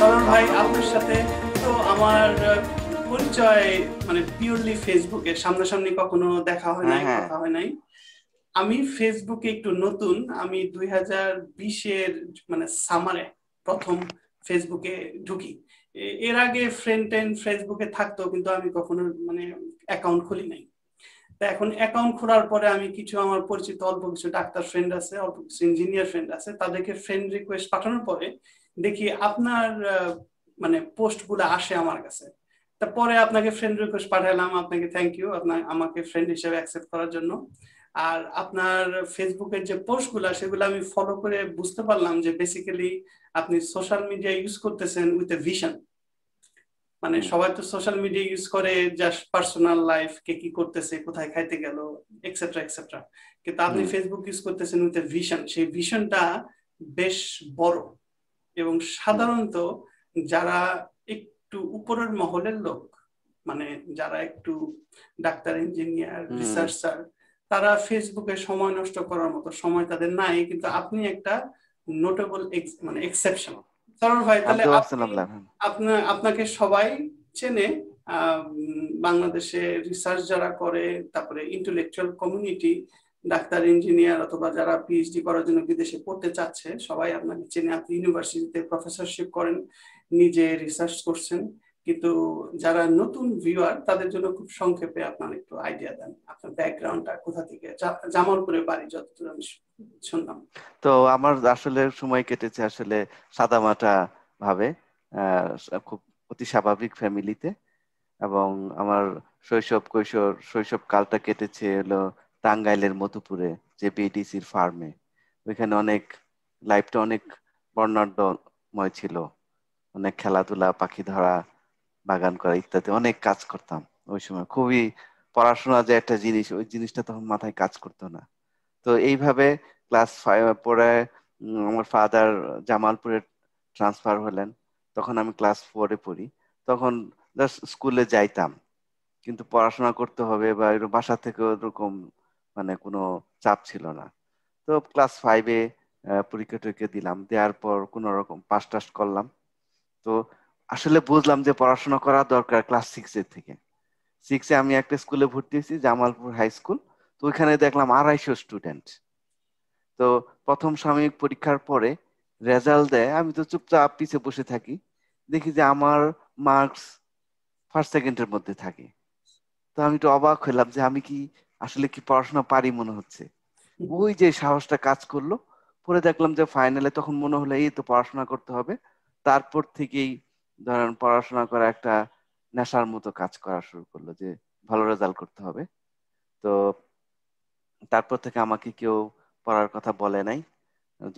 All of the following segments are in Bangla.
সরল ভাই, আপনার সাথে তো আমার পরিচয় মানে পিওরলি ফেসবুকে, সামনাসামনি কখনো দেখা হয় হ্যাঁ নাই, হ্যাঁ। কথা হয় নাই। আমি ফেসবুকে একটু নতুন। আমি 2020-এর মানে সামারে প্রথম ফেসবুকে ঢুকি। এর আগে ফ্রেন্ড টেন্ড ফেসবুকে থাকতো, কিন্তু আমি কখনো মানে অ্যাকাউন্ট খুলি নাই। তা এখন অ্যাকাউন্ট খোলার পরে আমি কিছু আমার পরিচিত অল্প কিছু ডাক্তার ফ্রেন্ড আছে, অল্প কিছু ইঞ্জিনিয়ার ফ্রেন্ড আছে, তাদেরকে ফ্রেন্ড রিকোয়েস্ট পাঠানোর পরে দেখি আপনার মানে পোস্ট গুলো আসে আমার কাছে। তারপরে আপনাকে ফ্রেন্ড রিকোয়েস্ট পাঠালাম, আপনাকে থ্যাংক ইউ আপনার আমাকে ফ্রেন্ড হিসেবে অ্যাকসেপ্ট করার জন্য। আর আপনার ফেসবুকের যে পোস্ট গুলা সেগুলো আমি ফলো করে বুঝতে পারলাম যে বেসিক্যালি আপনি সোশ্যাল মিডিয়া ইউজ করতেছেন উইথ এ ভিশন। মানে হুম সবাই তো সোশ্যাল মিডিয়া ইউজ করে জাস্ট পার্সোনাল লাইফ, কে কি করতেছে, কোথায় খাইতে গেল, এক্সেট্রা এক্সেট্রা। কিন্তু আপনি হুম ফেসবুক ইউজ করতেছেন উইথ এ ভিশন। সেই ভিশনটা বেশ বড়। এবং হুম সাধারণত যারা একটু উপরের মহলের লোক, মানে যারা একটু ডাক্তার, ইঞ্জিনিয়ার, হুম। রিসার্চার, তারা ফেসবুকে সময় নষ্ট করার মতো সময় তাদের নাই। কিন্তু আপনি একটা নোটেবল মানে এক্সেপশন। সরল ভাই, তাহলে আব্দুল আপনি, সালাম। আপনাকে সবাই চেনে। বাংলাদেশে রিসার্চ যারা করে, তারপরে ইন্টেলেকচুয়াল কমিউনিটি, ডাক্তার, ইঞ্জিনিয়ার অথবা যারা পিএইচডি করার জন্য বিদেশে পড়তে চাচ্ছে, সবাই আপনাকে চেনে। আপনি ইউনিভার্সিটিতে প্রফেসরশিপ করেন, নিজে রিসার্চ করছেন। কিন্তু যারা নতুন ভিউয়ার তাদের জন্য খুব সংক্ষেপে আপনার একটু আইডিয়া দেন, আপনার ব্যাকগ্রাউন্ডটা কোথা থেকে। জামালপুরে বাড়ি যতদূর আমি শুনলাম। তো আমার আসলে সময় কেটেছে আসলে সাদামাটা ভাবে, খুব অতি স্বাভাবিক ফ্যামিলিতে। এবং আমার শৈশব কালটা কেটেছে হলো টাঙ্গাইলের মধুপুরে, যে বিডিসির ফার্মে। ওইখানে লাইফটা অনেক বর্ণাঢ্যময় ছিল। অনেক খেলাধুলা, পাখি ধরা, বাগান করা ইত্যাদি অনেক কাজ করতাম। ওই সময় খুবই, পড়াশোনা যে একটা জিনিস, ওই জিনিসটা তখন মাথায় কাজ করতো না। তো এইভাবে ক্লাস 5 পরে আমার ফাদার জামালপুরে ট্রান্সফার হলেন। তখন আমি ক্লাস 4-এ পড়ি। তখন জাস্ট স্কুলে যাইতাম, কিন্তু পড়াশোনা করতে হবে বা এরকম বাসা থেকে ওরকম মানে কোনো চাপ ছিল না। তো ক্লাস 5-এ পরীক্ষা টরীক্ষা দিলাম, দেওয়ার পর কোনো রকম পাস টাস করলাম। তো আসলে বুঝলাম যে পড়াশোনা করা দরকার ক্লাস 6-এর থেকে। 6-এ আমি একটা স্কুলে ভর্তি হয়েছি, জামালপুর হাই স্কুল। তো ওইখানে দেখলাম 250 স্টুডেন্ট। তো প্রথম সাময়িক পরীক্ষার পরে রেজাল্ট দেয়, আমি তো চুপচাপ পিছে বসে থাকি। দেখি যে আমার মার্কস ফার্স্ট সেকেন্ডের মধ্যে থাকে। তো আমি একটু অবাক হলাম যে আমি কি আসলে কি পড়াশোনা পারি মনে হচ্ছে। ওই যে সাহসটা কাজ করলো। পরে দেখলাম যে ফাইনালে তখন মনে হলো এই তো পড়াশোনা করতে হবে। তারপর থেকেই ধরেন পড়াশোনা করা একটা নেশার মতো কাজ করা শুরু করলো, যে ভালো রেজাল্ট করতে হবে। তো তারপর থেকে আমাকে কেউ পড়ার কথা বলে নাই।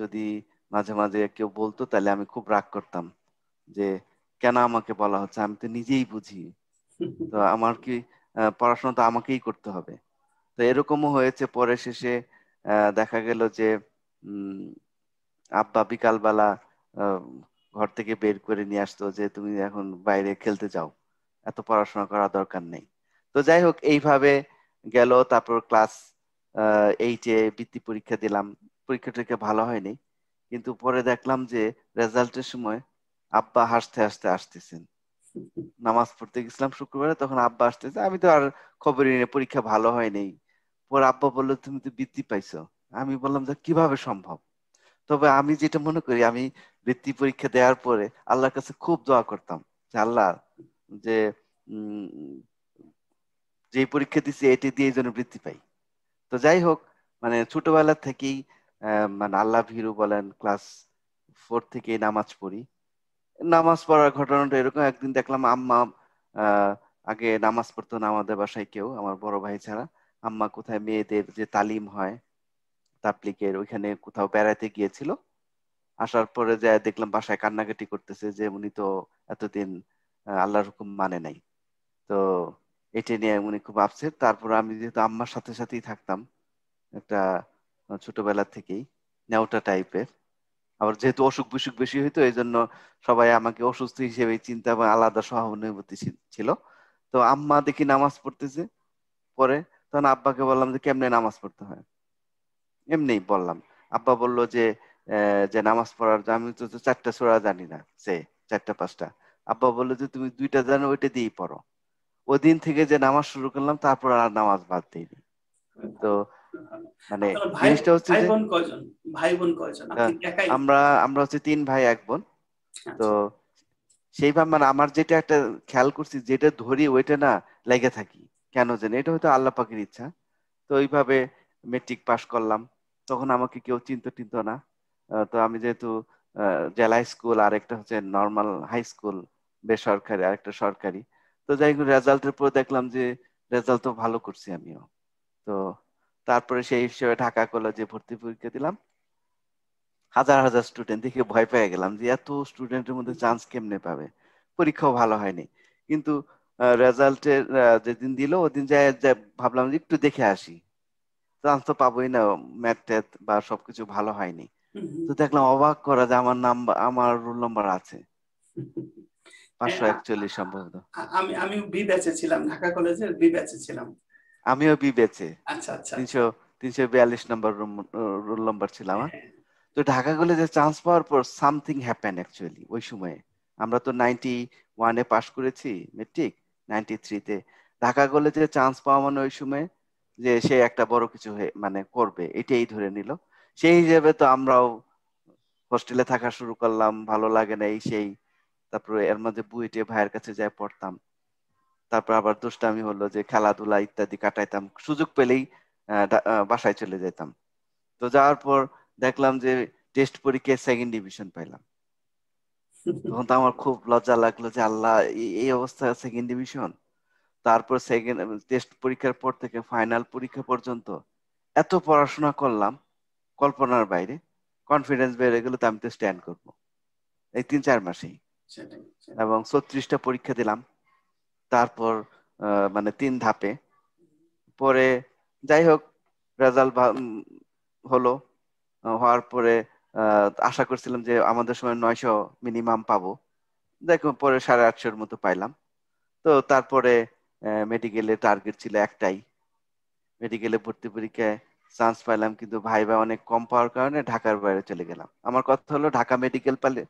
যদি মাঝে মাঝে কেউ বলতো তাহলে আমি খুব রাগ করতাম যে কেন আমাকে বলা হচ্ছে, আমি তো নিজেই বুঝি। তো আমার কি পড়াশোনা তো আমাকেই করতে হবে। তো এরকমও হয়েছে পরে শেষে। দেখা গেল যে উম আব্বা বিকালবেলা আহ, ঘর থেকে বের করে নিয়ে আসতো যে তুমি এখন বাইরে খেলতে যাও, এত পড়াশোনা করা দরকার নেই। তো যাই হোক, এইভাবে গেল। তারপর ক্লাস 8-এ বৃত্তি পরীক্ষা দিলাম। পরীক্ষা টরীক্ষা ভালো হয়নি, কিন্তু পরে দেখলাম যে রেজাল্টের সময় আব্বা হাসতে হাসতে আসতেছেন। নামাজ পড়তে গেছিলাম শুক্রবারে, তখন আব্বা আসতেছে, আমি তো আর খবরই নেই, পরীক্ষা ভালো হয়নি। পরে আব্বা বললো তুমি তো বৃত্তি পাইছো। আমি বললাম যে কিভাবে সম্ভব। তবে আমি যেটা মনে করি, আমি বৃত্তি পরীক্ষা দেওয়ার পরে আল্লাহর কাছে খুব দোয়া করতাম যে আল্লাহ, যে উম যে পরীক্ষা দিছি এটি দিয়ে যেন বৃত্তি পাই। তো যাই হোক, মানে ছোটবেলা থেকেই মানে আল্লাহ ভীরু বলেন, ক্লাস 4 থেকেই নামাজ পড়ি। নামাজ পড়ার ঘটনাটা এরকম, একদিন দেখলাম আম্মা আহ আগে নামাজ পড়তো না আমাদের বাসায় কেউ, আমার বড় ভাই ছাড়া। আম্মা কোথায় মেয়েদের যে তালিম হয় তাবলিগের, ওইখানে কোথাও বেড়াতে গিয়েছিল। আসার পরে যায় দেখলাম বাসায় কান্নাকাটি করতেছে যে উনি তো এতদিন আল্লাহর হুকুম মানে নাই। তো এটা নিয়ে উনি খুব আপসেট। তারপর আমি যেহেতু আম্মার সাথে সাথেই থাকতাম একটা ছোটবেলা থেকেই, নেওটা টাইপের। আবার যেহেতু অসুখ বিসুখ বেশি হইতো, এই জন্য সবাই আমাকে অসুস্থ হিসেবে চিন্তা বা আলাদা সহানুভূতি ছিল। তো আম্মা দেখি নামাজ পড়তেছে পরে, তখন আব্বাকে বললাম যে কেমনে নামাজ পড়তে হয়। এমনি বললাম। আব্বা বলল যে যে নামাজ পড়ার, আমি তো 4টা সূরা জানি না সে। 4টা 5টা। আব্বা বললো যে তুমি 2টা জানো ওইটা দিয়েই পড়ো। ওদিন থেকে যে নামাজ শুরু করলাম, তারপর আর নামাজ বাদ দিইনি। তো ভালো, ভালো। মানে আপনার ভাই জিনিসটা হচ্ছে ভাই যে বোন কয়জন? ভাই বোন কয়জন? আপনি আহ, কি একাই? আমরা আমরা হচ্ছে 3 ভাই 1 বোন। তো আচ্ছা। সেইভাবে মানে আমার যেটা একটা খেয়াল করছি, যেটা ধরি ওইটা না লেগে থাকি, কেন জানি এটা হয়তো আল্লাহ পাকের ইচ্ছা। তো ওইভাবে মেট্রিক পাশ করলাম। তখন আমাকে কেউ চিনতো টিনতো না। তো আমি যেহেতু জেলা স্কুল আর একটা হচ্ছে নর্মাল হাই স্কুল, বেসরকারি আর একটা সরকারি। তো যাই হোক, রেজাল্টের পর দেখলাম যে রেজাল্ট তো ভালো করছি আমিও। তো তারপরে সেই হিসেবে ঢাকা কলেজে ভর্তি পরীক্ষা দিলাম। হাজার হাজার স্টুডেন্ট দেখে ভয় পেয়ে গেলাম যে এত স্টুডেন্টের মধ্যে চান্স কেমনে পাবে। পরীক্ষাও ভালো হয়নি, কিন্তু রেজাল্টের যেদিন দিল ওদিন যায় ভাবলাম যে একটু দেখে আসি, চান্স তো পাবোই না, ম্যাথ ট্যাথ বা সবকিছু ভালো হয়নি। হুম, তো হুম। দেখলাম অবাক করা যে আমার নাম্বার, আমার রোল নাম্বার আছে হ্যাঁ, 541 সম্ভবত। আমি আমি বি ব্যাচে ছিলাম, ঢাকা কলেজের বি ব্যাচে ছিলাম। আমিও বি বেচে আচ্ছা, আচ্ছা, আচ্ছা। 342 নম্বর রোল নাম্বার ছিল আমার। হ্যাঁ। তো ঢাকা কলেজে চান্স পাওয়ার পর সামথিং হ্যাপেন অ্যাকচুয়ালি ওই সময়ে। আমরা তো 91-এ পাশ করেছি মেট্রিক, 93-তে। ঢাকা কলেজে চান্স পাওয়া মানে ওই সময় যে সে একটা বড় কিছু মানে করবে এটাই ধরে নিল। সেই হিসেবে তো আমরাও হোস্টেলে থাকা শুরু করলাম, ভালো লাগে না এই সেই। তারপরে এর মধ্যে বুয়েটে ভাইয়ের কাছে যাই পড়তাম। তারপর আবার দুষ্টামি হলো যে খেলাধুলা ইত্যাদি কাটাইতাম, সুযোগ পেলেই বাসায় চলে যেতাম। তো যাওয়ার পর দেখলাম যে টেস্ট পরীক্ষায় 2nd ডিভিশন পাইলাম। তখন তো আমার খুব লজ্জা লাগলো যে আল্লাহ, এই অবস্থা 2nd ডিভিশন। তারপর সেকেন্ড টেস্ট পরীক্ষার পর থেকে ফাইনাল পরীক্ষা পর্যন্ত এত পড়াশোনা করলাম, কল্পনার বাইরে। কনফিডেন্স বেড়ে গেল তো আমি তো স্ট্যান্ড করবো এই 3-4 মাসেই। সেটাই, সেটাই। এবং 36টা পরীক্ষা দিলাম। তারপর মানে 3 ধাপে। পরে যাই হোক, রেজাল্ট হলো। হওয়ার পরে আশা করছিলাম যে আমাদের সময় 900 মিনিমাম পাবো। দেখো পরে 850-এর মতো পাইলাম। তো তারপরে মেডিকেলে টার্গেট ছিল একটাই, মেডিকেলে ভর্তি পরীক্ষায় চান্স পাইলাম, কিন্তু ভাইবা অনেক কম পাওয়ার কারণে ঢাকার বাইরে চলে গেলাম। আমার কথা হলো ঢাকা মেডিকেল পালে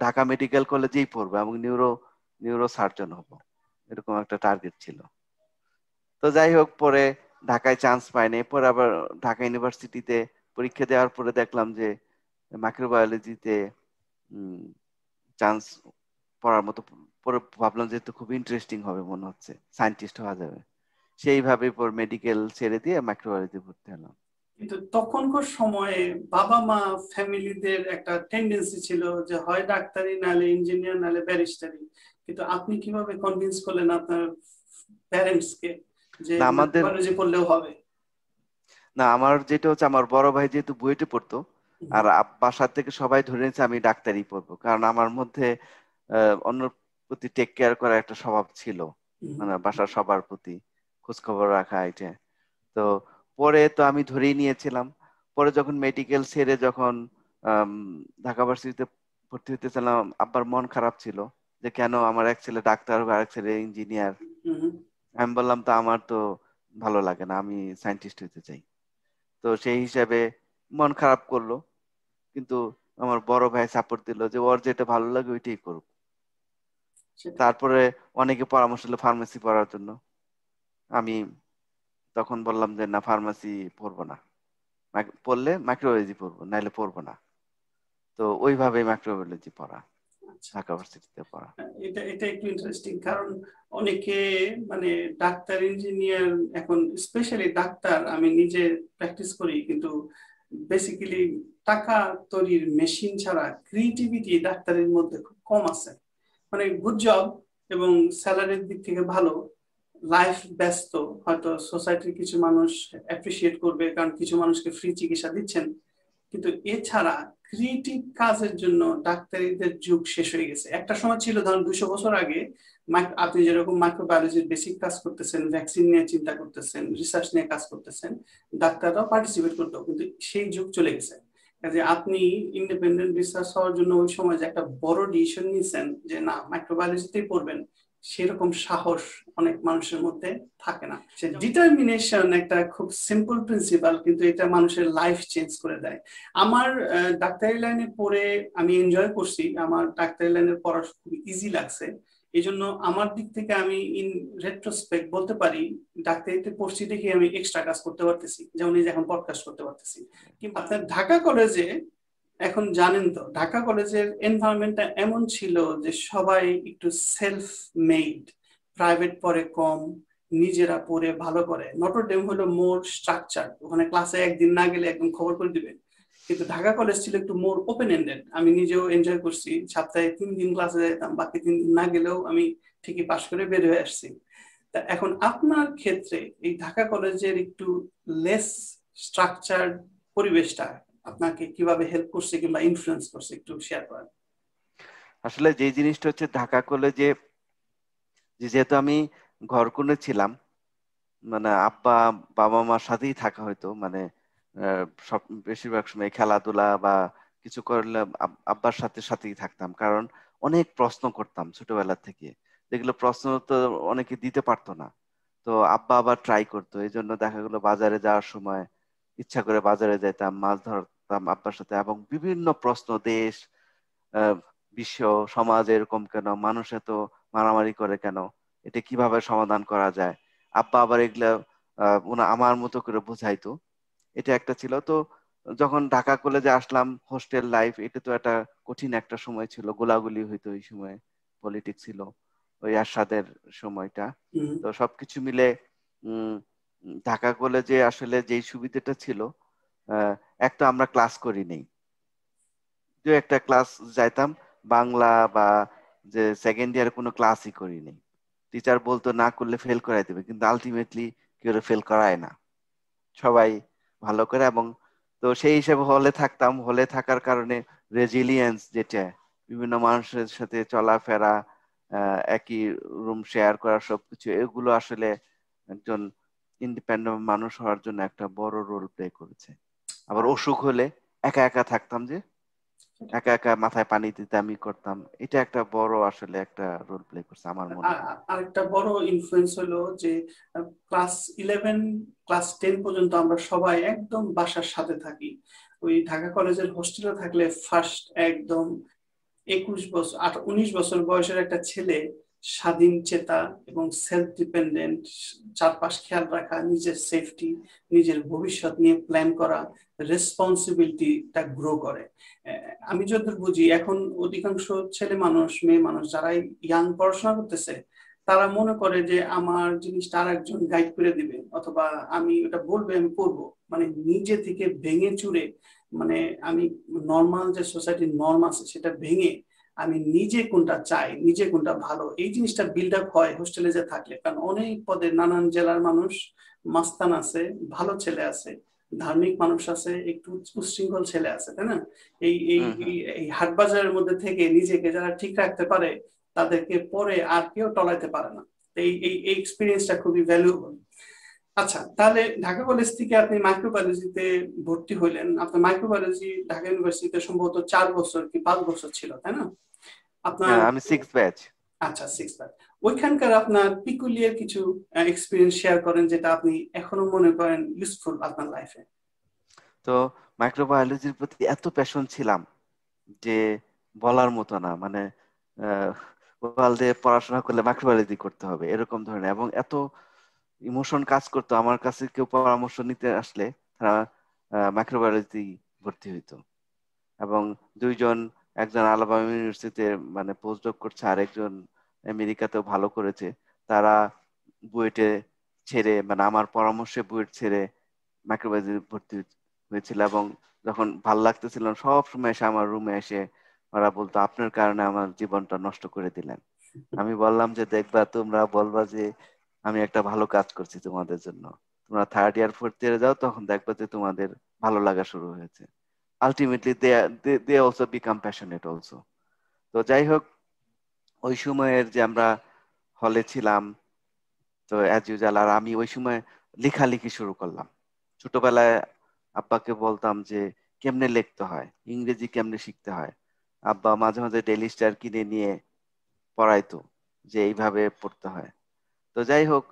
ঢাকা মেডিকেল কলেজেই পড়বো এবং নিউরো নিউরো সার্জন হবো, এরকম একটা টার্গেট ছিল। তো যাই হোক, পরে ঢাকায় চান্স পাইনি। পরে আবার ঢাকা ইউনিভার্সিটিতে পরীক্ষা দেওয়ার পরে দেখলাম যে মাইক্রোবায়োলজিতে চান্স পড়ার মতো। পরে ভাবলাম যে তো খুব ইন্টারেস্টিং হবে, মনে হচ্ছে সায়েন্টিস্ট হওয়া যাবে। সেইভাবে পর মেডিকেল ছেড়ে দিয়ে মাইক্রোবায়োলজি ভর্তি হলাম। কিন্তু তখনকার সময়ে বাবা মা ফ্যামিলিদের একটা টেন্ডেন্সি ছিল যে হয় ডাক্তারি, নাহলে ইঞ্জিনিয়ার, নাহলে ব্যারিস্টারি। কিন্তু আপনি কিভাবে কনভিন্স করলেন আপনার প্যারেন্টস কে যে না আমাদের মাইক্রোবায়োলজি পড়লেও হবে? না আমার যেটা হচ্ছে, আমার বড় ভাই যেহেতু বুয়েটে পড়তো, হুম, আর বাসার থেকে সবাই ধরে নিয়েছে আমি ডাক্তারি পড়বো, কারণ আমার মধ্যে অন্যর প্রতি টেক কেয়ার করার একটা স্বভাব ছিল। হুম, মানে বাসার সবার প্রতি খোঁজ খবর রাখা এটা। তো পরে তো আমি ধরেই নিয়েছিলাম। পরে যখন মেডিকেল ছেড়ে যখন আম, ঢাকা ভার্সিটিতে ভর্তি হতে চাইলাম, আব্বার মন খারাপ ছিল যে কেন আমার এক ছেলে ডাক্তার হবে আর এক ছেলে ইঞ্জিনিয়ার। হুম, হুম। আমি বললাম তো আমার তো ভালো লাগে না, আমি সায়েন্টিস্ট হতে চাই। তো সেই হিসাবে মন খারাপ করলো, কিন্তু আমার বড় ভাই সাপোর্ট দিল যে ওর যেটা ভালো লাগে ওইটাই করুক। সেটাই। তারপরে অনেকে পরামর্শ দিল ফার্মেসি পড়ার জন্য। আমি তখন বললাম যে না, ফার্মেসি পড়বো না, পড়লে মাইক্রোবায়োলজি পড়বো, নাইলে পড়বো না। তো ওইভাবে মাইক্রোবায়োলজি পড়া, আচ্ছা। ঢাকা ভার্সিটিতে পড়া। এটা এটা একটু ইন্টারেস্টিং, কারণ অনেকে মানে ডাক্তার, ইঞ্জিনিয়ার, এখন স্পেশালি ডাক্তার, আমি নিজে প্র্যাকটিস করি, কিন্তু বেসিক্যালি টাকা তৈরির মেশিন ছাড়া ক্রিয়েটিভিটি ডাক্তারের মধ্যে খুব কম আছে। মানে গুড জব এবং স্যালারির দিক থেকে ভালো, লাইফ ব্যস্ত, হয়তো সোসাইটির কিছু মানুষ অ্যাপ্রিসিয়েট করবে কারণ কিছু মানুষকে ফ্রি চিকিৎসা দিচ্ছেন, কিন্তু এছাড়া ক্রিয়েটিভ কাজের জন্য ডাক্তারিদের যুগ শেষ হয়ে গেছে। একটা সময় ছিল, ধরুন 200 বছর আগে আপনি যেরকম মাইক্রোবায়োলজির বেসিক কাজ করতেছেন, ভ্যাকসিন নিয়ে চিন্তা করতেছেন, রিসার্চ নিয়ে কাজ করতেছেন, ডাক্তাররাও পার্টিসিপেট করতো, কিন্তু সেই যুগ চলে গেছে। কাজে আপনি ইন্ডিপেন্ডেন্ট রিসার্চ হওয়ার জন্য ওই সময় যে একটা বড় ডিসিশন নিয়েছেন যে না মাইক্রোবায়োলজিতেই পড়বেন, সেরকম সাহস অনেক মানুষের মধ্যে থাকে না। সে ডিটারমিনেশন একটা খুব সিম্পল প্রিন্সিপাল, কিন্তু এটা মানুষের লাইফ চেঞ্জ করে দেয়। আমার ডাক্তারি লাইনে পড়ে আমি এনজয় করছি, আমার ডাক্তারি লাইনের পড়া খুব ইজি লাগছে। এই জন্য আমার দিক থেকে আমি ইন রেট্রোস্পেক্ট বলতে পারি, ডাক্তারিতে পড়ছি দেখে আমি এক্সট্রা কাজ করতে পারতেছি, যেমন এই যে এখন পডকাস্ট করতে পারতেছি। কিন্তু আপনার ঢাকা কলেজে, এখন জানেন তো ঢাকা কলেজের এনভায়রনমেন্টটা এমন ছিল যে সবাই একটু সেলফ মেড, প্রাইভেট পড়ে কম, নিজেরা পড়ে ভালো করে। নটর ডেম হলো মোর স্ট্রাকচার, ওখানে ক্লাসে একদিন না গেলে একদম খবর করে দিবে। কিন্তু ঢাকা কলেজ ছিল একটু মোর ওপেন এন্ডেড। আমি নিজেও এনজয় করছি, সপ্তাহে 3 দিন ক্লাসে যেতাম, বাকি 3 দিন না গেলেও আমি ঠিকই পাশ করে বের হয়ে আসছি। তা এখন আপনার ক্ষেত্রে এই ঢাকা কলেজের একটু লেস স্ট্রাকচার পরিবেশটা আপনাকে কিভাবে হেল্প করছে কিংবা ইনফ্লুয়েন্স করছে, একটু শেয়ার করেন। আসলে যে জিনিসটা হচ্ছে ঢাকা কলেজে, যেহেতু আমি ঘরকুনে ছিলাম, মানে আব্বা বাবা মার সাথেই থাকা হয়তো, মানে সব বেশিরভাগ সময় খেলাধুলা বা কিছু করলে আব্বার সাথে সাথেই থাকতাম, কারণ অনেক প্রশ্ন করতাম ছোটবেলা থেকে, যেগুলো প্রশ্ন তো অনেকে দিতে পারতো না। তো আব্বা আবার ট্রাই করতো, এই জন্য দেখা গেলো বাজারে যাওয়ার সময় ইচ্ছা করে বাজারে যেতাম, মাছ ধরতাম আব্বার সাথে, এবং বিভিন্ন প্রশ্ন, দেশ, আহ, বিশ্ব, সমাজ এরকম কেন, মানুষ এত মারামারি করে কেন, এটা কিভাবে সমাধান করা যায়, আব্বা আবার এগুলা আমার মতো করে বোঝাইতো। এটা একটা ছিল। তো যখন ঢাকা কলেজে আসলাম, হোস্টেল লাইফ, এটা তো একটা কঠিন একটা সময় ছিল, গোলাগুলি হইতো ওই সময়, পলিটিক্স ছিল ওই এরশাদের সময়টা। হুম। তো সবকিছু মিলে উম ঢাকা কলেজে আসলে যেই সুবিধাটা ছিল, আহ, এক তো আমরা ক্লাস করি নেই, যে একটা ক্লাস যাইতাম, বাংলা বা যে সেকেন্ড ইয়ার কোনো ক্লাসই করি নেই। টিচার বলতো না করলে ফেল করাই দেবে, কিন্তু আলটিমেটলি কেউ ফেল করায় না, সবাই ভালো করে। এবং তো সেই হিসেবে হলে থাকতাম, হলে থাকার কারণে রেজিলিয়েন্স, যেটা বিভিন্ন মানুষের সাথে চলাফেরা, একই রুম শেয়ার করা, সবকিছু এগুলো আসলে একজন ইন্ডিপেন্ডেন্ট মানুষ হওয়ার জন্য একটা বড় রোল প্লে করেছে। আবার অসুখ হলে একা একা থাকতাম, যে একা একা মাথায় পানি দিতে আমি করতাম, এটা একটা বড় আসলে একটা রোল প্লে করছে আমার মনে হয়। আরেকটা বড় ইনফ্লুয়েন্স হলো যে ক্লাস 11 ক্লাস 10 পর্যন্ত আমরা সবাই একদম বাসার সাথে থাকি। ওই ঢাকা কলেজের হোস্টেলে থাকলে ফার্স্ট একদম 21 বছর 19 বছর বয়সের একটা ছেলে স্বাধীন চেতা এবং সেলফ ডিপেন্ডেন্ট, চারপাশ খেয়াল রাখা, নিজের সেফটি, নিজের ভবিষ্যৎ নিয়ে প্ল্যান করা, রেসপন্সিবিলিটিটা গ্রো করে। আমি যতদূর বুঝি এখন অধিকাংশ ছেলে মানুষ, মেয়ে মানুষ যারাই ইয়াং পড়াশোনা করতেছে, তারা মনে করে যে আমার জিনিসটা আর একজন গাইড করে দিবে, অথবা আমি ওটা বলবে আমি করবো, মানে নিজে থেকে ভেঙে চুরে, মানে আমি নর্মাল যে সোসাইটির নর্ম আছে সেটা ভেঙে আমি নিজে কোনটা চাই, নিজে কোনটা ভালো, এই জিনিসটা বিল্ড আপ হয় হোস্টেলে যে থাকলে। কারণ অনেক পদে নানান জেলার মানুষ, মাস্তান আছে, ভালো ছেলে আছে, ধার্মিক মানুষ আছে, একটু উচ্ছৃঙ্খল ছেলে আছে, তাই না? এই এই হম হম। এই এই হাট বাজারের মধ্যে থেকে নিজেকে যারা ঠিক রাখতে পারে, তাদেরকে পরে আর কেউ টলাইতে পারে না। এই এই এই এক্সপিরিয়েন্সটা খুবই ভ্যালুয়েবল। আচ্ছা, তাহলে ঢাকা কলেজ থেকে আপনি মাইক্রোবায়োলজিতে ভর্তি হইলেন। আপনার মাইক্রোবায়োলজি ঢাকা ইউনিভার্সিটিতে সম্ভবত 4 বছর কি 5 বছর ছিল, তাই না আপনার? হ্যাঁ, আমি 6 ব্যাচ। আচ্ছা, 6 বার। ওইখানকার আপনার পিকুলিয়ার কিছু এক্সপিরিয়েন্স শেয়ার করেন, যেটা আপনি এখনো মনে করেন ইউজফুল আপনার লাইফে। তো মাইক্রোবায়োলজির প্রতি এত প্যাশন ছিলাম যে বলার মতো না, মানে আহ, ওয়াল দিয়ে পড়াশোনা করলে মাইক্রোবায়োলজি করতে হবে এরকম ধরনের, এবং এত ইমোশন কাজ করতো আমার কাছে, কেউ পরামর্শ নিতে আসলে তারা মাইক্রোবায়োলজি ভর্তি হইতো। এবং দুইজন, একজন আলাবামা ইউনিভার্সিটিতে মানে পোস্টডক করছে, আর একজন আমেরিকাতেও ভালো করেছে, তারা বুয়েটে ছেড়ে, মানে আমার পরামর্শে বুয়েট ছেড়ে মাইক্রোবায়োলজি ভর্তি হয়েছিল। এবং যখন ভাল লাগতেছিল না, সব সময় এসে আমার রুমে এসে ওরা বলতো আপনার কারণে আমার জীবনটা নষ্ট করে দিলেন। আমি বললাম যে দেখবা, তোমরা বলবা যে আমি একটা ভালো কাজ করছি তোমাদের জন্য, তোমরা থার্ড ইয়ার ফোর্থ ইয়ারে যাও, তখন দেখবা যে তোমাদের ভালো লাগা শুরু হয়েছে। Ultimately they also become passionate also. তো যাই হোক, ওই সময়ের যে আমরা হলে ছিলাম, তো অ্যাজ ইউজাল, আর আমি ওই সময় লেখালেখি শুরু করলাম। ছোটবেলায় আব্বাকে বলতাম যে কেমনে লিখতে হয়, ইংরেজি কেমনে শিখতে হয়। আব্বা মাঝে মাঝে ডেইলি স্টার কিনে নিয়ে পড়াইতো, যে এইভাবে পড়তে হয়। তো যাই হোক,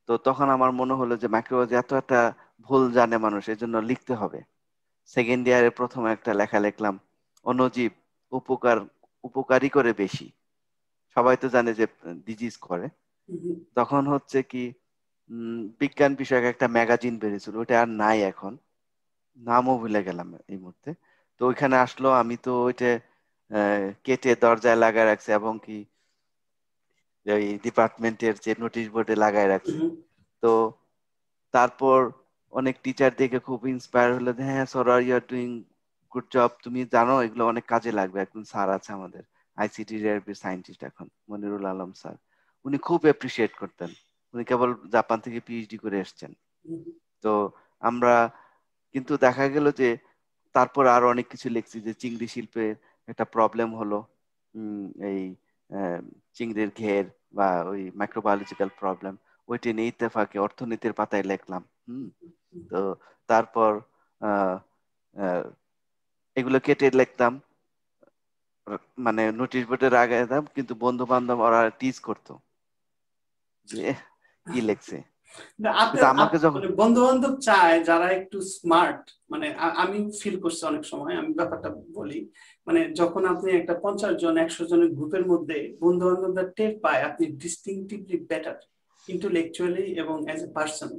তো তখন আমার মনে হলো যে মাইক্রোবায়োলজি এত একটা ভুল জানে মানুষ, এই জন্য লিখতে হবে। সেকেন্ড ইয়ারে প্রথম একটা লেখা লিখলাম, অণুজীব উপকার উপকারী করে বেশি। সবাই তো জানে যে ডিজিজ করে। তখন হচ্ছে কি বিজ্ঞান বিষয়ক একটা ম্যাগাজিন বেরিয়েছিল, ওটা আর নাই এখন, নামও ভুলে গেলাম এই মুহূর্তে। তো ওইখানে আসলো, আমি তো ওইটা কেটে দরজায় লাগায় রাখছি, এবং কি ওই ডিপার্টমেন্টের যে নোটিশ বোর্ডে লাগায় রাখছি। তো তারপর অনেক টিচার দেখে খুব ইন্সপায়ার হলো যে হ্যাঁ সরা, you are doing good job, তুমি জানো এগুলো অনেক কাজে লাগবে। একজন স্যার আছে আমাদের আইসিটি এর সায়েন্টিস্ট এখন, মনিরুল আলম স্যার, উনি খুব অ্যাপ্রিসিয়েট করতেন। উনি কেবল জাপান থেকে পিএইচডি করে এসেছেন। তো আমরা কিন্তু দেখা গেল যে তারপর আরো অনেক কিছু লিখছি, যে চিংড়ি শিল্পের একটা প্রবলেম হলো, এই চিংড়ির ঘের বা ওই মাইক্রোবায়োলজিক্যাল প্রবলেম, ওইটা নিয়ে ইত্তেফাকে অর্থনীতির পাতায় লিখলাম। তো তারপর আহ আহ, এগুলো কেটে লিখতাম, মানে নোটিশ বোর্ডে লাগাইতাম, কিন্তু বন্ধু বান্ধব ওরা টিজ করতো যে কি লেখছে। কিন্তু আমাকে যখন মানে বন্ধু বান্ধব চায় যারা একটু স্মার্ট, মানে আমি ফিল করছি অনেক সময়, আমি ব্যাপারটা বলি, মানে যখন আপনি একটা 50 জন 100 জনের গ্রুপের মধ্যে বন্ধু বান্ধবরা টের পায় আপনি ডিস্টিংটিভলি বেটার ইন্টেলেকচুয়ালি এবং অ্যাজ এ পার্সন,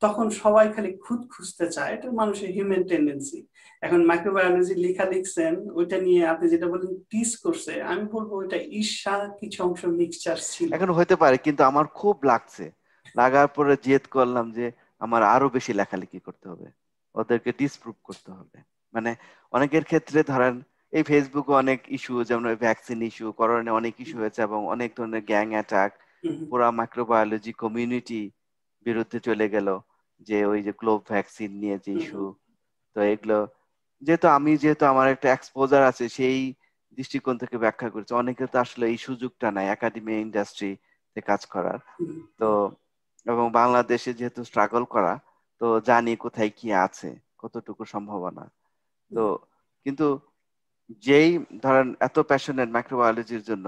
তখন সবাই খালি খুদ খুঁজতে চায়। এটা মানুষের হিউম্যান টেন্ডেন্সি। এখন মাইক্রোবায়োলজি লেখা লিখছেন, ওইটা নিয়ে আপনি যেটা বলেন টিস করছে, আমি বলবো ওইটা ঈর্ষা কিছু অংশ মিক্সচার ছিল। এখন হইতে পারে, কিন্তু আমার খুব লাগছে, লাগার পরে জেদ করলাম যে আমার আরো বেশি লেখালেখি করতে হবে, ওদেরকে ডিসপ্রুভ করতে হবে। মানে অনেকের ক্ষেত্রে ধরেন এই ফেসবুকে অনেক ইস্যু, যেমন ভ্যাকসিন ইস্যু, করোনা অনেক ইস্যু হয়েছে, এবং অনেক ধরনের গ্যাং অ্যাটাক, পুরা মাইক্রোবায়োলজি কমিউনিটি বিরুদ্ধে চলে গেল, যে ওই যে গ্লোব ভ্যাকসিন নিয়ে যে ইস্যু। তো এগুলো যেহেতু আমার একটা এক্সপোজার আছে, সেই দৃষ্টিকোণ থেকে ব্যাখ্যা করছি। অনেকে তো আসলে এই সুযোগটা নাই একাডেমি ইন্ডাস্ট্রিতে কাজ করার। তো এবং বাংলাদেশে যেহেতু স্ট্রাগল করা, তো জানি কোথায় কি আছে, কতটুকু সম্ভাবনা। তো কিন্তু যেই ধরেন এত প্যাশনেট মাইক্রোবায়োলজির জন্য,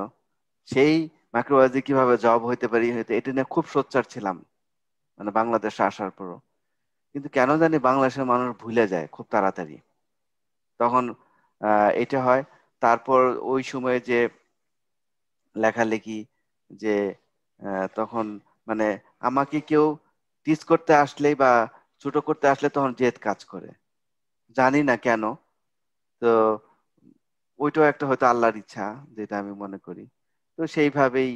সেই মাইক্রোবায়োলজি কিভাবে জব হইতে পারি হইতে, এটা নিয়ে খুব সোচ্চার ছিলাম, মানে বাংলাদেশে আসার পরও। কিন্তু কেন জানি বাংলাদেশের মানুষ ভুলে যায় খুব তাড়াতাড়ি, তখন এটা হয়। তারপর ওই সময়ে যে লেখালেখি, যে তখন মানে আমাকে কেউ টিচ করতে আসলেই বা ছোট করতে আসলে তখন জেদ কাজ করে, জানি না কেন। তো ওইটাও একটা হয়তো আল্লাহর ইচ্ছা, যেটা আমি মনে করি। তো সেইভাবেই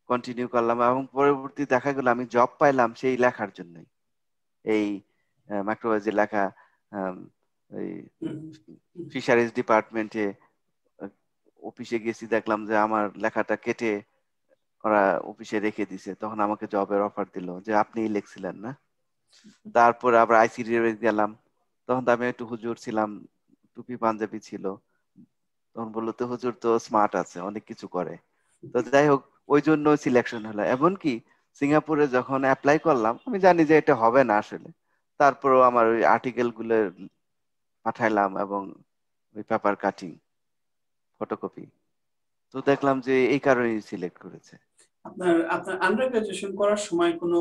কন্টিনিউ করলাম, এবং পরবর্তী দেখা গেল আমি জব পাইলাম সেই লেখার জন্যই। এই মাইক্রোবায়োলজি লেখা, আম, এই ফিশারিজ ডিপার্টমেন্টে অফিসে গেছি, দেখলাম যে আমার লেখাটা কেটে ওরা অফিসে রেখে দিছে। তখন আমাকে জবের অফার দিল, যে আপনিই লিখছিলেন না। তারপর আবার আইসিডি গেলাম, তখন তো আমি একটু হুজুর ছিলাম, টুপি পাঞ্জাবি ছিল। তখন বললো তো হুজুর তো স্মার্ট আছে, অনেক কিছু করে। তো যাই হোক, ওই জন্য সিলেকশন হলো। এমনকি সিঙ্গাপুরে যখন অ্যাপ্লাই করলাম, আমি জানি যে এটা হবে না আসলে, তারপরও আমার ওই আর্টিকেল গুলো পাঠাইলাম, এবং ওই পেপার কাটিং, ফটোকপি, তো দেখলাম যে এই কারণেই সিলেক্ট করেছে। আপনার আপনার আন্ডার গ্রাজুয়েশন করার সময় কোনো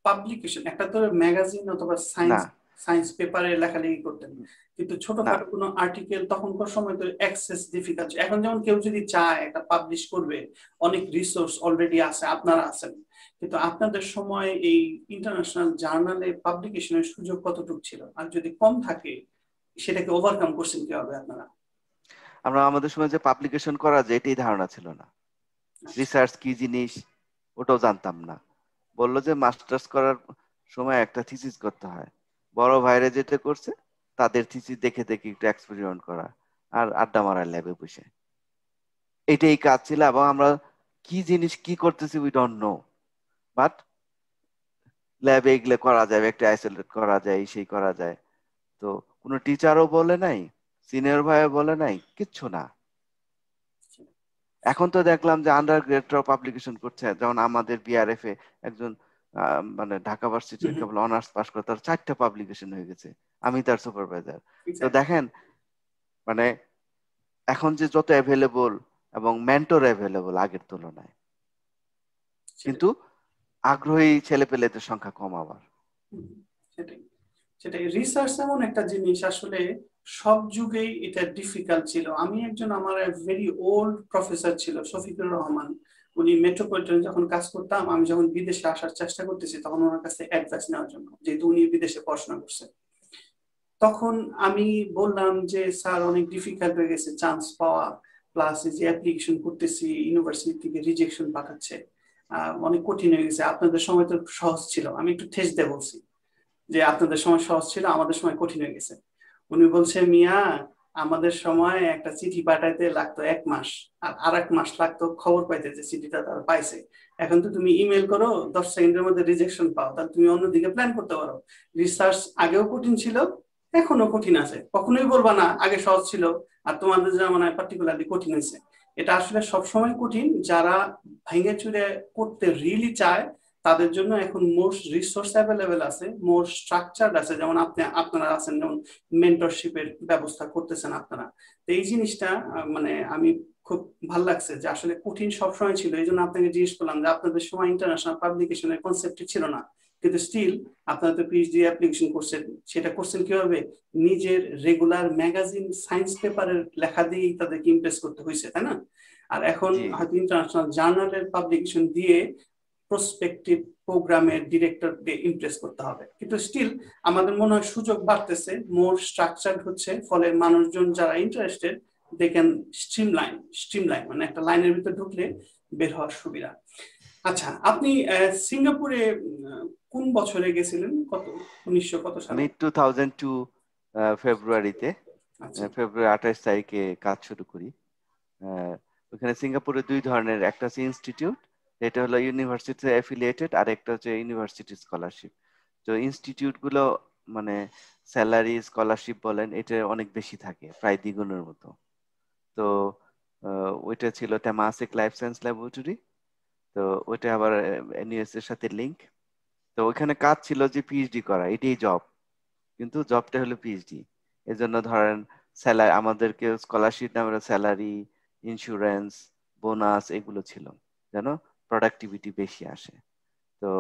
পাবলিকেশন, একটা তো ম্যাগাজিন অথবা না, সায়েন্স সায়েন্স পেপারে লেখালেখি করতেন, কিন্তু না, ছোটখাটো কোনো আর্টিকেল তখনকার সময় তো অ্যাক্সেস ডিফিকাল্ট। এখন যেমন কেউ যদি চায় একটা পাবলিশ করবে, অনেক রিসোর্স অলরেডি আছে, আপনারা আছেন, কিন্তু আপনাদের সময় এই ইন্টারন্যাশনাল জার্নালে পাবলিকেশনের সুযোগ কতটুকু ছিল, আর যদি কম থাকে সেটাকে ওভারকাম করছেন কিভাবে আপনারা? আমরা আমাদের সময় যে পাবলিকেশন করা যায় এটাই ধারণা ছিল না। আচ্ছা। রিসার্চ কি জিনিস ওটাও জানতাম না। বললো যে মাস্টার্স করার সময় একটা থিসিস করতে হয়, বড় ভাইরা যেটা করছে তাদের থিসিস দেখে দেখে একটু এক্সপেরিমেন্ট করা, আর আড্ডা মারা ল্যাবে বসে, এটাই কাজ ছিল। এবং আমরা কি জিনিস কি করতেছি উই ডোন্ট নো, বাট ল্যাবে এগুলো করা যায়, একটা আইসোলেট করা যায়, সেই করা যায়। তো কোনো টিচারও বলে নাই, সিনিয়র ভাইও বলে নাই, কিচ্ছু না। এখন তো দেখলাম যে আন্ডার গ্রেডরাও পাবলিকেশন করছে, যেমন আমাদের বিআরএফ এ একজন মানে ঢাকা ভার্সিটির কেবল অনার্স পাস করে, তার 4টা পাবলিকেশন হয়ে গেছে, আমি তার সুপারভাইজার। তো দেখেন, মানে এখন যে যত অ্যাভেলেবল এবং মেন্টর অ্যাভেলেবল আগের তুলনায়, সেটাই কিন্তু আগ্রহী ছেলে পেলেদের সংখ্যা কম আবার। হুম, সেটাই সেটাই রিসার্চ এমন একটা জিনিস আসলে সব যুগেই এটা ডিফিকাল্ট ছিল। আমি একজন, আমার ভেরি ওল্ড প্রফেসর ছিল শফিকুর রহমান, উনি মেট্রোপলিটন যখন কাজ করতাম, আমি যখন বিদেশে আসার চেষ্টা করতেছি তখন ওনার কাছে অ্যাডভাইস নেওয়ার জন্য, যেহেতু উনি বিদেশে পড়াশোনা করছে, তখন আমি বললাম যে স্যার অনেক ডিফিকাল্ট হয়ে গেছে চান্স পাওয়া, প্লাস যে অ্যাপ্লিকেশন করতেছি ইউনিভার্সিটি থেকে রিজেকশন পাঠাচ্ছে, অনেক কঠিন হয়ে গেছে। আপনাদের সময় তো সহজ ছিল, আমি একটু ঠেস দিয়ে বলছি যে আপনাদের সময় সহজ ছিল, আমাদের সময় কঠিন হয়ে গেছে। উনি বলছে, মিয়া আমাদের সময় একটা চিঠি পাঠাইতে লাগতো 1 মাস, আর আরেক মাস লাগতো খবর পাইতে যে চিঠিটা তারা পাইছে। এখন তো তুমি ইমেল করো, 10 সেকেন্ডের মধ্যে রিজেকশন পাও, তাহলে তুমি অন্যদিকে প্ল্যান করতে পারো। রিসার্চ আগেও কঠিন ছিল, এখনো কঠিন আছে, কখনোই বলবা না আগে সহজ ছিল আর তোমাদের জামানায় পার্টিকুলারলি কঠিন হয়েছে। এটা আসলে সবসময় কঠিন, যারা ভেঙে চুরে করতে রিয়েলি চায় তাদের জন্য এখন মোর রিসোর্স অ্যাভেলেবেল আছে, মোর স্ট্রাকচার আছে, যেমন আপনারা আছেন, যেমন মেন্টরশিপের ব্যবস্থা করতেছেন আপনারা। তো এই জিনিসটা মানে আমি খুব ভালো লাগছে যে আসলে কঠিন সবসময় ছিল। এই জন্য আপনাকে জিজ্ঞেস করলাম যে আপনাদের সময় ইন্টারন্যাশনাল পাবলিকেশনের কনসেপ্টই ছিল না, কিন্তু স্টিল আপনারা তো পিএইচডি অ্যাপ্লিকেশন করছেন। সেটা করছেন কিভাবে? নিজের রেগুলার ম্যাগাজিন সায়েন্স পেপারের লেখা দিয়েই তাদেরকে ইমপ্রেস করতে হয়েছে, তাই না? আর এখন জি হয়তো ইন্টারন্যাশনাল জার্নালের পাবলিকেশন দিয়ে প্রসপেক্টিভ প্রোগ্রামের ডিরেক্টরকে ইমপ্রেস করতে হবে, কিন্তু স্টিল আমাদের মনে হয় সুযোগ বাড়তেছে, মোর স্ট্রাকচার হচ্ছে, ফলে মানুষজন যারা ইন্টারেস্টেড দে ক্যান স্ট্রিমলাইন মানে একটা লাইনের ভিতরে ঢুকলে বের হওয়ার সুবিধা। আচ্ছা, আপনি সিঙ্গাপুরে কোন বছরে গেছিলেন? কত 1900 কত সালে? আমি 2002 ফেব্রুয়ারিতে, আচ্ছা। ফেব্রুয়ারি 28 তারিখে কাজ শুরু করি। আহ, ওখানে সিঙ্গাপুরে দুই ধরনের, একটা হচ্ছে ইনস্টিটিউট, এটা হলো ইউনিভার্সিটি অ্যাফিলিয়েটেড, আর একটা হচ্ছে ইউনিভার্সিটি স্কলারশিপ। তো ইনস্টিটিউট গুলো মানে স্যালারি স্কলারশিপ বলেন এটা অনেক বেশি থাকে, প্রায় দ্বিগুণের মতো। তো ওইটা ছিল টেমাসিক লাইফ সায়েন্স ল্যাবরেটরি। তো ওইটা আবার এনইউএস এর সাথে লিংক। তো ওইখানে কাজ ছিল যে পিএইচডি করা, এটাই জব, কিন্তু জবটা হলো পিএইচডি। এর জন্য ধরেন স্যালারি আমাদেরকে স্কলারশিপ নামে স্যালারি, ইন্স্যুরেন্স, বোনাস এগুলো ছিল, যেন প্রোডাক্টিভিটি বেশি আসে। তো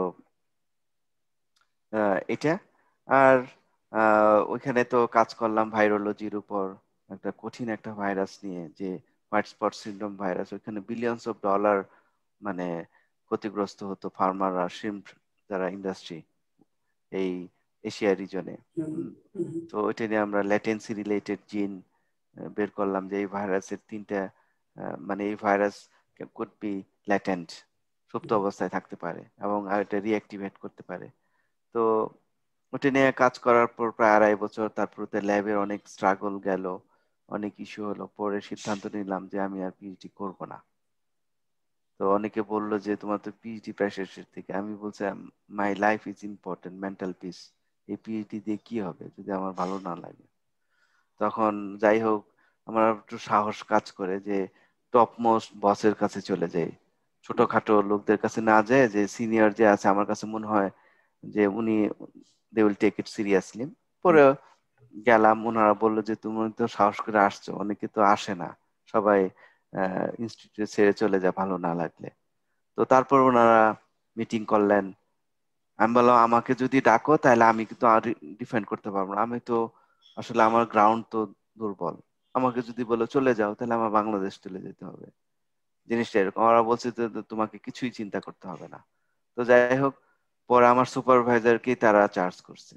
এটা। আর ওইখানে তো কাজ করলাম ভাইরোলজির উপর, একটা কঠিন একটা ভাইরাস নিয়ে, যে হোয়াইট স্পট সিনড্রোম ভাইরাস। ওইখানে বিলিয়নস অফ ডলার মানে ক্ষতিগ্রস্ত হতো ফার্মার আর শিম্প যারা ইন্ডাস্ট্রি এই এশিয়া রিজনে। হুম, হুম, তো ওইটা নিয়ে আমরা ল্যাটেন্সি রিলেটেড জিন বের করলাম, যে এই ভাইরাসের তিনটা মানে এই ভাইরাস কুড বি ল্যাটেন্ট, সুপ্ত হুম, অবস্থায় থাকতে পারে এবং এটা রিঅ্যাক্টিভেট করতে পারে। তো ওটা নিয়ে কাজ করার পর প্রায় 2.5 বছর, তারপর ল্যাবের অনেক স্ট্রাগল গেল, অনেক ইস্যু হলো, পরে সিদ্ধান্ত নিলাম যে আমি আর পিএইচডি করব না। তো অনেকে বললো যে তোমার তো পিএইচডি প্রায় শেষের দিকে, আমি বলছি my life is important, mental peace, এই পিএইচডি দিয়ে কি হবে যদি আমার ভালো না লাগে। তখন যাই হোক, আমার একটু সাহস কাজ করে যে টপ মোস্ট বসের কাছে চলে যাই, ছোটখাটো লোকদের কাছে না যায়, যে সিনিয়র যে আছে আমার কাছে মনে হয় যে উনি they will take it seriously. Hmm, পরে গেলাম, ওনারা বললো যে তুমি তো সাহস করে আসছো, অনেকে তো আসে না, সবাই ইনস্টিটিউট ছেড়ে চলে যায় ভালো না লাগলে। তো তারপর ওনারা মিটিং করলেন। আমি বললাম আমাকে যদি ডাকো তাহলে আমি কিন্তু আর ডিফেন্ড করতে পারবো না, আমি তো আসলে আমার গ্রাউন্ড তো দুর্বল। আমাকে যদি বলে চলে যাও তাহলে আমার বাংলাদেশ চলে যেতে হবে। জিনিসটা এরকম, ওরা বলছে যে তোমাকে কিছুই চিন্তা করতে হবে না। তো যাই হোক, পরে আমার সুপারভাইজারকে তারা চার্জ করছে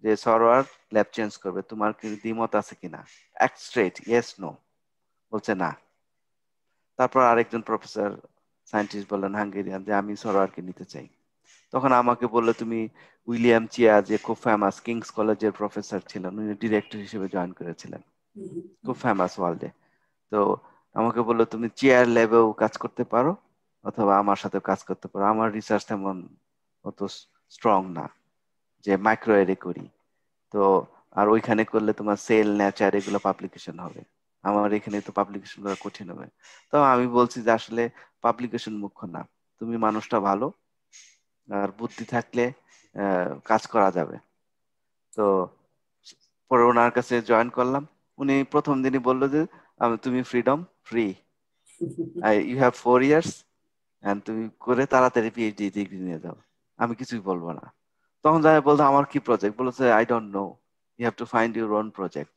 যে সরওয়ার ল্যাব চেঞ্জ করবে, তোমার কি দ্বিমত আছে কিনা। এক স্ট্রেট ইয়েস নো, বলছে না। তারপর আরেকজন প্রফেসর সায়েন্টিস্ট বললেন হাঙ্গেরিয়ান, যে আমি সরোয়ারকে নিতে চাই। তখন আমাকে বললো তুমি উইলিয়াম চিয়া, যে খুব ফেমাস কিংস কলেজের প্রফেসর ছিলেন, উনি ডিরেক্টর হিসেবে জয়েন করেছিলেন, হুম, খুব ফেমাস ওয়ার্ল্ডে। তো আমাকে বললো তুমি চেয়ার ল্যাবেও কাজ করতে পারো অথবা আমার সাথে কাজ করতে পারো, আমার রিসার্চ তেমন অত স্ট্রং না যে মাইক্রো অ্যারে করি। তো আর ওইখানে করলে তোমার সেল নেচার এগুলো পাবলিকেশন হবে, আমার এখানে তো পাবলিকেশন করা কঠিন হবে। তো আমি বলছি যে আসলে পাবলিকেশন মুখ্য না, তুমি মানুষটা ভালো আর বুদ্ধি থাকলে কাজ করা যাবে। তো পরে ওনার কাছে জয়েন করলাম। উনি প্রথম দিনই বললো যে তুমি freedom free, hmm, you have 4 years and তুমি করে তাড়াতাড়ি পিএইচডি ডিগ্রি নিয়ে যাও, আমি কিছুই বলবো না। তখন যাই বলতো আমার কি প্রজেক্ট, বলেছে I don't know, you have to find your own project.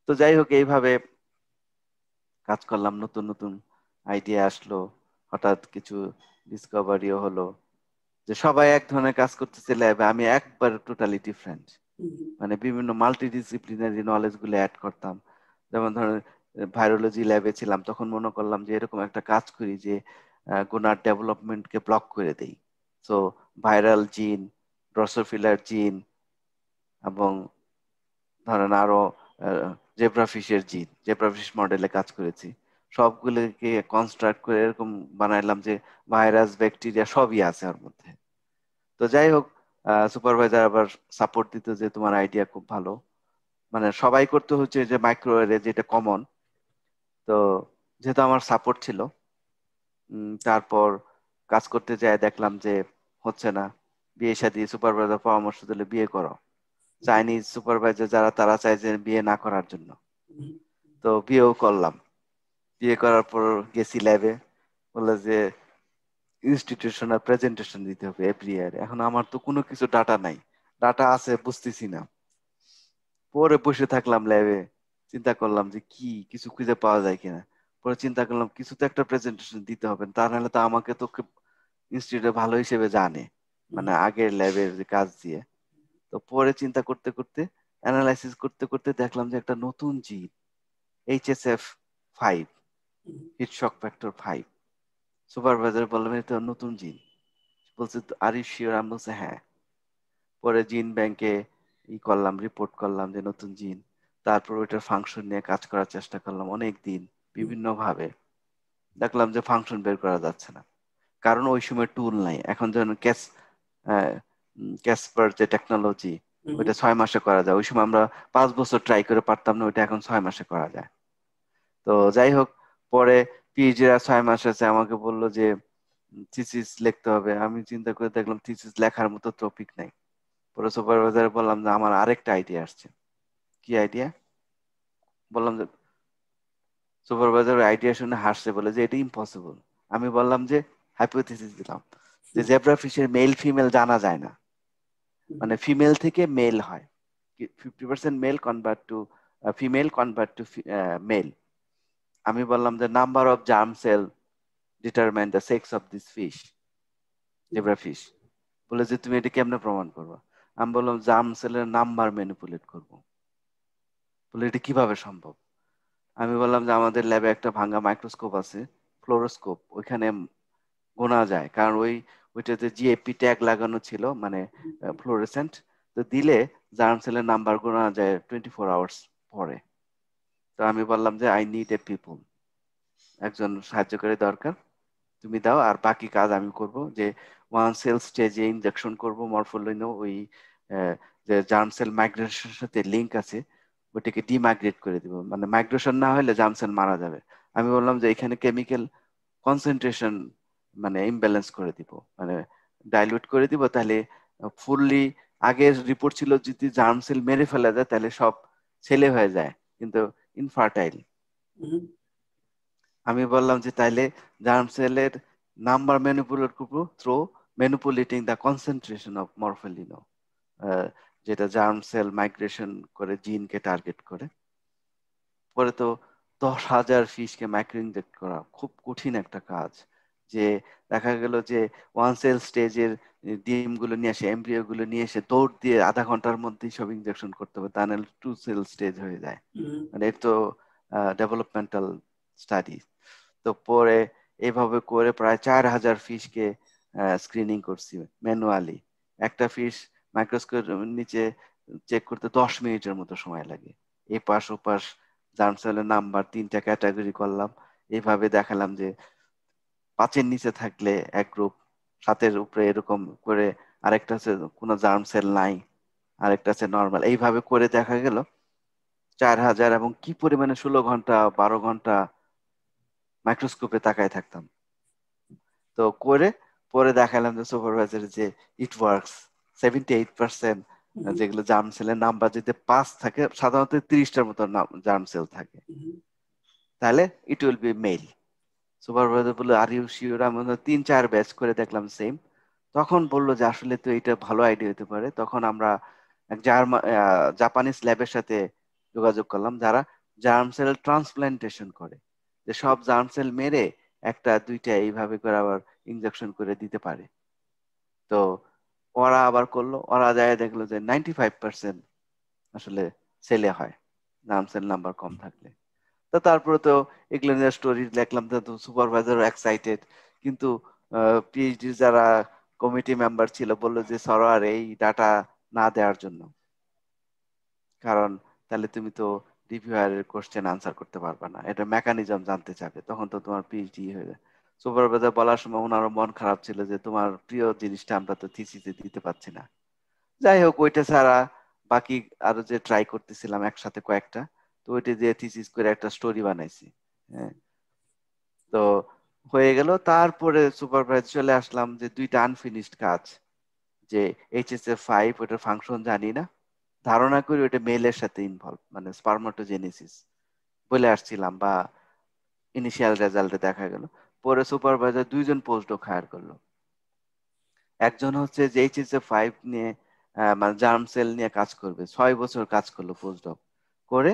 তো যাই হোক এইভাবে কাজ করলাম, নতুন নতুন আইডিয়া আসলো, হঠাৎ কিছু ডিসকভারিও হলো যে সবাই এক ধরনের কাজ করতেছে ল্যাবে, আমি একবার টোটালি ডিফারেন্ট। মানে বিভিন্ন মাল্টিডিসিপ্লিনারি নলেজ গুলো অ্যাড করতাম। যেমন ধরেন ভাইরোলজি ল্যাবে ছিলাম, তখন মনে করলাম যে এরকম একটা কাজ করি যে গোনার ডেভেলপমেন্টকে ব্লক করে দেই। সো ভাইরাল জিন, ড্রসোফিলার জিন, এবং ধরেন আরো জেব্রাফিশের জিন, জেব্রাফিশ মডেলে কাজ করেছি, সবগুলোকে কনস্ট্রাক্ট করে এরকম বানাইলাম যে ভাইরাস ব্যাকটেরিয়া সবই আছে ওর মধ্যে। তো যাই হোক, সুপারভাইজার আবার সাপোর্ট দিত যে তোমার আইডিয়া খুব ভালো, মানে সবাই করতে হচ্ছে যে মাইক্রোওয়েভে যেটা কমন। তো যেহেতু আমার সাপোর্ট ছিল, তারপর কাজ করতে যায় দেখলাম যে হচ্ছে না, বিয়ে শাদী, সুপারভাইজার পরামর্শ দিলে বিয়ে করো। চাইনিজ সুপারভাইজার যারা, তারা চায় যে বিয়ে না করার জন্য। তো বিয়েও করলাম। বিয়ে করার পর গেছি ল্যাবে, বললো যে ইনস্টিটিউশনাল প্রেজেন্টেশন দিতে হবে এভরি ইয়ার। এখন আমার তো কোনো কিছু ডাটা নাই, ডাটা আছে বুঝতেছি না। পরে বসে থাকলাম ল্যাবে, চিন্তা করলাম যে কি কিছু খুঁজে পাওয়া যায় কিনা। পরে চিন্তা করলাম কিছু তো একটা প্রেজেন্টেশন দিতে হবে, তা নাহলে তো আমাকে তো ইনস্টিটিউটে ভালো হিসেবে জানে, মানে আগের ল্যাবের যে কাজ দিয়ে। তো পরে চিন্তা করতে করতে, অ্যানালাইসিস করতে করতে দেখলাম যে একটা নতুন জিন, HSF5, হিট শক ফ্যাক্টর 5। সুপারভাইজার বললাম এটা নতুন জিন, বলছে আর ইউ শিওর? আমি বলছি হ্যাঁ। পরে জিন ব্যাংকে করলাম, রিপোর্ট করলাম যে নতুন জিন। তারপর ওইটার ফাংশন নিয়ে কাজ করার চেষ্টা করলাম অনেক দিন, বিভিন্ন ভাবে। দেখলাম যে ফাংশন বের করা যাচ্ছে না, কারণ ওই সময় টুল নাই। এখন যেমন ক্যাসপার যে টেকনোলজি, ওইটা 6 মাসে করা যায়, ওই সময় আমরা 5 বছর ট্রাই করে পারতাম না, ওইটা এখন 6 মাসে করা যায়। তো যাই হোক, পরে পিএইচডিরা 6 মাস আছে, আমাকে বললো যে থিসিস লিখতে হবে। আমি চিন্তা করে দেখলাম থিসিস লেখার মতো টপিক নাই। পরে সুপারভাইজার বললাম যে আমার আরেকটা আইডিয়া আসছে। কি আইডিয়া বললাম যে, সুপারভাইজার আইডিয়া শুনে হাসছে, বলে যে এটা ইম্পসিবল। আমি বললাম যে হাইপোথিসিস দিলাম যে জেব্রা ফিশের মেল ফিমেল জানা যায় না, মানে ফিমেল থেকে মেল হয়, 50% male convert to female convert to male. আমি বললাম যে number of germ cell determine the sex of this fish, zebra fish. বলে যে তুমি এটা কেমনে প্রমাণ করবো? আমি বললাম জার্ম সেলের নাম্বার ম্যানিপুলেট করবো। বলে এটা কিভাবে সম্ভব? আমি বললাম যে আমাদের ল্যাবে একটা ভাঙা মাইক্রোস্কোপ আছে, ফ্লোরোস্কোপ, ওইখানে গোনা যায়, কারণ ওইটাতে জিএপি ট্যাগ লাগানো ছিল, মানে ফ্লোরেসেন্ট। তো দিলে জার্ম সেলের নাম্বার গোনা যায় 24 আওয়ার্স পরে। তো আমি বললাম যে আই নিড এ পিপল, একজন সাহায্যকারী দরকার, তুমি দাও, আর বাকি কাজ আমি করব। যে 1 সেল স্টেজে ইনজেকশন করব মরফোলিনো, ওই যে জার্ম সেল মাইগ্রেশনের সাথে লিঙ্ক আছে, ওইটাকে ডিমাইগ্রেট করে দিব, মানে মাইগ্রেশন না হলে জার্ম সেল মারা যাবে। আমি বললাম যে এখানে কেমিক্যাল কনসেন্ট্রেশন মানে ইমব্যালেন্স করে দিব, মানে ডাইলুট করে দিব, তাহলে ফুললি, আগের রিপোর্ট ছিল যদি জার্ম সেল মেরে ফেলা যায় তাহলে সব ছেলে হয়ে যায়, কিন্তু ইনফার্টাইল। আমি বললাম যে তাইলে জার্ম সেলের নাম্বার ম্যানিপুলেট করবো through manipulating the concentration of morpholino, যেটা জার্ম সেল মাইগ্রেশন করে জিনকে টার্গেট করে। পরে তো 10,000 ফিশকে মাইক্রো ইনজেক্ট করা খুব কঠিন একটা কাজ। যে দেখা গেল যে 1 সেল স্টেজের ডিম গুলো নিয়ে আসে, এমব্রিও গুলো নিয়ে এসে দৌড় দিয়ে আধা ঘন্টার মধ্যেই সব ইনজেকশন করতে হবে, তা নাহলে 2 সেল স্টেজ হয়ে যায়। মানে এর তো ডেভেলপমেন্টাল স্টাডি। তো পরে এইভাবে করে প্রায় 4,000 ফিশকে স্ক্রিনিং করছি ম্যানুয়ালি। একটা ফিশ মাইক্রোস্কোপের নিচে চেক করতে 10 মিনিটের মতো সময় লাগে। এপাশ ওপাশ জার্ম সেলের নাম্বার 3টা ক্যাটাগরি করলাম। এইভাবে দেখালাম যে 5-এর নিচে থাকলে এক গ্রুপ, 7-এর উপরে এরকম করে আরেকটা আছে কোনো জার্ম সেল নাই, আরেকটা আছে নর্মাল। এইভাবে করে দেখা গেল 4,000, এবং কি পরিমাণে 16 ঘন্টা 12 ঘন্টা মাইক্রোস্কোপে তাকায় থাকতাম। তো করে পরে দেখালাম যে সুপারভাইজার যে ইট ওয়ার্কস 78%। যেগুলো জার্ম সেলের নাম্বার যদি 5 থাকে, সাধারণত 30টার মতো জার্ম সেল থাকে, তাহলে it will be male. Supervisor বললো আর ইউ শিওর? আমি 3-4 ব্যাচ করে দেখলাম সেম। তখন বললো যে আসলে তো এটা ভালো আইডিয়া হতে পারে। তখন আমরা এক জাপানিজ ল্যাবের সাথে যোগাযোগ করলাম, যারা জার্ম সেল ট্রান্সপ্লান্টেশন করে, যে সব জার্ম সেল মেরে একটা দুইটা এইভাবে করে আবার ইনজেকশন করে দিতে পারে। তো ওরা আবার করলো, ওরা যায় দেখলো যে 95% আসলে সেলে হয় জার্ম সেল নাম্বার কম থাকলে। তো তারপরে তো এগুলো নিয়ে স্টোরি দেখলাম, তো সুপারভাইজার এক্সাইটেড, কিন্তু পিএইচডি যারা কমিটি মেম্বার ছিল বললো যে সরার এই ডাটা না দেওয়ার জন্য, কারণ তাহলে তুমি তো রিভিউয়ারের কোশ্চেন আনসার করতে পারবে না, এটা মেকানিজম জানতে চাবে, তখন তো তোমার পিএইচডি হয়ে যায়। সুপারভাইজার বলার সময় ওনারও মন খারাপ ছিল যে তোমার প্রিয় জিনিসটা আমরা তো থিসিসে দিতে পারছি না। যাই হোক, ওইটা ছাড়া বাকি আরো যে ট্রাই করতেছিলাম একসাথে কয়েকটা, তো ওইটা দিয়ে থিসিস করে একটা স্টোরি বানাইছি। হ্যাঁ, তো হয়ে গেল। তারপরে সুপারভাইজ চলে আসলাম যে দুইটা আনফিনিশড কাজ, যে HSF5 ওটার ফাংশন জানি না, ধারণা করি ওটা মেলের সাথে ইনভলভ, মানে স্পার্মাটোজেনেসিস বলে আসছিলাম, বা ইনিশিয়াল রেজাল্টে দেখা গেল। পরে সুপারভাইজার দুইজন পোস্টডক হায়ার করলো। একজন হচ্ছে যে HSF5 নিয়ে মানে জার্ম সেল নিয়ে কাজ করবে, 6 বছর কাজ করলো পোস্টডক করে,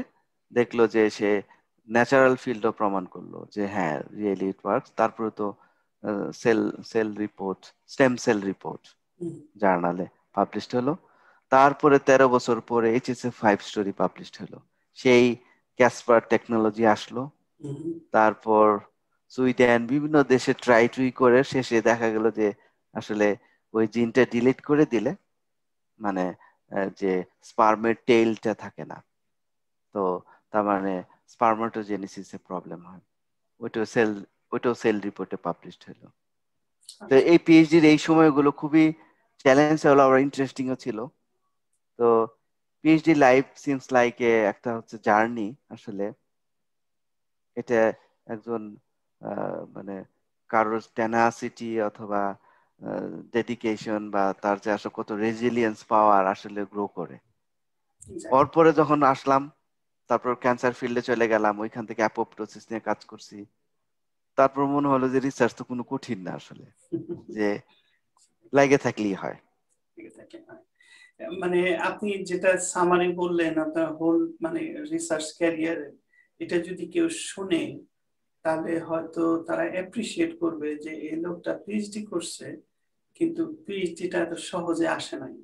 দেখলো যে সে ন্যাচারাল ফিল্ডও প্রমাণ করলো যে হ্যাঁ রিয়েলি ইট ওয়ার্কস। তারপরে তো cell cell report, stem cell report জার্নালে পাবলিশড হলো। তারপরে 13 বছর পরে HSF5 স্টোরি পাবলিশড হলো। সেই ক্যাসপার টেকনোলজি আসলো। তারপর সুইডেন বিভিন্ন দেশে ট্রাই টুই করে শেষে দেখা গেল যে আসলে ওই জিনটা ডিলিট করে দিলে মানে যে স্পার্মের টেইলটা থাকে না, তো তার মানে স্পার্মাটোজেনেসিসে প্রবলেম হয়। ওইটাও সেল ওইটাও সেল রিপোর্টে পাবলিশড হলো। তো এই পিএইচডির এই সময়গুলো খুবই চ্যালেঞ্জ হলো, আবার ইন্টারেস্টিংও ছিল। তো পিএইচডি লাইফ সিমস লাইক একটা হচ্ছে জার্নি আসলে। এটা একজন মানে কারোর টেনাসিটি অথবা ডেডিকেশন বা তার যে আসলে কত রেজিলিয়েন্স পাওয়ার আসলে গ্রো করে। ওর পরে যখন আসলাম, তারপর ক্যান্সার ফিল্ডে চলে গেলাম, ওইখান থেকে অ্যাপোপ্টোসিস নিয়ে কাজ করছি। তারপর মনে হলো যে রিসার্চ তো কোনো কঠিন না আসলে, যে লাগে থাকলেই হয়। মানে আপনি যেটা সামারি বললেন আপনার হোল মানে রিসার্চ ক্যারিয়ার, এটা যদি কেউ শুনে তাহলে হয়তো তারা অ্যাপ্রিসিয়েট করবে যে এই লোকটা পিএইচডি করছে, কিন্তু পিএইচডিটা এত সহজে আসে নাই।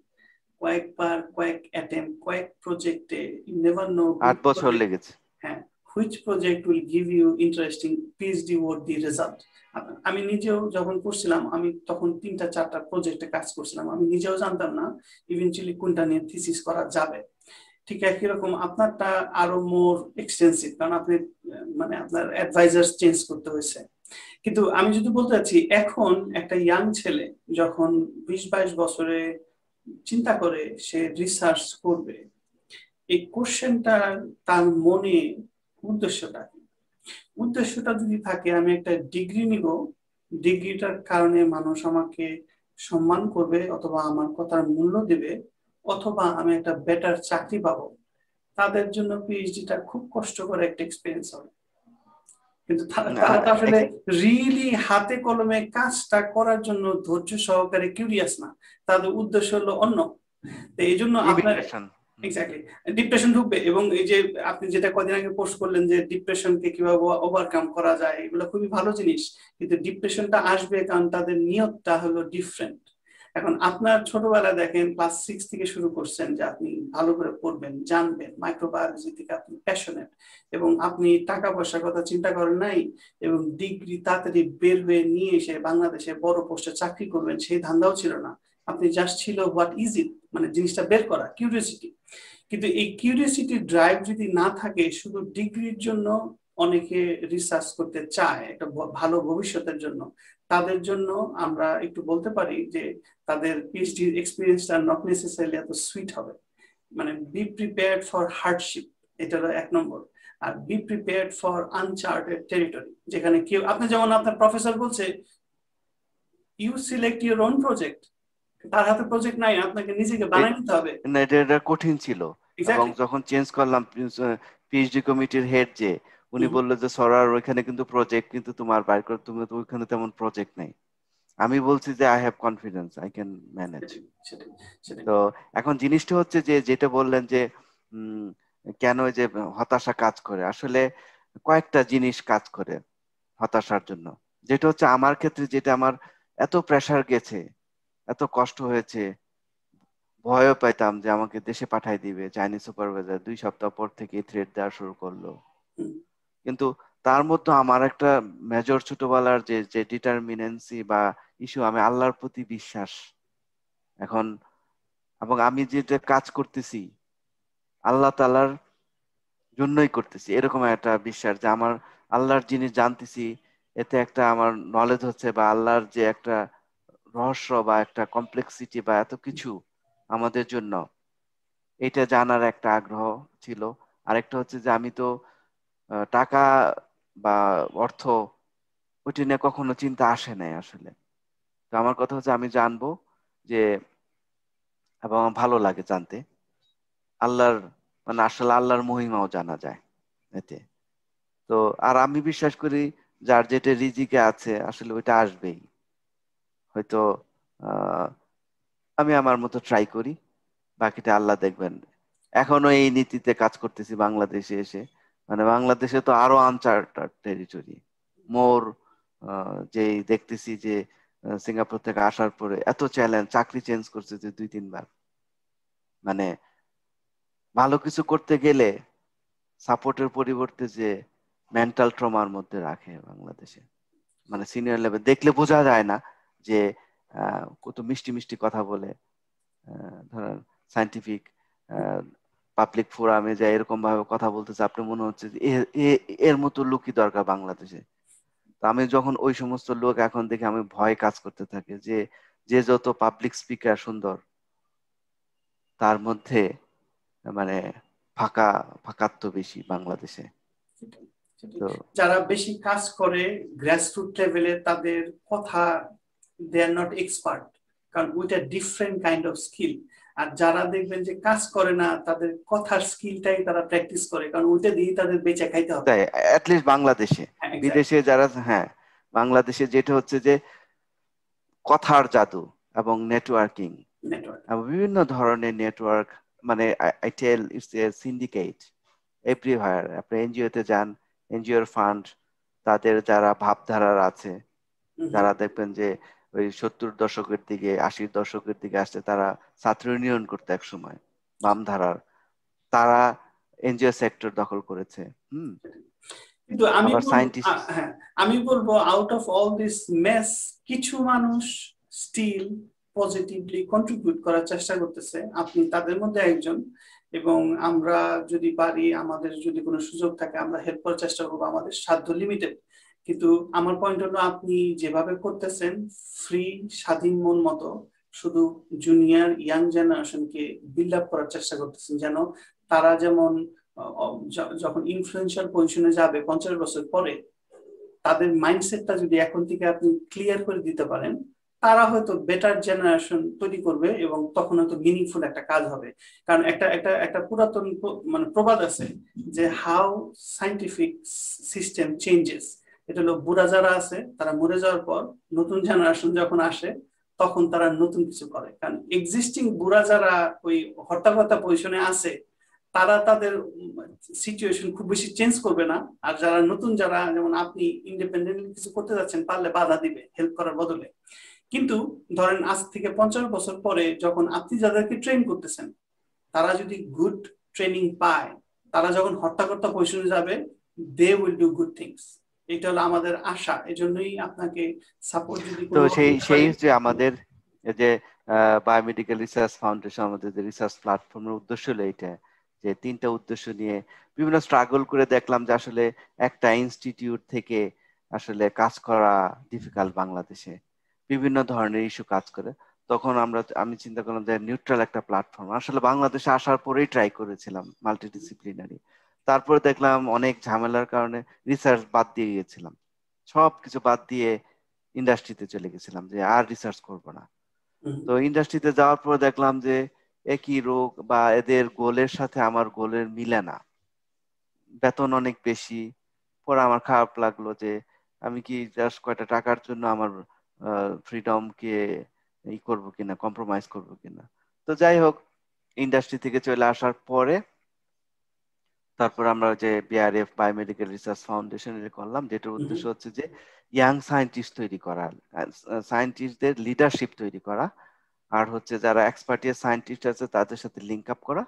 কয়েকবার কয়েক অ্যাটেম্প কয়েক প্রজেক্টে, ইউ নেভার নো 8 বছর লেগেছে। হ্যাঁ, which project will give you interesting PhD worthy result। আমি নিজেও যখন করছিলাম, আমি তখন 3-4টা প্রজেক্টে কাজ করছিলাম, আমি নিজেও জানতাম না ইভেন্চুয়ালি কোনটা নিয়ে থিসিস করা যাবে। ঠিক একই রকম আপনারটা আরো মোর এক্সটেন্সিভ, কারণ আপনি মানে আপনার অ্যাডভাইজার্স চেঞ্জ করতে হয়েছে। কিন্তু আমি যদি বলতে চাচ্ছি, এখন একটা ইয়াং ছেলে যখন 20-22 বছরে চিন্তা করে সে রিসার্চ করবে, এই কোশ্চেনটা তার মনে উদ্দেশ্যটা কি? উদ্দেশ্যটা যদি থাকে আমি একটা ডিগ্রি নিব, ডিগ্রিটার কারণে মানুষ আমাকে সম্মান করবে অথবা আমার কথার মূল্য দেবে, অথবা আমি একটা বেটার চাকরি পাবো, তাদের জন্য পিএইচডিটা খুব কষ্টকর একটা এক্সপেরিয়েন্স হবে। কিন্তু তারা তো আসলে রিয়েলি হাতে কলমে কাজটা করার জন্য ধৈর্য সহকারে কিউরিয়াস না, তাদের উদ্দেশ্য হলো অন্য। তো এই জন্য আপনার এক্স্যাক্টলি ডিপ্রেশন ঢুকবে। এবং এই যে আপনি যেটা কদিন আগে পোস্ট করলেন যে ডিপ্রেশনকে কিভাবে ওভারকাম করা যায়, এগুলো খুবই ভালো জিনিস, কিন্তু ডিপ্রেশনটা আসবে কারণ তাদের নিয়তটা হলো ডিফারেন্ট। এখন আপনার ছোটবেলা দেখেন ক্লাস 6 থেকে শুরু করছেন যে আপনি ভালো করে পড়বেন, জানবেন, মাইক্রোবায়োলজি থেকে আপনি প্যাশনেট, এবং আপনি টাকা পয়সার কথা চিন্তা করেন নাই, এবং ডিগ্রি তাড়াতাড়ি বের হয়ে নিয়ে এসে বাংলাদেশে বড় পোস্টে চাকরি করবেন সেই ধান্দাও ছিল না। আপনি জাস্ট ছিল হোয়াট ইজ ইট, মানে জিনিসটা বের করা, কিউরিওসিটি। কিন্তু এই কিউরিওসিটি ড্রাইভ যদি না থাকে, শুধু ডিগ্রির জন্য অনেকে রিসার্চ করতে চায় একটা ভালো ভবিষ্যতের জন্য, তাদের জন্য আমরা একটু বলতে পারি যে তাদের পিএইচডি এক্সপিরিয়েন্সটা নট নেসেসারিলি এত সুইট হবে। মানে বি প্রিপেয়ার্ড ফর হার্ডশিপ, এটা হলো 1 নম্বর। আর be prepared for uncharted territory, যেখানে কেউ, আপনি যেমন আপনার প্রফেসর বলছে you select your own project, তার হাতে প্রজেক্ট নাই, আপনাকে নিজেকে বানাই নিতে হবে। না, এটা কঠিন ছিল। এবং যখন চেঞ্জ করলাম পিএইচডি কমিটির হেড, যে উনি বললো যে সরার ওইখানে কিন্তু প্রজেক্ট, কিন্তু তোমার বাইর করে তুমি তো ওইখানে তেমন প্রজেক্ট নাই। আমি বলছি যে I have confidence, I can manage. সেটাই সেটাই তো এখন জিনিসটা হচ্ছে যে যেটা বললেন যে উম, কেন এই যে হতাশা কাজ করে, আসলে কয়েকটা জিনিস কাজ করে হতাশার জন্য। যেটা হচ্ছে আমার ক্ষেত্রে, যেটা আমার এত প্রেসার গেছে, এত কষ্ট হয়েছে, ভয়ও পাইতাম যে আমাকে দেশে পাঠাই দিবে চাইনিজ সুপারভাইজার, 2 সপ্তাহ পর থেকে থ্রেট দেওয়া শুরু করলো। হুম, কিন্তু তার মধ্যে আমার একটা মেজর ছোটবেলার যে যে ডিটারমিনেন্সি বা ইস্যু, আমি আল্লাহর প্রতি বিশ্বাস এখন, এবং আমি যেটা কাজ করতেছি আল্লাহ তাআলার জন্যই করতেছি, এরকম একটা বিশ্বাস যে আমার আল্লাহর জিনিস জানতেছি, এতে একটা আমার নলেজ হচ্ছে, বা আল্লাহর যে একটা রহস্য বা একটা কমপ্লেক্সিটি বা এত কিছু আমাদের জন্য, এটা জানার একটা আগ্রহ ছিল। আরেকটা হচ্ছে যে আমি তো টাকা বা অর্থ ওইটা নিয়ে কখনো চিন্তা আসে নাই আসলে। তো আমার কথা হচ্ছে আমি জানবো যে, এবং আমার ভালো লাগে জানতে আল্লাহর, মানে আসলে আল্লাহর মহিমাও জানা যায় এতে। তো আর আমি বিশ্বাস করি যার যেটা রিজিকে আছে আসলে ওইটা আসবেই। হয়তো আহ আমি আমার মতো ট্রাই করি, বাকিটা আল্লাহ দেখবেন। এখনো এই নীতিতে কাজ করতেছি বাংলাদেশে এসে, মানে বাংলাদেশে তো আরো আনচার্টার্ড টেরিটরি মোর, যেই দেখতেছি যে সিঙ্গাপুর থেকে আসার পরে এত চ্যালেঞ্জ, চাকরি চেঞ্জ করছে যে 2-3 বার, মানে ভালো কিছু করতে গেলে সাপোর্টের পরিবর্তে যে মেন্টাল ট্রমার মধ্যে রাখে বাংলাদেশে। মানে সিনিয়র লেভেল দেখলে বোঝা যায় না যে কত মিষ্টি মিষ্টি কথা বলে, ধরেন সায়েন্টিফিক পাবলিক ফোরামে যায় এরকম ভাবে কথা বলতেছে, আপনি মনে হচ্ছে যে এর মতো লোকই দরকার বাংলাদেশে। তো আমি যখন ওই সমস্ত লোক এখন দেখে আমি ভয় কাজ করতে থাকে যে যে যত পাবলিক স্পিকার সুন্দর, তার মধ্যে মানে ফাঁকা ফাঁকাত্ব বেশি বাংলাদেশে। সেটাই সেটাই। তো যারা বেশি কাজ করে গ্রাসরুট লেভেলে, তাদের কথা দে আর নট এক্সপার্ট, কারণ ওইটা ডিফারেন্ট কাইন্ড অফ স্কিল। আর যারা দেখবেন যে কাজ করে না, তাদের কথার স্কিলটাই তারা প্র্যাকটিস করে, কারণ ওইটা দিয়ে তাদের বেঁচে খাইতে হবে। তাই অ্যাটলিস্ট বাংলাদেশে, হ্যাঁ, এক্স্যাক্টলি। বিদেশে যারা, হ্যাঁ, বাংলাদেশে যেটা হচ্ছে যে কথার জাদু এবং নেটওয়ার্কিং, নেটওয়ার্ক। এবং বিভিন্ন ধরনের নেটওয়ার্ক, মানে I tell it's a syndicate everywhere. আপনি এনজিও তে যান, এনজিওর ফান্ড, তাদের যারা ভাবধারার আছে, যারা দেখবেন যে ওই 70 দশকের দিকে 80 দশকের দিকে আসছে, তারা ছাত্র ইউনিয়ন করতে এক সময় বাম ধারার, তারা এনজিও সেক্টর দখল করেছে। হুম। কিন্তু আমি আবার বলবো, সায়েন্টিস্ট। হ্যাঁ, আমি বলবো out of all this mace, কিছু মানুষ স্টিল পজিটিভলি কন্ট্রিবিউট করার চেষ্টা করতেছে, আপনি তাদের মধ্যে একজন। এবং আমরা যদি পারি, আমাদের যদি কোনো সুযোগ থাকে, আমরা হেল্প করার চেষ্টা করবো, আমাদের সাধ্য লিমিটেড। কিন্তু আমার পয়েন্ট হলো, আপনি যেভাবে করতেছেন ফ্রি, স্বাধীন মন মতো, শুধু জুনিয়র ইয়াং জেনারেশনকে বিল্ড আপ করার চেষ্টা করতেছেন, যেন তারা যেমন যখন ইনফ্লুয়েন্সিয়াল পজিশনে যাবে 50 বছর পরে, তাদের মাইন্ডসেটটা যদি এখন থেকে আপনি ক্লিয়ার করে দিতে পারেন, তারা হয়তো বেটার জেনারেশন তৈরি করবে, এবং তখন হয়তো মিনিংফুল একটা কাজ হবে। কারণ একটা একটা একটা পুরাতন মানে প্রবাদ আছে যে হাউ সাইন্টিফিক সিস্টেম চেঞ্জেস। এটা হলো, বুড়া যারা আছে তারা মরে যাওয়ার পর নতুন জেনারেশন যখন আসে, তখন তারা নতুন কিছু করে। কারণ এক্সিস্টিং বুড়া যারা ওই হর্তাকর্তা পজিশনে আছে, তারা তাদের সিচুয়েশন খুব বেশি চেঞ্জ করবে না। আর যারা নতুন, যারা যেমন আপনি ইন্ডিপেন্ডেন্টলি কিছু করতে যাচ্ছেন, পারলে বাধা দিবে হেল্প করার বদলে। কিন্তু ধরেন আজ থেকে 50 বছর পরে যখন আপনি যাদেরকে ট্রেন করতেছেন, তারা যদি গুড ট্রেনিং পায়, তারা যখন হর্তাকর্তা পজিশনে যাবে, they will do good things. এটা হলো আমাদের আশা। এজন্যই আপনাকে সাপোর্ট যদি তো কোনো সেই হতে সেই পারি। যে আমাদের এই যে বায়োমেডিকেল রিসার্চ ফাউন্ডেশন, আমাদের যে রিসার্চ প্ল্যাটফর্মের উদ্দেশ্য হলো এটা, যে 3টা উদ্দেশ্য নিয়ে বিভিন্ন স্ট্রাগল করে দেখলাম যে আসলে একটা ইনস্টিটিউট থেকে আসলে কাজ করা ডিফিকাল্ট বাংলাদেশে, বিভিন্ন ধরনের ইস্যু কাজ করে। তখন আমি চিন্তা করলাম যে নিউট্রাল একটা প্ল্যাটফর্ম, আসলে বাংলাদেশে আসার পরেই ট্রাই করেছিলাম মাল্টিডিসিপ্লিনারি। তারপরে দেখলাম অনেক ঝামেলার কারণে রিসার্চ বাদ দিয়ে গিয়েছিলাম, সবকিছু বাদ দিয়ে ইন্ডাস্ট্রিতে চলে গেছিলাম যে আর রিসার্চ করব না। তো ইন্ডাস্ট্রিতে যাওয়ার পর দেখলাম যে একই রোগ বা এদের গোলের সাথে আমার গোলের মিলে না, বেতন অনেক বেশি, পরে আমার খারাপ লাগলো যে আমি কি জাস্ট কয়টা টাকার জন্য আমার ফ্রিডমকে করবো কিনা, কম্প্রোমাইজ করবো কিনা। তো যাই হোক, ইন্ডাস্ট্রি থেকে চলে আসার পরে তারপর আমরা যে বিআরএফ বায়োমেডিকেল রিসার্চ ফাউন্ডেশন করলাম, যেটার উদ্দেশ্য হচ্ছে যে ইয়াং সায়েন্টিস্ট তৈরি করা, সায়েন্টিস্টদের লিডারশিপ তৈরি করা, আর হচ্ছে যারা এক্সপার্টিস সায়েন্টিস্ট আছে তাদের সাথে লিঙ্ক আপ করা,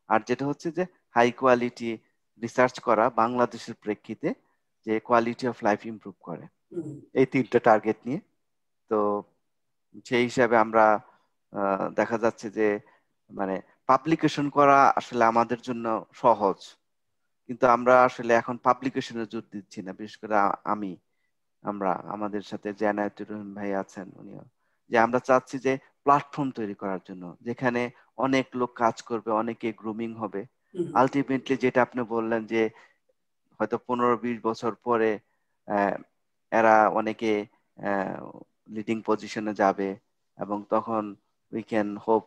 আর যেটা হচ্ছে যে হাই কোয়ালিটি রিসার্চ করা বাংলাদেশের প্রেক্ষিতে, যে কোয়ালিটি অফ লাইফ ইমপ্রুভ করে। এই তিনটা টার্গেট নিয়ে তো সেই হিসাবে আমরা দেখা যাচ্ছে যে মানে পাবলিকেশন করা আসলে আমাদের জন্য সহজ, কিন্তু আমরা আসলে এখন পাবলিকেশনে জোর দিচ্ছি না। বিশেষ করে আমরা আমাদের সাথে যে এনায়েতুর রহিম ভাই আছেন, উনিও, যে আমরা চাচ্ছি যে প্ল্যাটফর্ম তৈরি করার জন্য যেখানে অনেক লোক কাজ করবে, অনেকে গ্রুমিং হবে। আলটিমেটলি যেটা আপনি বললেন যে হয়তো 15-20 বছর পরে এরা অনেকে লিডিং পজিশনে যাবে, এবং তখন we can hope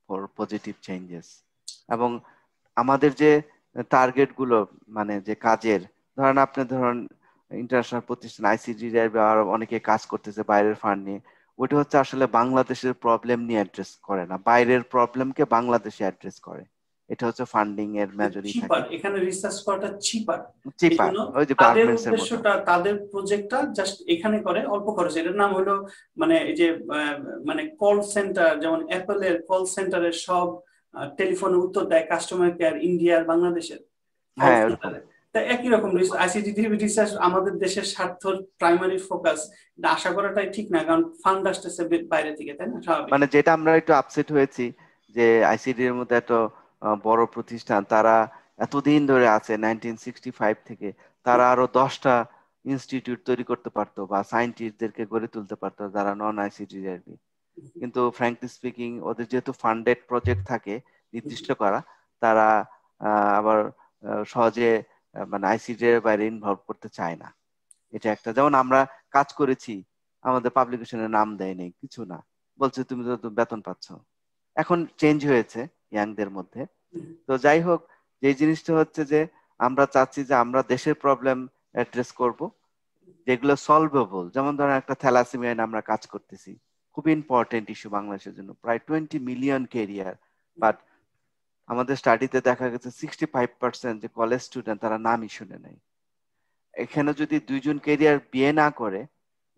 for positive changes. এবং আমাদের যে টার্গেট গুলো, মানে যে কাজের, ধরেন ইন্টারন্যাশনাল প্রতিষ্ঠান আইসিডি অনেকে কাজ করতেছে বাইরের ফান্ড নিয়ে, ওইটা হচ্ছে আসলে বাংলাদেশের প্রবলেম নিয়ে অ্যাড্রেস করে না, বাইরের প্রবলেমকে বাংলাদেশে অ্যাড্রেস করে। এটা হচ্ছে ফান্ডিং এর মেজরই থাকে। চিপার, এখানে রিসার্চ করাটা চিপার। চিপার, এইজন্য ওই যে তাদের গার্মেন্টস এর মতো। উদ্দেশ্যটা, তাদের প্রজেক্টটা জাস্ট এখানে করে অল্প খরচে। এটার নাম হলো মানে এই যে মানে কল সেন্টার, যেমন অ্যাপলের কল সেন্টারের সব টেলিফোনে উত্তর দেয় কাস্টমার কেয়ার ইন্ডিয়ার বাংলাদেশের কল হ্যাঁ, ওরকম। সেন্টারে। তা একই রকম আইসিটি রিসার্চ আমাদের দেশের স্বার্থর প্রাইমারি ফোকাস, আশা করাটাই ঠিক না, কারণ ফান্ড আসতেছে বাইরে থেকে, তাই না? স্বাভাবিক। মানে যেটা আমরা একটু আপসেট হয়েছি যে আইসিডি এর মধ্যে এত বড় প্রতিষ্ঠান, তারা এতদিন ধরে আছে 1965 থেকে, তারা আরো 10টা ইনস্টিটিউট তৈরি করতে পারতো বা সায়েন্টিস্টদেরকে গড়ে তুলতে পারতো যারা নন আইসিডি আর কি। কিন্তু ফ্র্যাঙ্কলি স্পিকিং, ওদের যেহেতু ফান্ডেড প্রজেক্ট থাকে নির্দিষ্ট করা, তারা আবার সহজে মানে আইসিডি এর বাইরে ইনভলভ করতে চায় না। এটা একটা, যেমন আমরা কাজ করেছি, আমাদের পাবলিকেশনের নাম দেয় নেই, কিছু না, বলছে তুমি তো বেতন পাচ্ছ। এখন চেঞ্জ হয়েছে ইয়াংদের মধ্যে। তো যাই হোক, যে জিনিসটা হচ্ছে যে আমরা চাচ্ছি যে আমরা দেশের প্রবলেম অ্যাড্রেস করব, যেগুলো সলভেবল। যেমন ধরেন একটা থ্যালাসেমিয়া নিয়ে আমরা কাজ করতেছি, খুব ইম্পর্টেন্ট ইস্যু বাংলাদেশের জন্য, প্রায় 20 মিলিয়ন কেরিয়ার। বাট আমাদের স্টাডিতে দেখা গেছে 65% যে কলেজ স্টুডেন্ট তারা নামই শুনে নাই। এখানে যদি 2জন কেরিয়ার বিয়ে না করে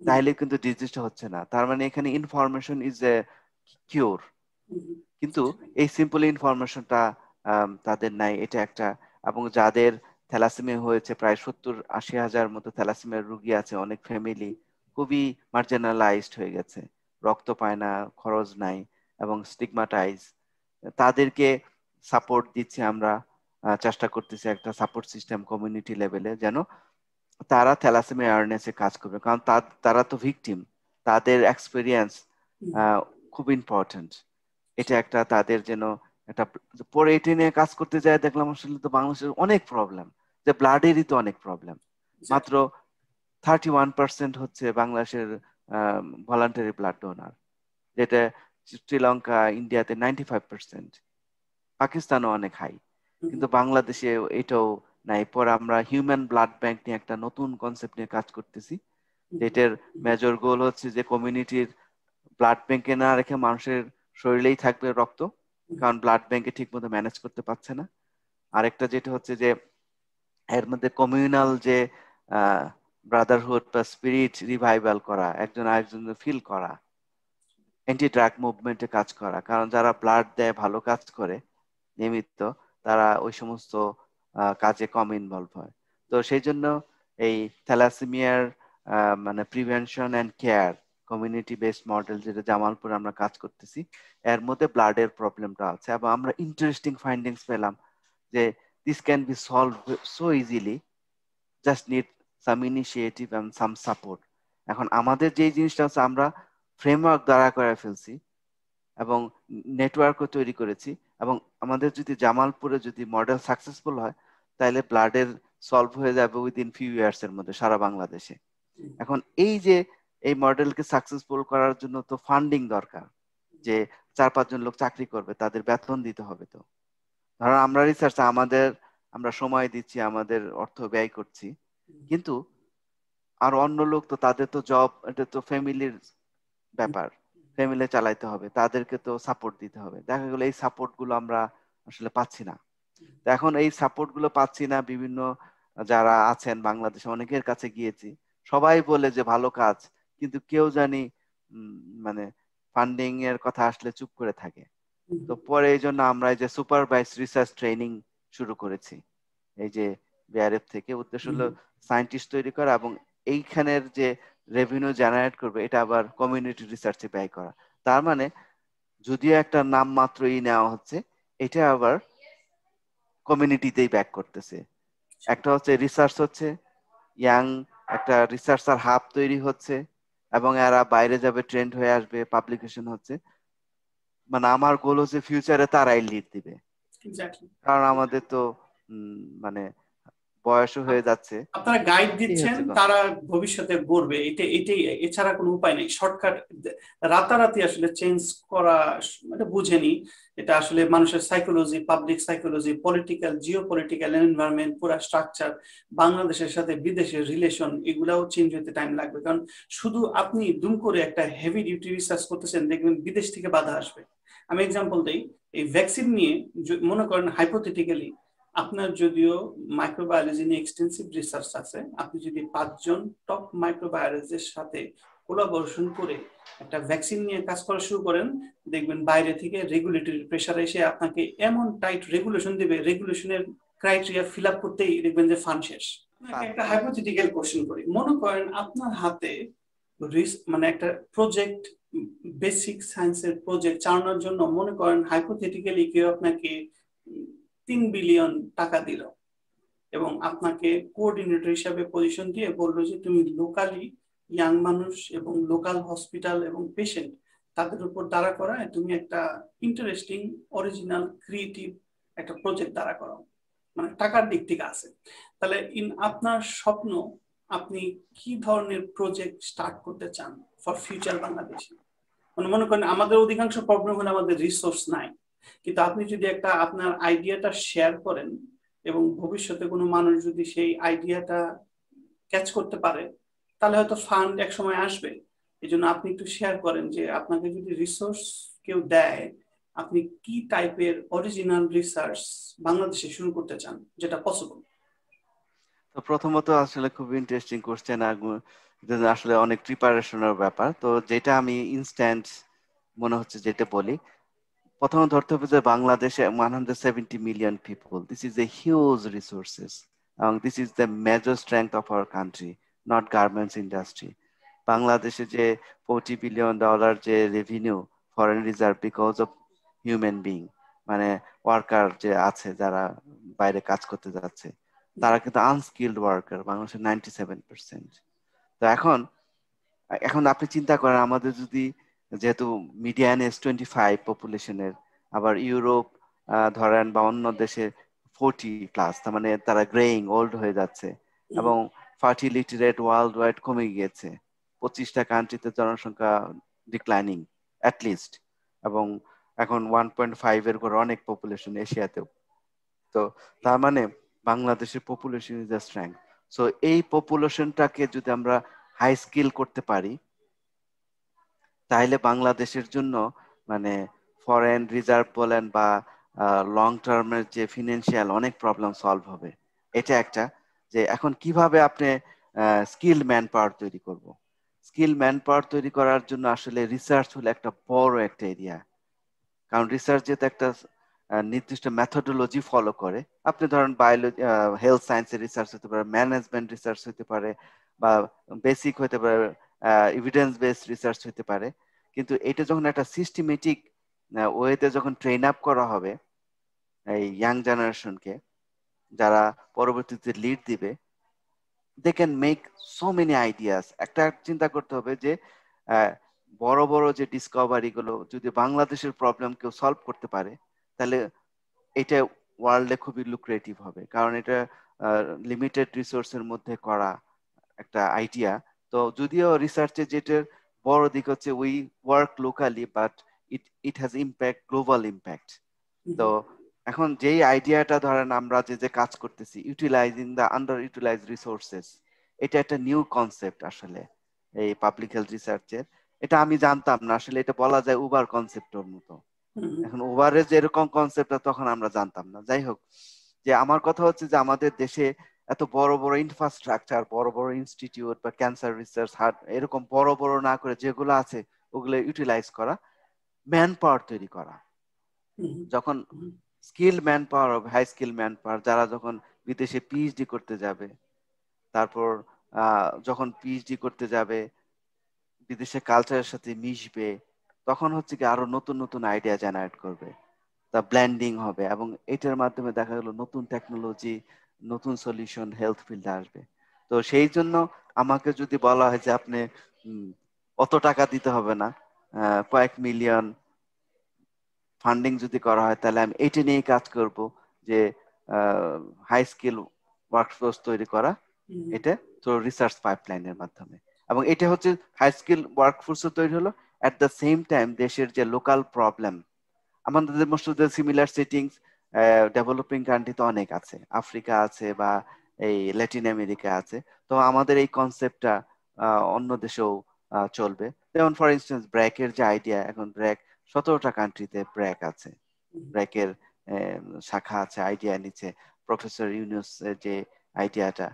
তাহলে কিন্তু ডিজিজটা হচ্ছে না। তার মানে এখানে ইনফরমেশন ইজ এ কিওর, কিন্তু এই সিম্পল ইনফরমেশনটা তাদের নাই, এটা একটা। এবং যাদের থ্যালাসেমিয়া হয়েছে, প্রায় 70-80 হাজার মতো থ্যালাসেমিয়ার রোগী আছে, অনেক ফ্যামিলি খুবই মার্জিনালাইজড হয়ে গেছে, রক্ত পায় না, খরচ নাই এবং স্টিগমাটাইজ। তাদেরকে সাপোর্ট দিচ্ছি আমরা, চেষ্টা করতেছি একটা সাপোর্ট সিস্টেম কমিউনিটি লেভেলে, যেন তারা থ্যালাসেমিয়া অ্যাওয়ারনেসে কাজ করবে, কারণ তারা তো ভিকটিম, তাদের এক্সপিরিয়েন্স খুব ইম্পর্টেন্ট। এটা একটা তাদের যেন একটা। পরে এটা নিয়ে কাজ করতে যায় দেখলাম আসলে তো বাংলাদেশের অনেক প্রবলেম, যে ব্লাডেরই তো অনেক প্রবলেম। মাত্র 31% হচ্ছে বাংলাদেশের ভলান্টারি ব্লাড ডোনার, যেটা শ্রীলঙ্কা, ইন্ডিয়াতে 95%, পাকিস্তানও অনেক হাই, কিন্তু বাংলাদেশে এটাও নাই। পরে আমরা হিউম্যান ব্লাড ব্যাংক নিয়ে একটা নতুন কনসেপ্ট নিয়ে কাজ করতেছি, যেটার মেজর গোল হচ্ছে যে কমিউনিটির ব্লাড ব্যাংকে না রেখে মানুষের শরীরেই থাকবে রক্ত, কারণ ব্লাড ব্যাংকে ঠিক মতো ম্যানেজ করতে পারছে না। আরেকটা যেটা হচ্ছে যে এর মধ্যে কমিউনাল যে ব্রাদারহুড বা স্পিরিট রিভাইভাল করা, একজন আরেকজন ফিল করা, অ্যান্টি ড্রাগ মুভমেন্টে কাজ করা, কারণ যারা ব্লাড দেয় ভালো কাজ করে নিয়মিত, তারা ওই সমস্ত কাজে কম ইনভলভ হয়। তো সেই জন্য এই থ্যালাসেমিয়ার মানে prevention and care community based model, যেটা জামালপুর আমরা কাজ করতেছি, এর মধ্যে ব্লাডের প্রবলেমটা আছে। এবং আমরা ইন্টারেস্টিং ফাইন্ডিংস পেলাম যে this can be solve so easily, just need some initiative and some support. এখন আমাদের যে জিনিসটা হচ্ছে, আমরা ফ্রেমওয়ার্ক দ্বারা করে ফেলছি এবং নেটওয়ার্কও তৈরি করেছি, এবং আমাদের যদি জামালপুরে যদি মডেল সাকসেসফুল হয়, তাহলে ব্লাডের সলভ হয়ে যাবে উইদিন ফিউ ইয়ার্স এর মধ্যে সারা বাংলাদেশে। এখন এই যে এই মডেলকে সাকসেসফুল করার জন্য তো ফান্ডিং দরকার, যে 4-5 জন লোক চাকরি করবে, তাদের বেতন দিতে হবে। তো ধরো আমরা রিসার্চ, আমরা সময় দিচ্ছি, আমাদের অর্থ ব্যয় করছি, কিন্তু আর অন্য লোক তো, তাদের তো জব, এটা তো ফ্যামিলির ব্যাপার, ফ্যামিলি চালাইতে হবে, তাদেরকে তো সাপোর্ট দিতে হবে। দেখা গেলো এই সাপোর্ট গুলো আমরা আসলে পাচ্ছি না। তো এখন এই সাপোর্ট গুলো পাচ্ছি না, বিভিন্ন যারা আছেন বাংলাদেশে অনেকের কাছে গিয়েছি, সবাই বলে যে ভালো কাজ, কিন্তু কেউ জানি মানে ফান্ডিং এর কথা আসলে চুপ করে থাকে। তো পরে এই জন্য আমরা এই যে সুপারভাইজ রিসার্চ ট্রেনিং শুরু করেছি এই যে বিআরএফ থেকে। উদ্দেশ্য হলো সায়েন্টিস্ট তৈরি করা এবং এইখানের যে রেভিনিউ জেনারেট করবে এটা আবার কমিউনিটি রিসার্চে ব্যয় করা। তার মানে যদিও একটা নাম মাত্রই নেওয়া হচ্ছে, এটা আবার কমিউনিটিতেই ব্যাক করতেছে। একটা হচ্ছে রিসার্চ হচ্ছে, ইয়াং একটা রিসার্চার হাব তৈরি হচ্ছে, এবং এরা বাইরে যাবে, ট্রেন্ড হয়ে আসবে, পাবলিকেশন হচ্ছে। মানে আমার গোল হচ্ছে ফিউচারে তারাই লিড দিবে, কারণ আমাদের তো মানে বয়সও হয়ে যাচ্ছে। আপনারা গাইড এই দিচ্ছেন, হচ্ছে তারা ভবিষ্যতে গড়বে, এটাই, এছাড়া কোনো উপায় নেই। শর্টকাট রাতারাতি আসলে চেঞ্জ করা মানে বুঝেনি। এটা আসলে মানুষের psychology, public psychology, political, Jio political environment, পুরো স্ট্রাকচার, বাংলাদেশের সাথে বিদেশের রিলেশন, এগুলাও চেঞ্জ হতে টাইম লাগবে। কারণ শুধু আপনি দুম করে একটা হেভি ডিউটি রিসার্চ করতেছেন, দেখবেন বিদেশ থেকে বাধা আসবে। আমি এক্সাম্পল দিই, এই ভ্যাকসিন নিয়ে মনে করেন হাইপোথেটিক্যালি আপনার যদিও মাইক্রোবায়োলজি নিয়ে এক্সটেন্সিভ রিসার্চ আছে, আপনি যদি 5 জন টপ মাইক্রোবায়োলজির সাথে কোলাবোরেশন করে একটা ভ্যাকসিন নিয়ে কাজ করা শুরু করেন, দেখবেন বাইরে থেকে রেগুলেটরি প্রেসার এসে আপনাকে এমন টাইট রেগুলেশন দিবে, রেগুলেশনের ক্রাইটেরিয়া ফিল আপ করতেই দেখবেন যে ফান্ড শেষ। একটা হাইপোথেটিক্যাল কোশ্চেন করি, মনে করেন আপনার হাতে মানে একটা প্রজেক্ট, বেসিক সায়েন্সের প্রজেক্ট চালানোর জন্য মনে করেন হাইপোথেটিক্যালি কেউ আপনাকে 3 বিলিয়ন টাকা দিল এবং আপনাকে কোঅর্ডিনেটর হিসাবে পজিশন দিয়ে বললো যে তুমি লোকালি ইয়াং মানুষ এবং লোকাল হসপিটাল এবং পেশেন্ট তাদের উপর দাঁড়া করায় তুমি একটা ইন্টারেস্টিং, অরিজিনাল, ক্রিয়েটিভ একটা প্রজেক্ট দাঁড়া করাও, মানে টাকার দিক থেকে আছে। তাহলে আপনার স্বপ্ন, আপনি কি ধরনের প্রজেক্ট স্টার্ট করতে চান ফর ফিউচার বাংলাদেশে? মানে মনে করেন আমাদের অধিকাংশ প্রবলেম হলে আমাদের রিসোর্স নাই, কিন্তু আপনি যদি একটা আপনার আইডিয়াটা শেয়ার করেন এবং ভবিষ্যতে কোনো মানুষ যদি সেই আইডিয়াটা ক্যাচ করতে পারে, তাহলে হয়তো ফান্ড এক সময় আসবে। এই জন্য আপনি একটু শেয়ার করেন যে আপনাকে যদি রিসোর্স কেউ দেয়, আপনি কি টাইপের অরিজিনাল রিসার্চ বাংলাদেশে শুরু করতে চান যেটা পসিবল। তো প্রথমত আসলে খুব ইন্টারেস্টিং কোশ্চেন, আসলে অনেক প্রিপারেশনের ব্যাপার। তো যেটা আমি ইনস্ট্যান্ট মনে হচ্ছে যেটা বলি, প্রথমে ধরতে হবে যে বাংলাদেশে 170 million people, this is a huge resources, এবং this is the major strength of our country, not garments industry. বাংলাদেশে যে $40 বিলিয়ন যে revenue foreign reserve because of human being, মানে ওয়ার্কার যে আছে যারা বাইরে কাজ করতে যাচ্ছে, তারা কিন্তু আনস্কিল্ড ওয়ার্কার, বাংলাদেশের 97%। তো এখন এখন আপনি চিন্তা করেন, আমাদের যদি, যেহেতু মিডিয়ান এজ 25 পপুলেশনের, আবার ইউরোপ ধরেন বা অন্য দেশে 40+, তার মানে তারা গ্রেইং ওল্ড হয়ে যাচ্ছে, এবং ফার্টিলিটি রেট ওয়ার্ল্ড ওয়াইড কমে গিয়েছে, 25টা কান্ট্রিতে জনসংখ্যা ডিক্লাইনিং অ্যাটলিস্ট, এবং এখন 1.5 এর করে অনেক পপুলেশন এশিয়াতেও। তো তার মানে বাংলাদেশের population is a strength. So এই পপুলেশনটাকে যদি আমরা হাই স্কিল করতে পারি, তাহলে বাংলাদেশের জন্য মানে ফরেন রিজার্ভ বলেন বা লং টার্মের যে ফিনান্সিয়াল অনেক প্রবলেম সলভ হবে। এটা একটা, যে এখন কিভাবে আপনি স্কিল ম্যান পাওয়ার তৈরি করব। স্কিল ম্যান পাওয়ার তৈরি করার জন্য আসলে রিসার্চ হলো একটা বড় একটা এরিয়া, কারণ রিসার্চ যেহেতু একটা নির্দিষ্ট মেথোডোলজি ফলো করে। আপনি ধরেন বায়োলজি, হেলথ সায়েন্সের রিসার্চ হতে পারে, ম্যানেজমেন্ট রিসার্চ হতে পারে, বা বেসিক হতে পারে, এভিডেন্স বেসড রিসার্চ হতে পারে। কিন্তু এটা যখন একটা সিস্টেমেটিক ওয়েতে যখন ট্রেন আপ করা হবে এই ইয়াং জেনারেশনকে, যারা পরবর্তীতে লিড দিবে, they can make so many ideas. একটা চিন্তা করতে হবে যে বড় বড় যে ডিসকভারি গুলো যদি বাংলাদেশের প্রবলেম কেউ সলভ করতে পারে, তাহলে এটা ওয়ার্ল্ডে খুবই লুক্রেটিভ হবে, কারণ এটা লিমিটেড রিসোর্সের মধ্যে করা একটা আইডিয়া। তো যদিও রিসার্চে যেটার বড় দিক হচ্ছে we work locally, but it has impact, global impact. তো এখন যেই আইডিয়াটা ধরেন আমরা যে যে কাজ করতেছি, utilizing the under utilize resources, এটা একটা নিউ কনসেপ্ট আসলে এই পাবলিক হেলথ রিসার্চের। এটা আমি জানতাম না আসলে, এটা বলা যায় উবার কনসেপ্টের মতো। এখন উবারের যেরকম কনসেপ্ট তখন আমরা জানতাম না। যাই হোক, যে আমার কথা হচ্ছে যে আমাদের দেশে এত বড় বড় ইনফ্রাস্ট্রাকচার, বড় বড় ইনস্টিটিউট বা ক্যান্সার রিসার্চ হার্ট এরকম বড় বড় না করে যেগুলো আছে ওগুলো ইউটিলাইজ করা, ম্যান পাওয়ার তৈরি করা। যখন স্কিল ম্যান পাওয়ার হবে, হাই স্কিল ম্যান পাওয়ার, যারা যখন বিদেশে পিএইচডি করতে যাবে, তারপর যখন পিএইচডি করতে যাবে বিদেশে কালচারের সাথে মিশবে, তখন হচ্ছে কি আরো নতুন নতুন আইডিয়া জেনারেট করবে, তা ব্ল্যান্ডিং হবে, এবং এটার মাধ্যমে দেখা গেল নতুন টেকনোলজি, নতুন সলিউশন হেলথ ফিল্ডে আসবে। তো সেই জন্য আমাকে যদি বলা হয় যে আপনি অত টাকা দিতে হবে না, কয়েক মিলিয়ন ফান্ডিং যদি করা হয়, তাহলে আমি এটা নিয়ে কাজ করব, যে হাই স্কিল ওয়ার্কফোর্স তৈরি করা, এটা তো রিসার্চ পাইপলাইনের মাধ্যমে। এবং এটা হচ্ছে হাই স্কিল ওয়ার্কফোর্স তৈরি হলো, অ্যাট দ্য সেম টাইম দেশের যে লোকাল প্রবলেম, আমাদের most of the similar settings developing কান্ট্রিতে অনেক আছে, আফ্রিকা আছে বা এই ল্যাটিন আমেরিকা আছে। তো আমাদের এই কনসেপ্টটা অন্য দেশেও চলবে। যেমন ফর ইনস্টেন্স ব্র্যাকের যে আইডিয়া, এখন ব্র্যাক 17টা কান্ট্রিতে ব্র্যাক আছে, ব্র্যাকের শাখা আছে, আইডিয়া নিচ্ছে প্রফেসর ইউনুস যে আইডিয়াটা।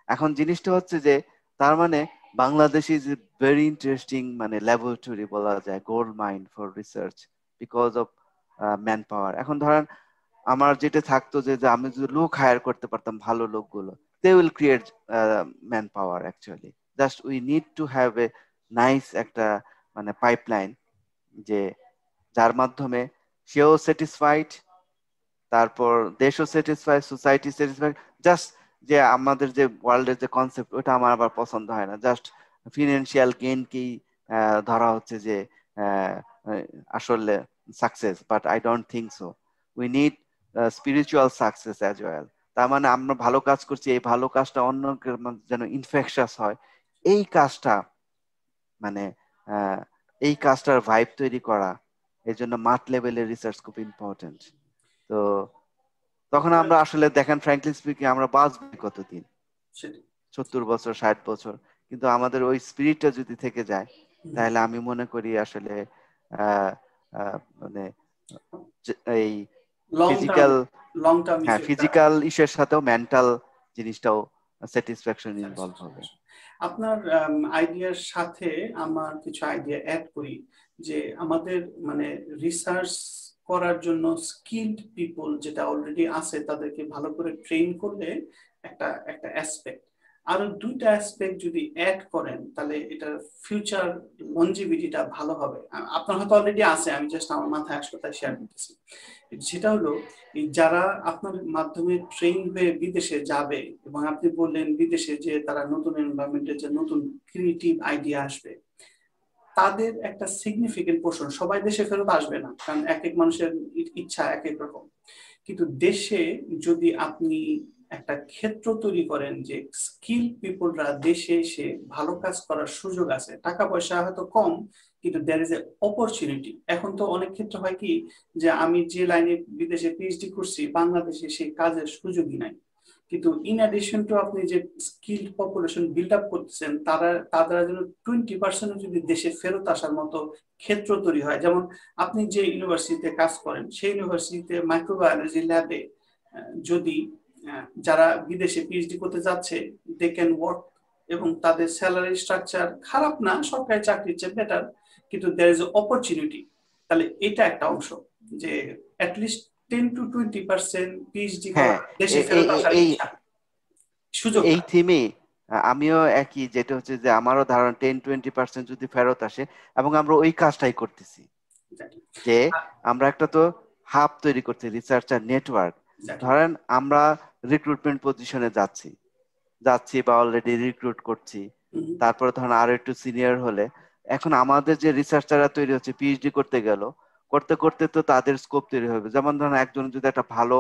এখন জিনিসটা হচ্ছে যে তার মানে বাংলাদেশ ইজ ভেরি ইন্টারেস্টিং, মানে ল্যাবরেটরি বলা যায়, gold mine for research because of man power. এখন ধরেন আমার যেটা থাকতো যে আমি যদি লোক হায়ার করতে পারতাম, ভালো লোকগুলো, they will create man power actually. Just we need to have a nice একটা মানে পাইপলাইন, যে যার মাধ্যমে সেও স্যাটিসফাইড, তারপর দেশও স্যাটিসফাইড, সোসাইটি স্যাটিসফাইড। জাস্ট যে আমাদের যে ওয়ার্ল্ডের যে কনসেপ্ট, ওটা আমার আবার পছন্দ হয় না। জাস্ট ফিনান্সিয়াল গেইনকেই ধরা হচ্ছে যে আহ, আসলে success, but I don't think so. We need spiritual success as well. তার মানে আমরা ভালো কাজ করছি, এই ভালো কাজটা অন্য যেন ইনফেকশাস হয়, এই কাজটা মানে আহ, এই কাজটার ভাইব তৈরি করা, এই জন্য মাঠ লেভেলের রিসার্চ খুব ইম্পর্টেন্ট। তো তখন আমরা আসলে দেখেন, ফ্র্যাঙ্কলি স্পিকিং, আমরা বাঁচবো কতদিন, 70 বছর, 60 বছর, কিন্তু আমাদের ওই স্পিরিটটা যদি থেকে যায়, তাহলে আমি মনে করি আসলে আহ মানে এই long term, physical, long term হ্যাঁ, ইফেক্ট। ফিজিক্যাল ইস্যুর সাথেও মেন্টাল জিনিসটাও স্যাটিসফ্যাকশন ইনভলভ হবে। আপনার আইডিয়ার সাথে আমার কিছু আইডিয়া অ্যাড করি, যে আমাদের মানে রিসার্চ করার জন্য স্কিলড পিপল যেটা অলরেডি আছে তাদেরকে ভালো করে ট্রেন করলে একটা একটা অ্যাসপেক্ট, আরো দুইটা অ্যাসপেক্ট যদি অ্যাড করেন তাহলে এটার ফিউচার লনজিভিটিটা ভালো হবে। আপনার হয়তো অলরেডি আছে, আমি জাস্ট আমার মাথায় আসলে তাই শেয়ার করতেছি। সেটা হলো এই যারা আপনার মাধ্যমে ট্রেন হয়ে বিদেশে যাবে, এবং আপনি বললেন বিদেশে যে তারা নতুন এনভায়রনমেন্টে যে নতুন ক্রিয়েটিভ আইডিয়া আসবে, তাদের একটা সিগনিফিকেন্ট পোর্শন, সবাই দেশে ফেরত আসবে না, কারণ এক এক মানুষের ইচ্ছা এক এক রকম। কিন্তু দেশে যদি আপনি একটা ক্ষেত্র তৈরি করেন যে স্কিল পিপলরা দেশে এসে ভালো কাজ করার সুযোগ আছে, টাকা পয়সা হয়তো কম, কিন্তু দ্যার ইজ এ অপরচুনিটি। এখন তো অনেক ক্ষেত্রে হয় কি, যে আমি যে লাইনে বিদেশে পিএইচডি করছি, বাংলাদেশে সেই কাজের সুযোগই নাই। কিন্তু ইন অ্যাডিশন টু আপনি যে স্কিল পপুলেশন বিল্ড আপ করতেছেন, তারা যেন 20% যদি দেশে ফেরত আসার মতো ক্ষেত্র তৈরি হয়। যেমন আপনি যে ইউনিভার্সিটিতে কাজ করেন, সেই ইউনিভার্সিটিতে মাইক্রোবায়োলজি ল্যাবে যদি যারা বিদেশে পিএইচডি করতে যাচ্ছে, দে ক্যান ওয়ার্ক, এবং তাদের স্যালারি স্ট্রাকচার খারাপ না, সরকারি চাকরির চেয়ে বেটার, কিন্তু দেয়ার ইজ অপরচুনিটি। তাহলে এটা একটা অংশ, যে অ্যাটলিস্ট 10 to 20% পিএইচডি করা হ্যাঁ, দেশে ফেরত আসার এই ইচ্ছা, সুযোগটা। এই থিমে আমিও একই, যেটা হচ্ছে যে আমারও ধারণা 10-20% যদি ফেরত আসে, এবং আমরা ওই কাজটাই করতেছি, যে আমরা একটা তো হাব তৈরি করছি, রিসার্চার নেটওয়ার্ক। ধরেন আমরা রিক্রুটমেন্ট পজিশনে যাচ্ছি যাচ্ছি বা অলরেডি রিক্রুট করছি, তারপরে ধরেন আরো একটু সিনিয়র হলে, এখন আমাদের যে রিসার্চাররা তৈরি হচ্ছে পিএইচডি করতে গেল, করতে করতে তো তাদের স্কোপ তৈরি হবে। যেমন ধরেন একজন যদি একটা ভালো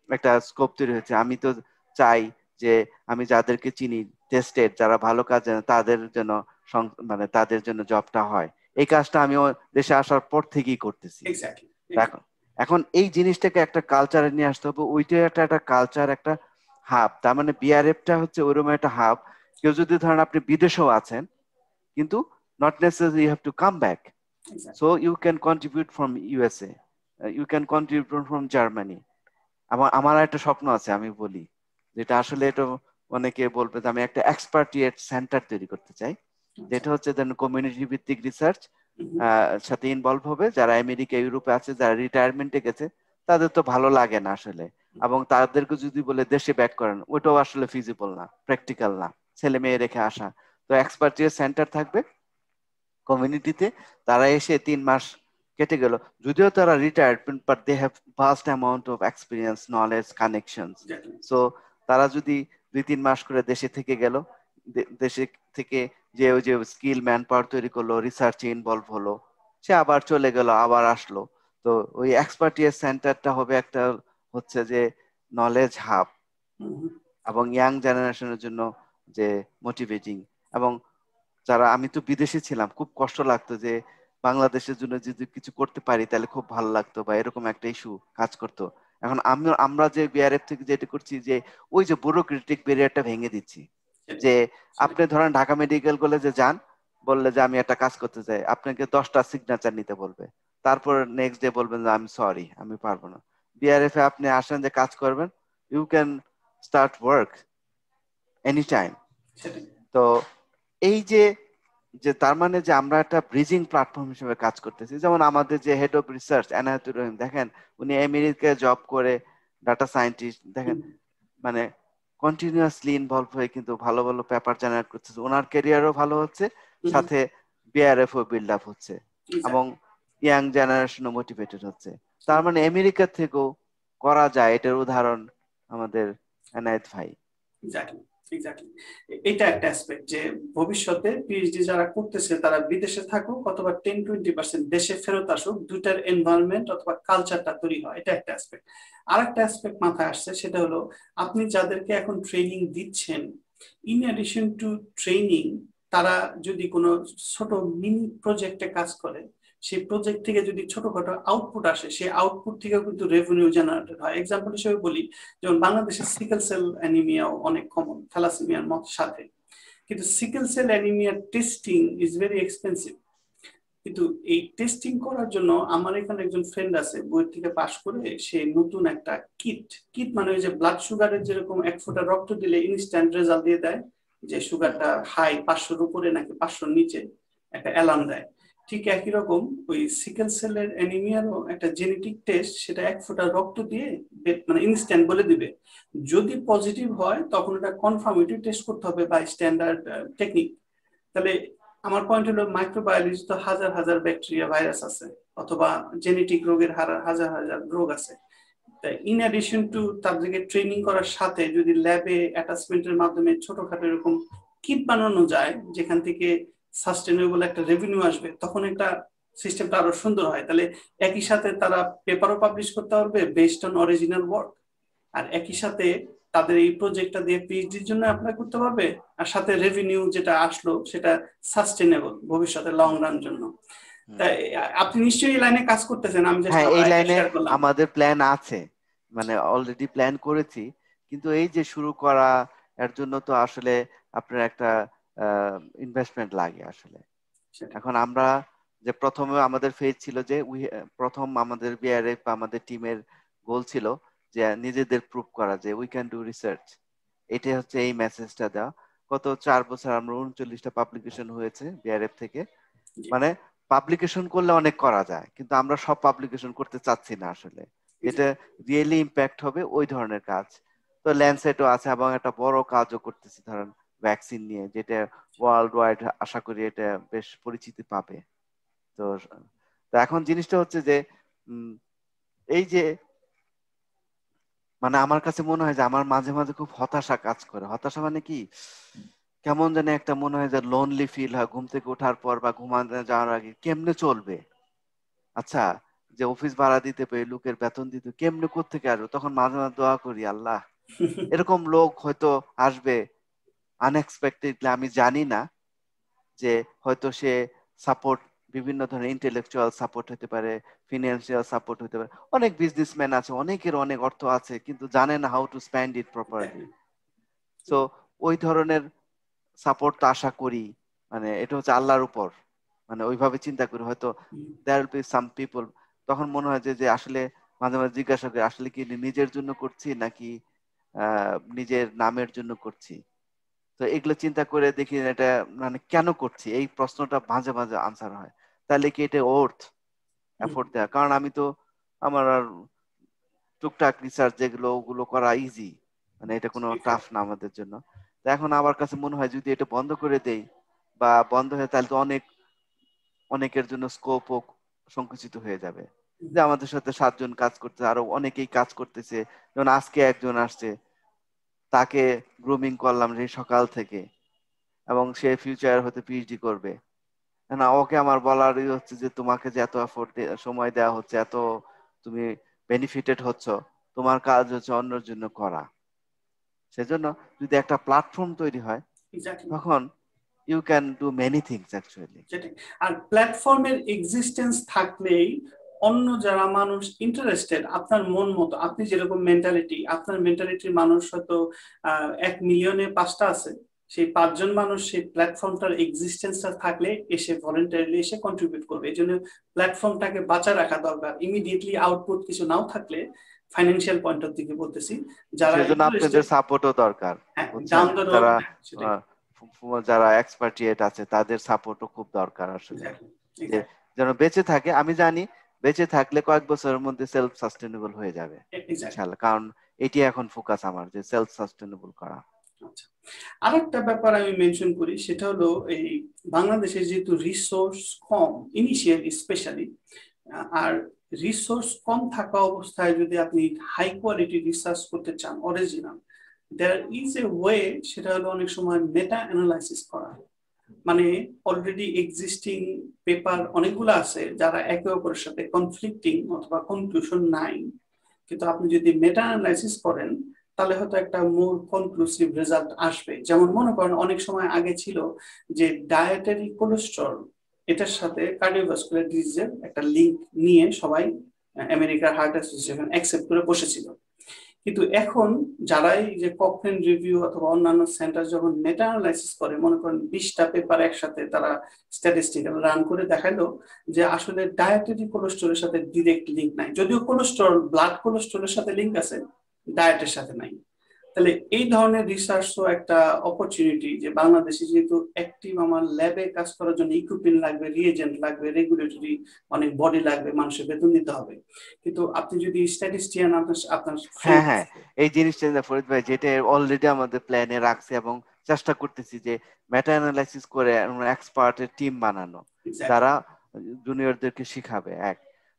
একটা স্কোপ তৈরি হয়েছে, আমি তো চাই যে আমি যাদেরকে চিনি টেস্টেড, যারা ভালো কাজ জানে, তাদের জন্য মানে তাদের জন্য জবটা হয়। এই কাজটা আমিও দেশে আসার পর থেকেই করতেছি। এখন এখন এই জিনিসটাকে একটা কালচারে নিয়ে আসতে হবে, ওইটা একটা একটা কালচার, একটা হাব। তার মানে বিআরএফটা হচ্ছে ওইরকম একটা হাব, কেউ যদি ধরেন আপনি বিদেশেও আছেন, কিন্তু not necessarily you have to come back. So you can contribute from USA, you can contribute from Germany. আমার একটা স্বপ্ন আছে, আমি বলি যেটা আসলে এটা অনেকে বলবে যে আমি একটা এক্সপার্টিয়েট সেন্টার তৈরি করতে চাই, যেটা হচ্ছে যেন কমিউনিটি ভিত্তিক রিসার্চ সাথে ইনভলভ হবে। যারা আমেরিকা ইউরোপে আছে, যারা রিটায়ারমেন্টে গেছে, তাদের তো ভালো লাগে না আসলে, এবং তাদেরকে যদি বলে দেশে ব্যাক করেন, ওইটাও আসলে ফিজিবল না, প্র্যাকটিক্যাল না, ছেলে মেয়ে রেখে আসা। তো এক্সপার্টিয়েট সেন্টার থাকবে কমিউনিটিতে, তারা এসে 3 মাস কেটে গেল, যদিও তারা retired, but they have vast amount of experience, knowledge, connections. So তারা যদি 2-3 মাস করে দেশে থেকে গেল, দেশে থেকে যে ওই যে স্কিল ম্যান পাওয়ার তৈরি করলো, রিসার্চে ইনভলভ হলো, সে আবার চলে গেল, আবার আসলো। তো ওই এক্সপার্টিস সেন্টারটা হবে একটা হচ্ছে যে নলেজ হাব, এবং ইয়াং জেনারেশনের জন্য যে মোটিভেটিং। এবং যারা, আমি তো বিদেশে ছিলাম, খুব কষ্ট লাগতো যে বাংলাদেশের জন্য যদি কিছু করতে পারি তাহলে খুব ভালো লাগতো, বা এরকম একটা ইস্যু কাজ করতো। এখন আমরা যে বিআরএফ থেকে যেটা করছি, যে ওই যে ব্যুরোক্রেটিক ব্যারিয়ারটা ভেঙে দিচ্ছি। যে আপনি ধরেন ঢাকা মেডিকেল কলেজে যান, বললে যে আমি একটা কাজ করতে চাই, আপনাকে 10টা সিগনেচার নিতে বলবে, তারপর নেক্সট ডে বলবেন যে আমি সরি, আমি পারবো না। বিআরএফ এ আপনি আসেন যে কাজ করবেন, you can start work any time. তো এই যে যে তার মানে যে আমরা একটা ব্রিজিং প্ল্যাটফর্ম হিসেবে কাজ করতেছি। যেমন আমাদের যে হেড অফ রিসার্চ এনায়েতুর রহিম, দেখেন উনি আমেরিকায় জব করে, ডাটা সায়েন্টিস্ট, দেখেন মানে কন্টিনিউয়াসলি ইনভলভ হয়ে কিন্তু ভালো ভালো পেপার জেনারেট করতেছে, ওনার ক্যারিয়ারও ভালো হচ্ছে, সাথে বিআরএফ ও বিল্ড আপ হচ্ছে, এবং ইয়াং জেনারেশনও মোটিভেটেড হচ্ছে। তার মানে আমেরিকা থেকেও করা যায়, এটার উদাহরণ আমাদের এনায়েত ভাই। Exactly, exactly. এটা একটা অ্যাসপেক্ট যে ভবিষ্যতে পিএইচডি যারা করতেছে তারা বিদেশে থাকুক অথবা 10-20% দেশে ফেরত আসুক, দুইটার এনভায়রনমেন্ট অথবা কালচারটা তৈরি হয়, এটা একটা অ্যাসপেক্ট। আর একটা অ্যাসপেক্ট মাথায় আসছে, সেটা হলো আপনি যাদেরকে এখন ট্রেনিং দিচ্ছেন, ইন অ্যাডিশন টু ট্রেনিং, তারা যদি কোনো ছোট মিনি প্রজেক্টে কাজ করে, সেই প্রজেক্ট থেকে যদি ছোটখাটো আউটপুট আসে, সেই আউটপুট থেকেও কিন্তু রেভিনিউ জেনারেটেড হয়। এক্সাম্পল হিসেবে বলি, যেমন বাংলাদেশে সিকেল সেল অ্যানিমিয়াও অনেক কমন থ্যালাসেমিয়ার মত সাথে, কিন্তু সিকেল সেল অ্যানিমিয়ার টেস্টিং ইজ ভেরি এক্সপেন্সিভ। কিন্তু এই টেস্টিং করার জন্য আমার এখানে একজন ফ্রেন্ড আছে, বই থেকে পাশ করে সে নতুন একটা কিট, কিট মানে ওই যে ব্লাড সুগারের যেরকম 1 ফোঁটা রক্ত দিলে ইনস্ট্যান্ট রেজাল্ট দিয়ে দেয়, যে সুগারটা হাই 500-র উপরে নাকি 500-র নিচে একটা অ্যালার্ম দেয়, ঠিক একই রকম ওই সিকেল সেলের অ্যানিমিয়ারও একটা জেনেটিক টেস্ট, সেটা 1 ফোঁটা রক্ত দিয়ে মানে ইনস্ট্যান্ট বলে দিবে। যদি পজিটিভ হয় তখন এটা কনফার্মেটিভ টেস্ট করতে হবে বাই স্ট্যান্ডার্ড টেকনিক। তাহলে আমার পয়েন্ট হলো, মাইক্রোবায়োলজি তো হাজার হাজার ব্যাকটেরিয়া, ভাইরাস আছে, অথবা জেনেটিক রোগের হাজার হাজার রোগ আছে। ইন অ্যাডিশন টু তাদেরকে ট্রেনিং করার সাথে যদি ল্যাবে অ্যাটাচমেন্টের মাধ্যমে ছোটখাটো এরকম কিট বানানো যায়, যেখান থেকে সাস্টেনেবল একটা রেভিনিউ আসবে, তখন একটা সিস্টেমটা আরো সুন্দর হয়। তাহলে একই সাথে তারা পেপারও পাবলিশ করতে পারবে বেসড অন অরিজিনাল ওয়ার্ক, আর একই সাথে তাদের এই প্রজেক্টটা দিয়ে পিএইচডির জন্য অ্যাপ্লাই করতে পারবে, আর সাথে রেভিনিউ যেটা আসলো সেটা সাস্টেনেবল ভবিষ্যতে লং রান জন্য। তাই আপনি নিশ্চয়ই এই লাইনে কাজ করতেছেন, আমি জাস্ট হ্যাঁ, এই লাইনে শেয়ার করলাম। আমাদের প্ল্যান আছে, মানে অলরেডি প্ল্যান করেছি, কিন্তু এই যে শুরু করা, এর জন্য তো আসলে আপনার একটা ইনভেস্টমেন্ট লাগে আসলে। এখন আমরা যে প্রথমে আমাদের ফেজ ছিল যে প্রথম আমাদের বিআরএফ আমাদের টিমের গোল ছিল যে নিজেদের প্রুভ করা যে উই ক্যান ডু রিসার্চ। এটাই হচ্ছে এই মেসেজটা দেওয়া। গত 4 বছর আমরা 39টা পাবলিকেশন হয়েছে বিআরএফ থেকে। মানে পাবলিকেশন করলে অনেক করা যায়, কিন্তু আমরা সব পাবলিকেশন করতে চাচ্ছি না আসলে, এটা রিয়েলি ইম্প্যাক্ট হবে ওই ধরনের কাজ। তো ল্যান্ডসেটও আছে, এবং একটা বড় কাজও করতেছি ধরেন ভ্যাকসিন নিয়ে, যেটা ওয়ার্ল্ড ওয়াইড আশা করি এটা বেশ পরিচিতি পাবে। তো তো এখন জিনিসটা হচ্ছে যে এই যে মানে আমার কাছে মনে হয় যে আমার মাঝে মাঝে খুব হতাশা কাজ করে। হতাশা মানে কি, কেমন জানি একটা মনে হয় যে লোনলি ফিল হয় ঘুম থেকে ওঠার পর বা ঘুমাতে যাওয়ার আগে, কেমনে চলবে। আচ্ছা, যে অফিস ভাড়া দিতে পেরে, লোকের বেতন দিতে কেমনে কোত্থেকে আসবে, তখন মাঝে মাঝে দোয়া করি আল্লাহ এরকম লোক হয়তো আসবে আনএক্সপেক্টেডলি, আমি জানি না, যে হয়তো সে সাপোর্ট বিভিন্ন ধরনের ইন্টেলেকচুয়াল সাপোর্ট হতে পারে, ফিনান্সিয়াল সাপোর্ট হতে পারে। অনেক বিজনেসম্যান আছে, অনেকের অনেক অর্থ আছে, কিন্তু জানে না how to spend it properly. So ওই ধরনের সাপোর্ট তো আশা করি, মানে এটা হচ্ছে আল্লাহর উপর, মানে ওইভাবে চিন্তা করি হয়তো there will be some people. তখন মনে হয় যে আসলে মাঝে মাঝে জিজ্ঞাসা করি আসলে কি নিজের জন্য করছি নাকি নিজের নামের জন্য করছি। তো এগুলো চিন্তা করে দেখি এটা মানে কেন করছি, এই প্রশ্নটা মাঝে মাঝে আনসার হয়। তাহলে কি এটা ওর্থ এফোর্ট দেওয়া? কারণ আমি তো আমার আর টুকটাক রিসার্চ যেগুলো ওগুলো করা ইজি, মানে এটা কোনো টাফ না আমাদের জন্য। তো এখন আমার কাছে মনে হয় যদি এটা বন্ধ করে দেই বা বন্ধ হয়ে, তাহলে তো অনেকের জন্য স্কোপও সংকুচিত হয়ে যাবে। যে আমাদের সাথে 7 জন কাজ করতে, আরো অনেকেই কাজ করতেছে, যেমন আজকে একজন আসছে, তাকে গ্রুমিং করলাম সেই সকাল থেকে, এবং সে ফিউচার হতে পিএইচডি করবে। না, ওকে আমার বলারই হচ্ছে যে তোমাকে যে এত এফোর্ট সময় দেওয়া হচ্ছে, এত তুমি বেনিফিটেড হচ্ছ, তোমার কাজ হচ্ছে অন্যের জন্য করা। সেজন্য যদি একটা প্ল্যাটফর্ম তৈরি হয়, তখন you can do many things actually. আর প্ল্যাটফর্মের এক্সিস্টেন্স থাকলেই অন্য যারা মানুষ ইন্টারেস্টেড, আপনার মন মতো, আপনি যেরকম মেন্টালিটি, আপনার মেন্টালিটির মানুষ হয়তো 1 মিলিয়নে 5টা আছে, সেই 5 জন মানুষ সেই প্ল্যাটফর্মটার এক্সিস্টেন্সটা থাকলে এসে ভলেন্টারিলি এসে কন্ট্রিবিউট করবে। এই জন্য প্ল্যাটফর্মটাকে বাঁচা রাখা দরকার। ইমিডিয়েটলি আউটপুট কিছু নাও থাকলে, ফাইন্যান্সিয়াল পয়েন্ট অফ থেকে বলতেছি, যারা সেজন্য আপনাদের সাপোর্টও দরকার, বুঝছেন? যারা এক্সপার্টিয়েট আছে তাদের সাপোর্টও খুব দরকার আসলে, যেন বেঁচে থাকে। আমি জানি বেঁচে থাকলে কয়েক বছরের মধ্যে সেলফ সাস্টেনেবল হয়ে যাবে ইনশাআল্লাহ, কারণ এটি এখন ফোকাস আমার, যে সেলফ সাস্টেনেবল করা। আরেকটা ব্যাপার আমি মেনশন করি, সেটা হলো এই বাংলাদেশের যেহেতু রিসোর্স কম ইনিশিয়ালি স্পেশালি, আর রিসোর্স কম থাকা অবস্থায় যদি আপনি হাই কোয়ালিটি রিসার্চ করতে চান original, there is a way, সেটা হলো অনেক সময় মেটা অ্যানালাইসিস করা। মানে অলরেডি এক্সিস্টিং পেপার অনেকগুলো আছে যারা একে অপরের সাথে কনফ্লিক্টিং অথবা কনক্লুশন নাই, কিন্তু আপনি যদি মেটা অ্যানালাইসিস করেন তাহলে হয়তো একটা মোর কনক্লুসিভ রেজাল্ট আসবে। যেমন মনে করেন অনেক সময় আগে ছিল যে ডায়েটারি কোলেস্টেরল, এটার সাথে কার্ডিওভাস্কুলার ডিজিজের একটা লিঙ্ক নিয়ে সবাই আমেরিকার হার্ট অ্যাসোসিয়েশন অ্যাকসেপ্ট করে বসেছিল। কিন্তু এখন যারাই যে ককরেন রিভিউ অথবা অন্যান্য সেন্টার যখন মেটা অ্যানালাইসিস করে, মনে করেন 20টা পেপার একসাথে তারা স্ট্যাটিস্টিক্যাল রান করে দেখালো যে আসলে ডায়েটারি কোলেস্টেরলের সাথে ডিরেক্ট লিঙ্ক নাই, যদিও কোলেস্টেরল ব্লাড কোলেস্টেরলের সাথে লিঙ্ক আছে, ডায়েটের সাথে নাই। তাহলে এই ধরনের রিসার্চও একটা অপরচুনিটি, যে বাংলাদেশে যেহেতু অ্যাক্টিভ আমার ল্যাবে কাজ করার জন্য ইকুইপমেন্ট লাগবে, রিএজেন্ট লাগবে, রেগুলেটরি অনেক বডি লাগবে, মানুষের বেতন দিতে হবে। কিন্তু আপনি যদি স্ট্যাটিস্টিয়ান আপনার হ্যাঁ হ্যাঁ, এই জিনিসটা ফরিদ ভাই যেটা অলরেডি আমাদের প্ল্যানে রাখছে এবং চেষ্টা করতেছি যে মেটা অ্যানালাইসিস করে এক্সপার্টের টিম বানানো, যারা জুনিয়রদেরকে শিখাবে।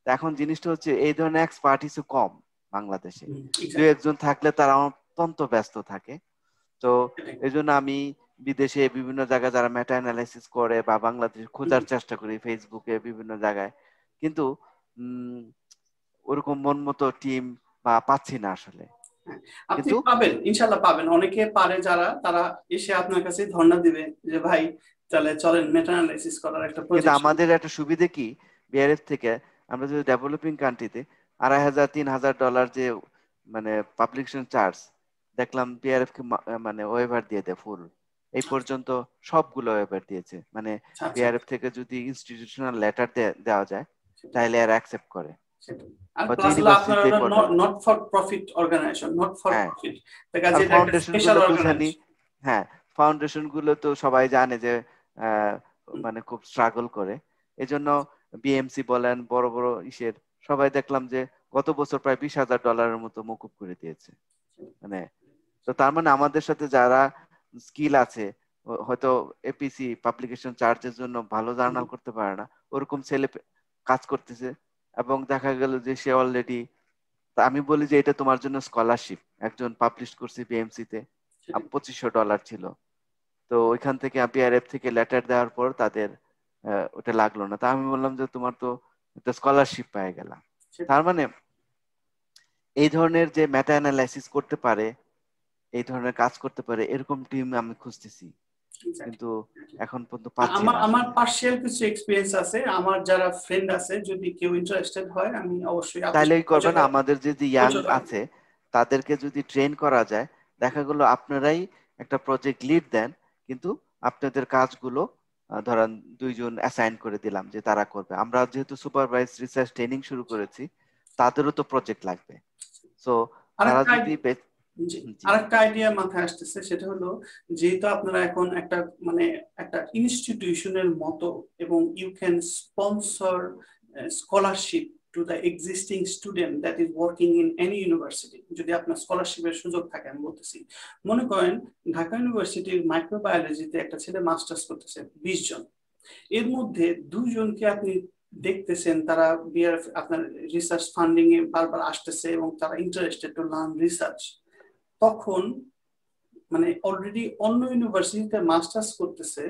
এখন জিনিসটা হচ্ছে এই ধরনের এক্সপার্টিসও কম বাংলাদেশে, 2-1 জন থাকলে তারা অত্যন্ত ব্যস্ত থাকে। তো এই জন্য আমি বিদেশে বিভিন্ন জায়গায় যারা মেটা অ্যানালাইসিস করে বা বাংলাদেশে খোঁজার চেষ্টা করি ফেসবুকে বিভিন্ন জায়গায়, কিন্তু ওরকম মন মতো টিম বা পাচ্ছি না আসলে। আপনি পাবেন, ইনশাআল্লাহ পাবেন। অনেকে পারে যারা, তারা এসে আপনার কাছে ধর্ণা দিবে যে ভাই তাহলে চলেন মেটা অ্যানালাইসিস করার একটা প্রজেক্ট। কিন্তু আমাদের একটা সুবিধা কি, বিআরএফ থেকে আমরা যদি ডেভেলপিং কান্ট্রিতে $2,500-3,000 যে মানে পাবলিকেশন চার্জ দেখলাম, বিআরএফ কে মানে ওয়েভার দিয়ে দেয় ফুল। এই পর্যন্ত সবগুলো ওয়েভার দিয়েছে, মানে বিআরএফ থেকে যদি ইনস্টিটিউশনাল লেটার দেওয়া যায় তাহলে আর অ্যাকসেপ্ট করে। আর প্লাস হলো আপনার not for profit organization, not for profit, দেখা যায় এটা একটা স্পেশাল অর্গানাইজেশন। হ্যাঁ, ফাউন্ডেশন গুলো তো সবাই জানে যে মানে খুব স্ট্রাগল করে। এজন্য বিএমসি বলেন, বড় বড় ইসের সবাই দেখলাম যে গত বছর প্রায় $20,000 মতো মকুব করে দিয়েছে। মানে তো তার মানে আমাদের সাথে যারা স্কিল আছে, হয়তো এপিসি পাবলিকেশন চার্জের জন্য ভালো জার্নাল করতে পারে না, ওরকম ছেলে কাজ করতেছে। এবং দেখা গেল যে সে অলরেডি, আমি বলি যে এটা তোমার জন্য স্কলারশিপ। একজন পাবলিশ করছে বিএমসি তে, $2,500 ছিল। তো ওইখান থেকে বিআরএফ থেকে লেটার দেওয়ার পর তাদের ওটা লাগলো না। তা আমি বললাম যে তোমার তো একটা স্কলারশিপ পেয়ে গেলাম। তার মানে এই ধরনের যে মেটা অ্যানালাইসিস করতে পারে, এই ধরনের কাজ করতে পারে, এরকম টিম আমি খুঁজতেছি, কিন্তু এখন পর্যন্ত পাচ্ছি না। আমার পার্সিয়াল কিছু এক্সপেরিয়েন্স আছে, আমার যারা ফ্রেন্ড আছে, যদি কেউ ইন্টারেস্টেড হয় আমি অবশ্যই তাইলেই করবেন। আমাদের যে ইয়াং আছে তাদেরকে যদি ট্রেন করা যায়, দেখা গেল আপনারাই একটা প্রজেক্ট লিড দেন, কিন্তু আপনাদের কাজগুলো ধরেন 2 জন অ্যাসাইন করে দিলাম যে তারা করবে। আমরা যেহেতু সুপারভাইজ রিসার্চ ট্রেনিং শুরু করেছি, তাদেরও তো প্রজেক্ট লাগবে। সো তারা আরেকটা যদি জি, জি আরেকটা আইডিয়া মাথায় আসতেছে, সেটা হলো যেহেতু আপনারা এখন একটা মানে একটা ইনস্টিটিউশনের মতো, এবং you can sponsor scholarship to the existing student that is working in any university. যদি আপনার স্কলারশিপের সুযোগ থাকে, আমি বলতেছি, মনে করেন ঢাকা ইউনিভার্সিটির মাইক্রোবায়োলজিতে একটা ছেলে মাস্টার্স করতেছে, 20 জন, এর মধ্যে 2 জনকে আপনি দেখতেছেন তারা বিআরএফ আপনার রিসার্চ ফান্ডিং এ বারবার আসতেছে এবং তারা ইন্টারেস্টেড টু লার্ন রিসার্চ, তখন মানে অলরেডি অন্য ইউনিভার্সিটিতে মাস্টার্স করতেছে,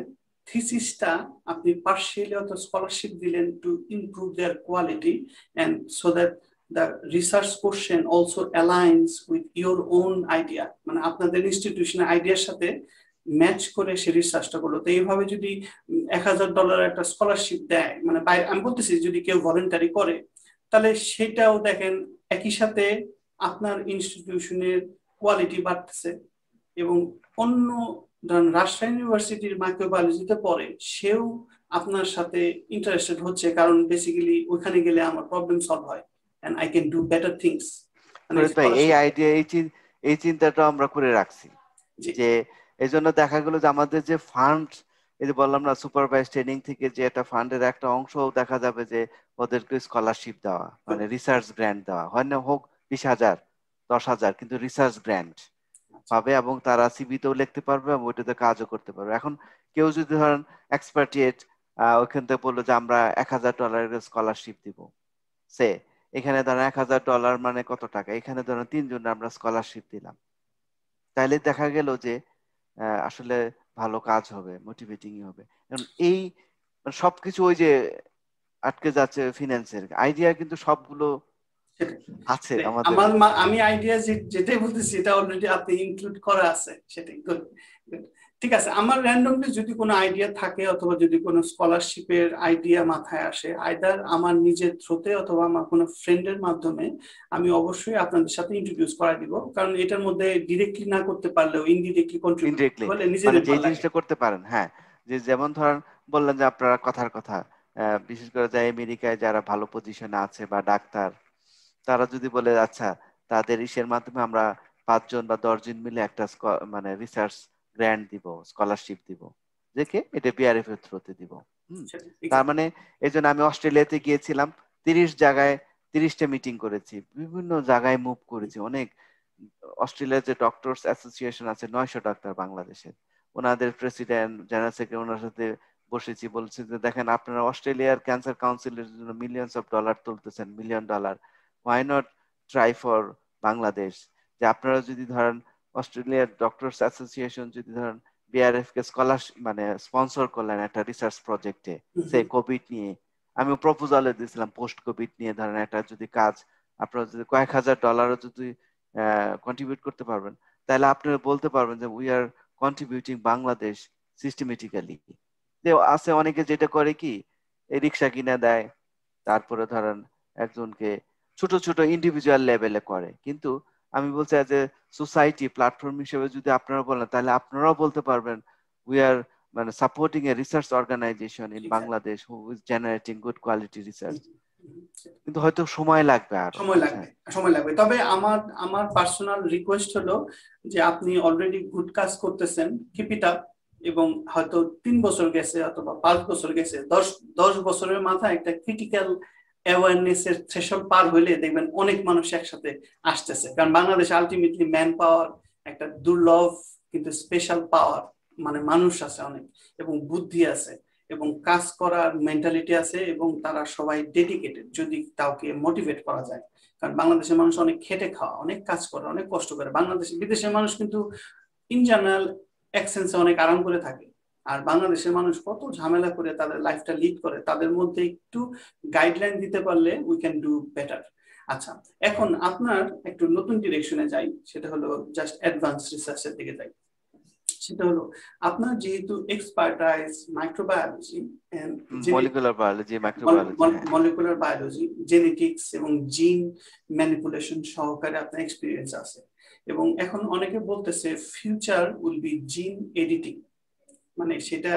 থিসিসটা আপনি পার্শিয়ালি অথবা স্কলারশিপ দিলেন to improve their quality, and so that the research question also aligns with your own idea, মানে আপনাদের ইনস্টিটিউশনের আইডিয়ার সাথে ম্যাচ করে সে রিসার্চটা করলো। তো এইভাবে যদি $1000 একটা স্কলারশিপ দেয়, মানে আমি বলতেছি যদি কেউ ভলেন্টারি করে, তাহলে সেটাও দেখেন একই সাথে আপনার ইনস্টিটিউশনের কোয়ালিটি বাড়তেছে, এবং অন্য ধরেন রাজশাহী ইউনিভার্সিটির মাইক্রোবায়োলজিতে পড়ে সেও আপনার সাথে ইন্টারেস্টেড হচ্ছে, কারণ বেসিক্যালি ওইখানে গেলে আমার প্রবলেম সলভ হয় and I can do better things. মানে ফরিদ ভাই, এই আইডিয়া এই চিন্তাটা আমরা করে রাখছি যে এই জন্য দেখা গেল যে আমাদের যে ফান্ড, এই যে বললাম না সুপারভাইজ ট্রেনিং থেকে যে একটা ফান্ডের একটা অংশ দেখা যাবে যে ওদেরকে স্কলারশিপ দেওয়া, মানে রিসার্চ গ্র্যান্ট দেওয়া, হয় না হোক 20,000 10,000, কিন্তু রিসার্চ গ্র্যান্ট পাবে এবং তারা সিভিতেও লিখতে পারবে এবং ওইটাতে কাজও করতে পারবে। এখন কেউ যদি ধরেন এক্সপার্টিয়েট ওইখান থেকে বললো যে আমরা $1,000 স্কলারশিপ দিব, সে এখানে ধরেন $1,000 মানে কত টাকা, এখানে ধরেন 3 জন আমরা স্কলারশিপ দিলাম, তাইলে দেখা গেল যে আসলে ভালো কাজ হবে, মোটিভেটিং হবে। কারণ এই মানে সবকিছু ওই যে আটকে যাচ্ছে ফিনান্সের আইডিয়া, কিন্তু সবগুলো আছে আমাদের। আমি আইডিয়া যেটাই বলতেছি এটা অলরেডি আপনি ইনক্লুড করা আছে, সেটাই গুড। ঠিক আছে, আমার র্যান্ডমলি যদি কোনো আইডিয়া থাকে অথবা যদি কোনো স্কলারশিপের আইডিয়া মাথায় আসে, আইদার আমার নিজের থ্রুতে অথবা আমার কোনো ফ্রেন্ডের মাধ্যমে, আমি অবশ্যই আপনাদের সাথে ইন্ট্রোডিউস করা দিব, কারণ এটার মধ্যে ডিরেক্টলি না করতে পারলেও ইনডিরেক্টলি কন্ট্রিবিউট ইনডিরেক্টলি করলে মানে নিজেদের যে ভালো লাগে। জিনিসটা করতে পারেন, হ্যাঁ, যে যেমন ধরেন বললেন যে আপনারা কথার কথা বিশেষ করে যে আমেরিকায় যারা ভালো পজিশনে আছে বা ডাক্তার, তারা যদি বলে আচ্ছা তাদের ইসের মাধ্যমে আমরা 5 জন বা 10 জন মিলে একটা মানে রিসার্চ গ্র্যান্ট দিব, স্কলারশিপ দিব, দেখে এটা বিআরএফ এর থ্রুতে দিব। তার মানে এই জন্য আমি অস্ট্রেলিয়াতে গিয়েছিলাম, 30 জায়গায় 30টা মিটিং করেছি, বিভিন্ন জায়গায় মুভ করেছি। অনেক অস্ট্রেলিয়ার যে ডক্টরস অ্যাসোসিয়েশন আছে 900 ডাক্তার বাংলাদেশের, ওনাদের প্রেসিডেন্ট জেনারেল সেক্রেটারি ওনার সাথে বসেছি, বলছি যে দেখেন আপনারা অস্ট্রেলিয়ার ক্যান্সার কাউন্সিলের জন্য মিলিয়নস অফ ডলার তুলতেছেন, $1,000,000, why not try for Bangladesh? যে আপনারা যদি ধরেন অস্ট্রেলিয়ার ডক্টরস অ্যাসোসিয়েশন যদি ধরেন বিআরএফ কে স্কলারশিপ মানে স্পন্সর করলেন একটা রিসার্চ প্রজেক্টে, সে কোভিড নিয়ে, আমি প্রপোজালে দিয়েছিলাম পোস্ট কোভিড নিয়ে ধরেন একটা যদি কাজ, আপনারা যদি কয়েক $1,000 যদি কন্ট্রিবিউট করতে পারবেন, তাহলে আপনারা বলতে পারবেন যে we are contributing Bangladesh systematically. যে আছে অনেকে যেটা করে কি, এই রিক্সা কিনে দেয়, তারপরে ধরেন একজনকে ছোট ছোট ইন্ডিভিজুয়াল লেভেলে করে, কিন্তু আমি বলছি এজ এ সোসাইটি প্ল্যাটফর্ম হিসেবে যদি আপনারা বলেন, তাহলে আপনারাও বলতে পারবেন উই আর মানে supporting a research organization in Bangladesh who is generating good quality research. কিন্তু হয়তো সময় লাগবে, আরো সময় লাগবে। তবে আমার আমার পার্সোনাল রিকোয়েস্ট হলো যে আপনি অলরেডি গুড কাজ করতেছেন, কিপ ইট আপ, এবং হয়তো 3 বছর গেছে অথবা 5 বছর গেছে, 10 বছরের মাথায় একটা ক্রিটিক্যাল অ্যাওয়ারনেস এর থ্রেশহোল্ড পার হইলে দেখবেন অনেক মানুষ একসাথে আসতেছে, কারণ বাংলাদেশে আলটিমেটলি ম্যান পাওয়ার একটা দুর্লভ কিন্তু স্পেশাল পাওয়ার, মানে মানুষ আছে অনেক, এবং বুদ্ধি আছে, এবং কাজ করার মেন্টালিটি আছে, এবং তারা সবাই ডেডিকেটেড যদি কাউকে মোটিভেট করা যায়। কারণ বাংলাদেশের মানুষ অনেক খেটে খাওয়া, অনেক কাজ করে, অনেক কষ্ট করে। বিদেশের মানুষ কিন্তু ইন জেনারেল এক্সেন্সে অনেক আরাম করে থাকে, আর বাংলাদেশের মানুষ কত ঝামেলা করে তাদের লাইফটা লিড করে। তাদের মধ্যে একটু গাইডলাইন দিতে পারলে উই ক্যান ডু বেটার। আচ্ছা, এখন আপনার একটু নতুন ডিরেকশনে যাই, সেটা হলো জাস্ট অ্যাডভান্স রিসার্চের দিকে যাই। সেটা হলো আপনার যেহেতু expertise microbiology and molecular biology, microbiology, molecular biology, genetics এবং জিন ম্যানিপুলেশন সহকারে আপনার এক্সপিরিয়েন্স আছে, এবং এখন অনেকে বলতেছে ফিউচার উইল বি জিন এডিটিং, মানে সেটা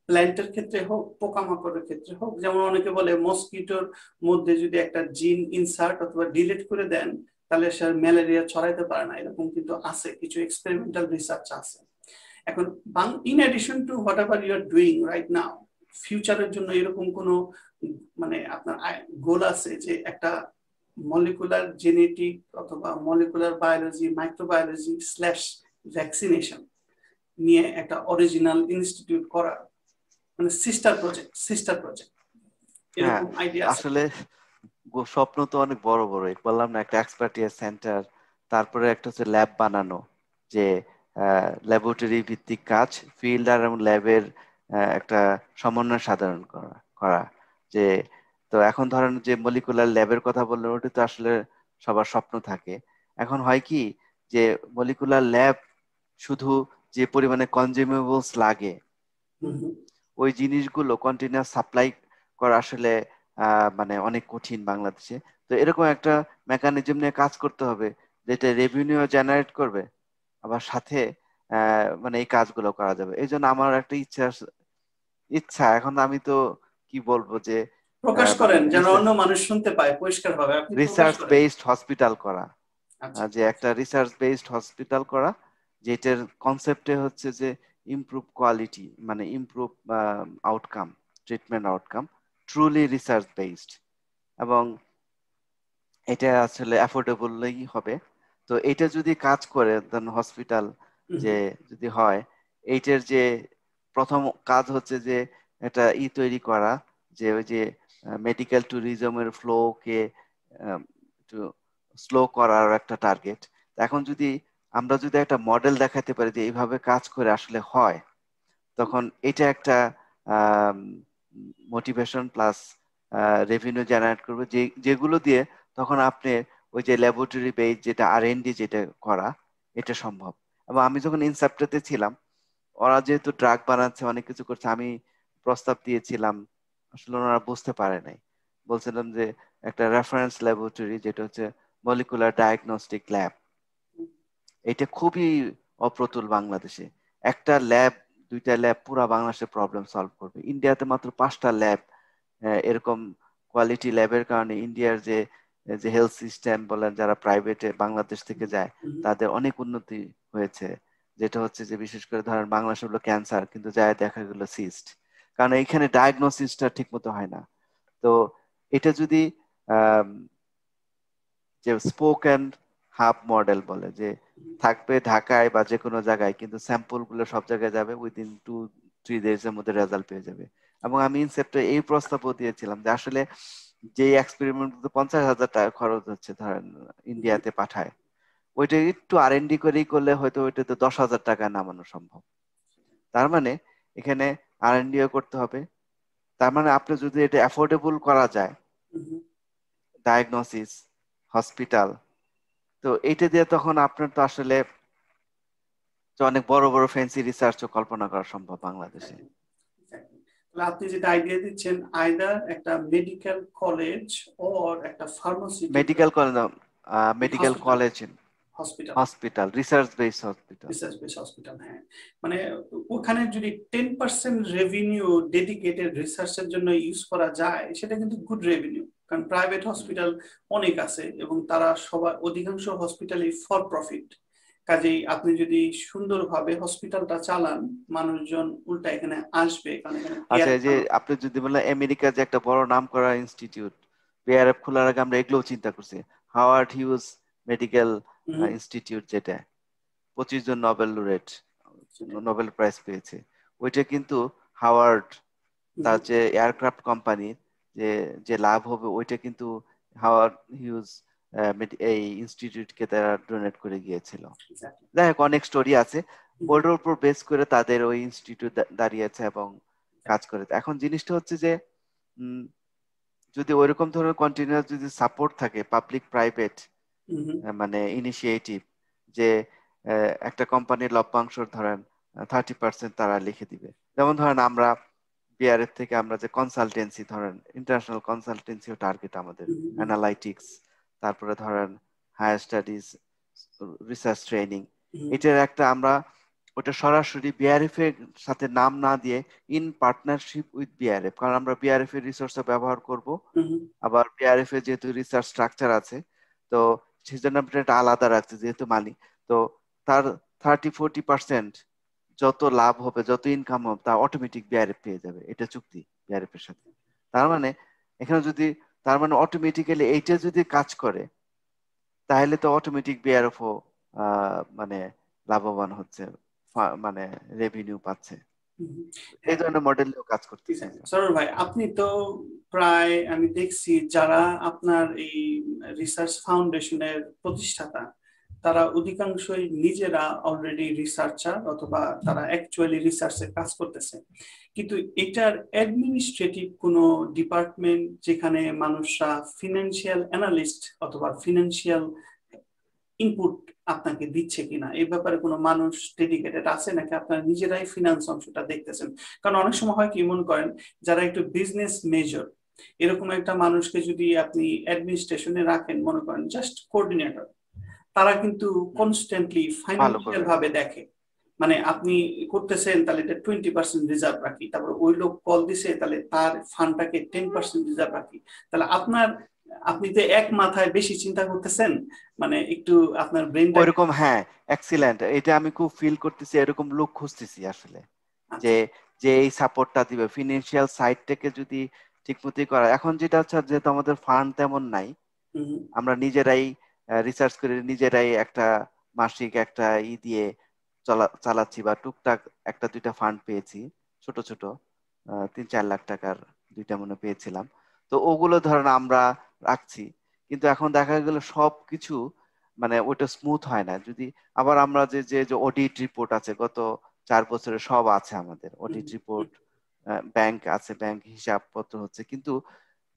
প্ল্যান্টের ক্ষেত্রে হোক, পোকামাকড়ের ক্ষেত্রে হোক। যেমন অনেকে বলে মসকিটোর মধ্যে যদি একটা জিন ইনসার্ট অথবা ডিলিট করে দেন তাহলে সে ম্যালেরিয়া ছড়াইতে পারে না, এরকম কিন্তু আছে, কিছু এক্সপেরিমেন্টাল রিসার্চ আছে। এখন in addition to whatever you are doing right now, ফিউচারের জন্য এরকম কোনো মানে আপনার গোল আছে যে একটা মলিকুলার জেনেটিক অথবা molecular biology, microbiology slash vaccination নিয়ে একটা অরিজিনাল ইনস্টিটিউট করা, মানে সিস্টার প্রজেক্ট হ্যাঁ, এরকম আইডিয়া আছে? আসলে স্বপ্ন তো অনেক বড় বড়, বললাম না, একটা এক্সপার্টিস সেন্টার, তারপরে একটা হচ্ছে ল্যাব বানানো, যে ল্যাবরেটরি ভিত্তিক কাজ, ফিল্ড আর ল্যাবের একটা সমন্বয় সাধারণ করা করা যে, তো এখন ধরেন যে মলিকুলার ল্যাবের কথা বললেন, ওটা তো আসলে সবার স্বপ্ন থাকে। এখন হয় কি যে মলিকুলার ল্যাব শুধু যে পরিমাণে কনজিউমেবলস লাগে, ওই জিনিসগুলো কন্টিনিউয়াস সাপ্লাই করা আসলে মানে অনেক কঠিন বাংলাদেশে। তো এরকম একটা মেকানিজম নিয়ে কাজ করতে হবে যেটা রেভিনিউ জেনারেট করবে, আবার সাথে মানে এই কাজগুলো করা যাবে। এই জন্য আমার একটা ইচ্ছা এখন, আমি তো কি বলবো যে প্রকাশ করেন যেন অন্য মানুষ শুনতে পায় পরিষ্কার ভাবে, আপনি প্রকাশ রিসার্চ করেন। বেসড হসপিটাল করা। আচ্ছা যে একটা রিসার্চ বেসড হসপিটাল করা, যেটার কনসেপ্টে হচ্ছে যে ইমপ্রুভ কোয়ালিটি, মানে improve outcome, treatment outcome, truly research based, এবং এটা আসলে অ্যাফোর্ডেবলই হবে। তো এটা যদি কাজ করে দেন হসপিটাল, যে যদি হয়, এইটার যে প্রথম কাজ হচ্ছে যে এটা তৈরি করা, যে ওই যে মেডিকেল ট্যুরিজমের ফ্লোকে একটু স্লো করার একটা টার্গেট। এখন যদি আমরা যদি একটা মডেল দেখাতে পারি যে এইভাবে কাজ করে আসলে হয়, তখন এটা একটা মোটিভেশন প্লাস রেভিনিউ জেনারেট করবে, যেগুলো দিয়ে তখন আপনি ওই যে ল্যাবরেটরি বেস যেটা R&D যেটা করা, এটা সম্ভব। এবং আমি যখন ইনসেপ্টাতে ছিলাম, ওরা যেহেতু ড্রাগ বানাচ্ছে, অনেক কিছু করছে, আমি প্রস্তাব দিয়েছিলাম, আসলে ওনারা বুঝতে পারে নাই। বলছিলাম যে একটা রেফারেন্স ল্যাবরেটরি যেটা হচ্ছে মলিকুলার ডায়াগনস্টিক ল্যাব, এটা খুবই অপ্রতুল বাংলাদেশে। একটা ল্যাব, দুইটা ল্যাব পুরা বাংলাদেশের প্রবলেম সলভ করবে। ইন্ডিয়াতে মাত্র 5টা ল্যাব। এরকম কোয়ালিটি ল্যাবের কারণে ইন্ডিয়ার যে যে হেলথ সিস্টেম বলেন, যারা প্রাইভেটে বাংলাদেশ থেকে যায় তাদের অনেক উন্নতি হয়েছে। যেটা হচ্ছে যে বিশেষ করে ধরেন বাংলাদেশে হলো ক্যান্সার, কিন্তু যায় দেখা গেল সিস্ট, কারণ এখানে ডায়াগনোসিসটা ঠিক মতো হয় না। তো এটা যদি আহ যে স্পোক অ্যান্ড হাব মডেল বলে, যে থাকবে ঢাকায় বা যে কোনো জায়গায়, কিন্তু স্যাম্পল গুলো সব জায়গায় যাবে, উইদিন 2-3 ডেজ এর মধ্যে রেজাল্ট পেয়ে যাবে। এবং আমি ইনসেপ্টে এই প্রস্তাবও দিয়েছিলাম যে আসলে যে এক্সপেরিমেন্ট 50,000 টাকা খরচ হচ্ছে ধরেন ইন্ডিয়াতে পাঠায়, ওইটা একটু R&D করেই করলে হয়তো ওইটাতে 10,000 টাকা নামানো সম্ভব। তার মানে এখানে R&Dও করতে হবে। তার মানে আপনি যদি এটা অ্যাফোর্ডেবল করা যায়, ডায়াগনোসিস, হসপিটাল, তো এইটা দিয়ে তখন আপনার তো আসলে যে অনেক বড় বড় ফ্যান্সি রিসার্চও কল্পনা করা সম্ভব বাংলাদেশে। তাহলে আপনি যেটা আইডিয়া দিচ্ছেন, আইদার একটা মেডিকেল কলেজ ওর একটা pharmaceutical medical college, medical hospital, college, hospital, hospital, research base hospital. Research base hospital, হ্যাঁ। মানে ওখানে যদি 10% রেভিনিউ ডেডিকেটেড রিসার্চের জন্য ইউজ করা যায়, সেটা কিন্তু গুড রেভিনিউ। কারণ প্রাইভেট হসপিটাল অনেক আছে এবং তারা সবার অধিকাংশ হসপিটালই ফর প্রফিট। কাজেই আপনি যদি সুন্দরভাবে হসপিটালটা চালান, মানুষজন উল্টা এখানে আসবে, কারণ এখানে আচ্ছা, কেয়ার এই যে ভালো। আপনি যদি বললেন আমেরিকা যে একটা বড় নাম করা ইনস্টিটিউট, বিআরএফ খোলার আগে আমরা এগুলোও চিন্তা করছি। হাওয়ার্ড হিউজ মেডিকেল ইনস্টিটিউট, যেটা 25 জন নোবেল লরেট, নোবেল প্রাইজ পেয়েছে, ওইটা কিন্তু হাওয়ার্ড, তার যে এয়ারক্রাফট কোম্পানি, যে যে লাভ হবে ওইটা কিন্তু হাওয়ার্ড হিউজ এই ইনস্টিটিউটকে তারা ডোনেট করে গিয়েছিল। যাই হোক, অনেক স্টোরি আছে, ওটার উপর বেস করে তাদের ওই ইনস্টিটিউট দাঁড়িয়েছে এবং কাজ করে। এখন জিনিসটা হচ্ছে যে উম, যদি ওইরকম ধরনের কন্টিনিউয়াস যদি সাপোর্ট থাকে, পাবলিক প্রাইভেট মানে ইনিশিয়েটিভ, যে একটা কোম্পানির লভ্যাংশ ধরেন 30% তারা লিখে দিবে। যেমন ধরেন আমরা বিআরএফ থেকে আমরা যে কনসালটেন্সি, ধরেন ইন্টারন্যাশনাল কনসালটেন্সিও টার্গেট আমাদের, অ্যানালাইটিক্স, তারপরে ধরেন হায়ার স্টাডিজ, রিসার্চ ট্রেনিং, এটার একটা আমরা ওটা সরাসরি বিআরএফ এর সাথে নাম না দিয়ে ইন পার্টনারশিপ উইথ বিআরএফ, কারণ আমরা বিআরএফ এর রিসোর্স ব্যবহার করব। আবার বিআরএফ এর যেহেতু রিসার্চ স্ট্রাকচার আছে, তো সেজন্য আমরা এটা আলাদা রাখছি যেহেতু মালিক। তো তার 30-40% যত লাভ হবে, যত ইনকাম হবে, তা অটোমেটিক বিআরএফ পেয়ে যাবে। এটা চুক্তি বিআরএফ এর সাথে। তার মানে এখানে যদি, তার মানে অটোমেটিক্যালি এইটা যদি কাজ করে, তাহলে তো অটোমেটিক বিআরএফও মানে লাভবান হচ্ছে, মানে রেভিনিউ পাচ্ছে। এই হ্যাঁ, ধরনের মডেলেও কাজ করতেছে। সরোর ভাই, আপনি তো প্রায়, আমি দেখছি যারা আপনার এই রিসার্চ ফাউন্ডেশনের প্রতিষ্ঠাতা, তারা অধিকাংশই নিজেরা অলরেডি রিসার্চার অথবা তারা অ্যাকচুয়ালি রিসার্চে কাজ করতেছে। কিন্তু এটার অ্যাডমিনিস্ট্রেটিভ কোনো ডিপার্টমেন্ট যেখানে মানুষরা ফিনান্সিয়াল অ্যানালিস্ট অথবা ফিনান্সিয়াল ইনপুট আপনাকে দিচ্ছে কিনা, এই ব্যাপারে কোনো মানুষ ডেডিকেটেড আছে নাকি আপনারা নিজেরাই ফিনান্স অংশটা দেখতেছেন? কারণ অনেক সময় হয় কি, মনে করেন যারা একটু বিজনেস মেজর, এরকম একটা মানুষকে যদি আপনি অ্যাডমিনিস্ট্রেশনে রাখেন, মনে করেন জাস্ট কোঅর্ডিনেটর, তারা কিন্তু কনস্ট্যান্টলি ভালো ফাইন্যান্সিয়াল করবে। ভাবে দেখে। মানে আপনি করতেছেন, তাহলে এটা 20% রিজার্ভ রাখি, তারপর ওই লোক কল দিছে, তাহলে তার ফান্ডটাকে 10% রিজার্ভ রাখি। তাহলে আপনি তো এক মাথায় বেশি চিন্তা করতেছেন, মানে একটু আপনার ব্রেনটাকে। ওইরকম, হ্যাঁ, এক্সিলেন্ট। এটা আমি খুব ফিল করতেছি, এরকম লোক খুঁজতেছি আসলে, যে আচ্ছা। যে এই সাপোর্টটা দিবে ফিনান্সিয়াল সাইড থেকে যদি ঠিক মতোই করা। এখন যেটা হচ্ছে, যেহেতু আমাদের ফান্ড তেমন নাই, হুম। আমরা নিজেরাই রিসার্চ করে নিজেরাই একটা মাসিক একটা দিয়ে চালাচ্ছি, বা টুকটাক একটা দুইটা ফান্ড পেয়েছি, ছোট ছোট 3-4 লাখ টাকার দুইটা মনে পেয়েছিলাম। তো ওগুলো ধরেন আমরা রাখছি, কিন্তু এখন দেখা গেল সবকিছু মানে ওইটা স্মুথ হয় না। যদি আবার আমরা যে যে যে অডিট রিপোর্ট আছে গত 4 বছরের, সব আছে আমাদের হুম। অডিট রিপোর্ট, ব্যাংক আছে, ব্যাংক হিসাবপত্র হচ্ছে, কিন্তু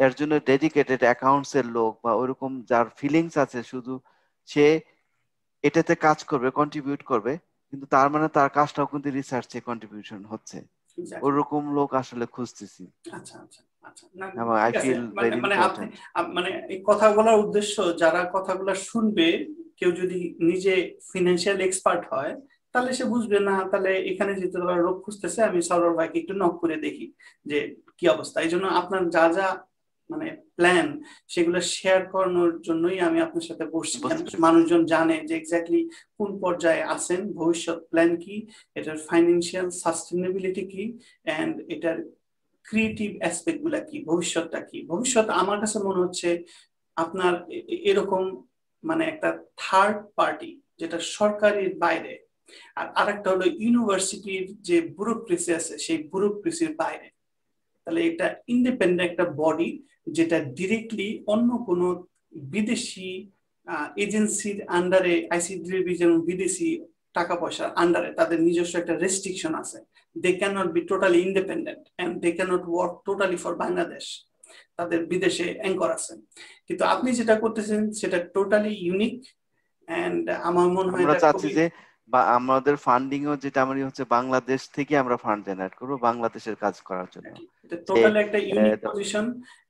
এর জন্য ডেডিকেটেড অ্যাকাউন্টস এর লোক বা ওইরকম যার ফিলিংস আছে, শুধু সে এটাতে কাজ করবে, কন্ট্রিবিউট করবে, কিন্তু তার মানে তার কাজটাও কিন্তু রিসার্চে কন্ট্রিবিউশন হচ্ছে, এক্স্যাক্টলি। ওরকম লোক আসলে খুঁজতেছি। আচ্ছা, আচ্ছা, আচ্ছা, না, এবং আই ঠিক আছে। ফিল মানে ভেরি মানে আপনি ইম্পর্টেন্ট। মানে এই কথাগুলোর উদ্দেশ্য, যারা কথাগুলো শুনবে, কেউ যদি নিজে ফিনান্সিয়াল এক্সপার্ট হয়, তাহলে সে বুঝবে না, তাহলে এখানে যেতে লোক খুঁজতেছে, আমি সরোর ভাইকে একটু নক করে দেখি যে কি অবস্থা। এই জন্য আপনার যা যা মানে প্ল্যান, সেগুলো শেয়ার করানোর জন্যই আমি আপনার সাথে বসছি, যেন বুঝতে পেরেছি। মানুষজন জানে যে এক্স্যাক্টলি কোন পর্যায়ে আছেন, ভবিষ্যৎ প্ল্যান কি, এটার ফাইন্যান্সিয়াল সাস্টেনেবিলিটি কি, এন্ড এটার ক্রিয়েটিভ অ্যাসপেক্ট গুলা কি, ভবিষ্যৎটা কি। ভবিষ্যৎ আমার কাছে মনে হচ্ছে আপনার এরকম মানে একটা থার্ড পার্টি, যেটা সরকারের বাইরে, আর আরেকটা হলো ইউনিভার্সিটির যে ব্যুরোক্রেসি আছে, সেই ব্যুরোক্রেসির বাইরে। তাহলে এটা ইন্ডিপেন্ডেন্ট একটা বডি, যেটা ডিরেক্টলি অন্য কোনো বিদেশি এজেন্সির আন্ডারে, আইসিডি যেমন বিদেশি টাকা পয়সার আন্ডারে, তাদের নিজস্ব একটা রেস্ট্রিকশন আছে। They can not be totally independent and they can not work totally for Bangladesh. তাদের বিদেশে অ্যাঙ্কর আছে। কিন্তু আপনি যেটা করতেছেন সেটা টোটালি ইউনিক, এন্ড আমার মনে হয় আমরা এটা চাচ্ছি খুবই, যে, বা আমাদের ফান্ডিং ও যেটা আমরা হচ্ছে বাংলাদেশ থেকে আমরা ফান্ড জেনারেট করবো বাংলাদেশের কাজ করার জন্য। এটা যে টোটালি একটা ইউনিক আহ, পজিশন।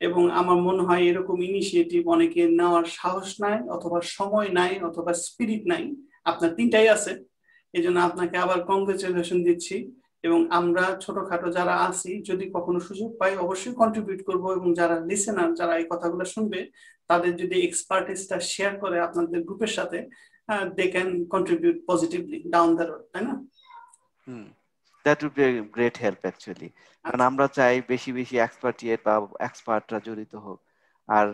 এবং আমার মনে হয় এরকম ইনিশিয়েটিভ অনেকে নেওয়ার সাহস নাই, অথবা সময় নাই, অথবা স্পিরিট নাই। আপনার তিনটাই আছে। এই জন্য আপনাকে আবার কংগ্রেচুলেশন দিচ্ছি। এবং আমরা ছোটখাটো যারা আছি, যদি কখনো সুযোগ পাই, অবশ্যই কন্ট্রিবিউট করব। এবং যারা লিসেনার, যারা এই কথাগুলো শুনবে, তাদের যদি এক্সপার্টিসটা শেয়ার করে আপনাদের গ্রুপের সাথে, they can contribute positively down the road, তাই না? Hmm, that would be great help actually. কারণ আচ্ছা। আমরা চাই বেশি বেশি এক্সপার্টিয়েট বা এক্সপার্টরা জড়িত হোক। আর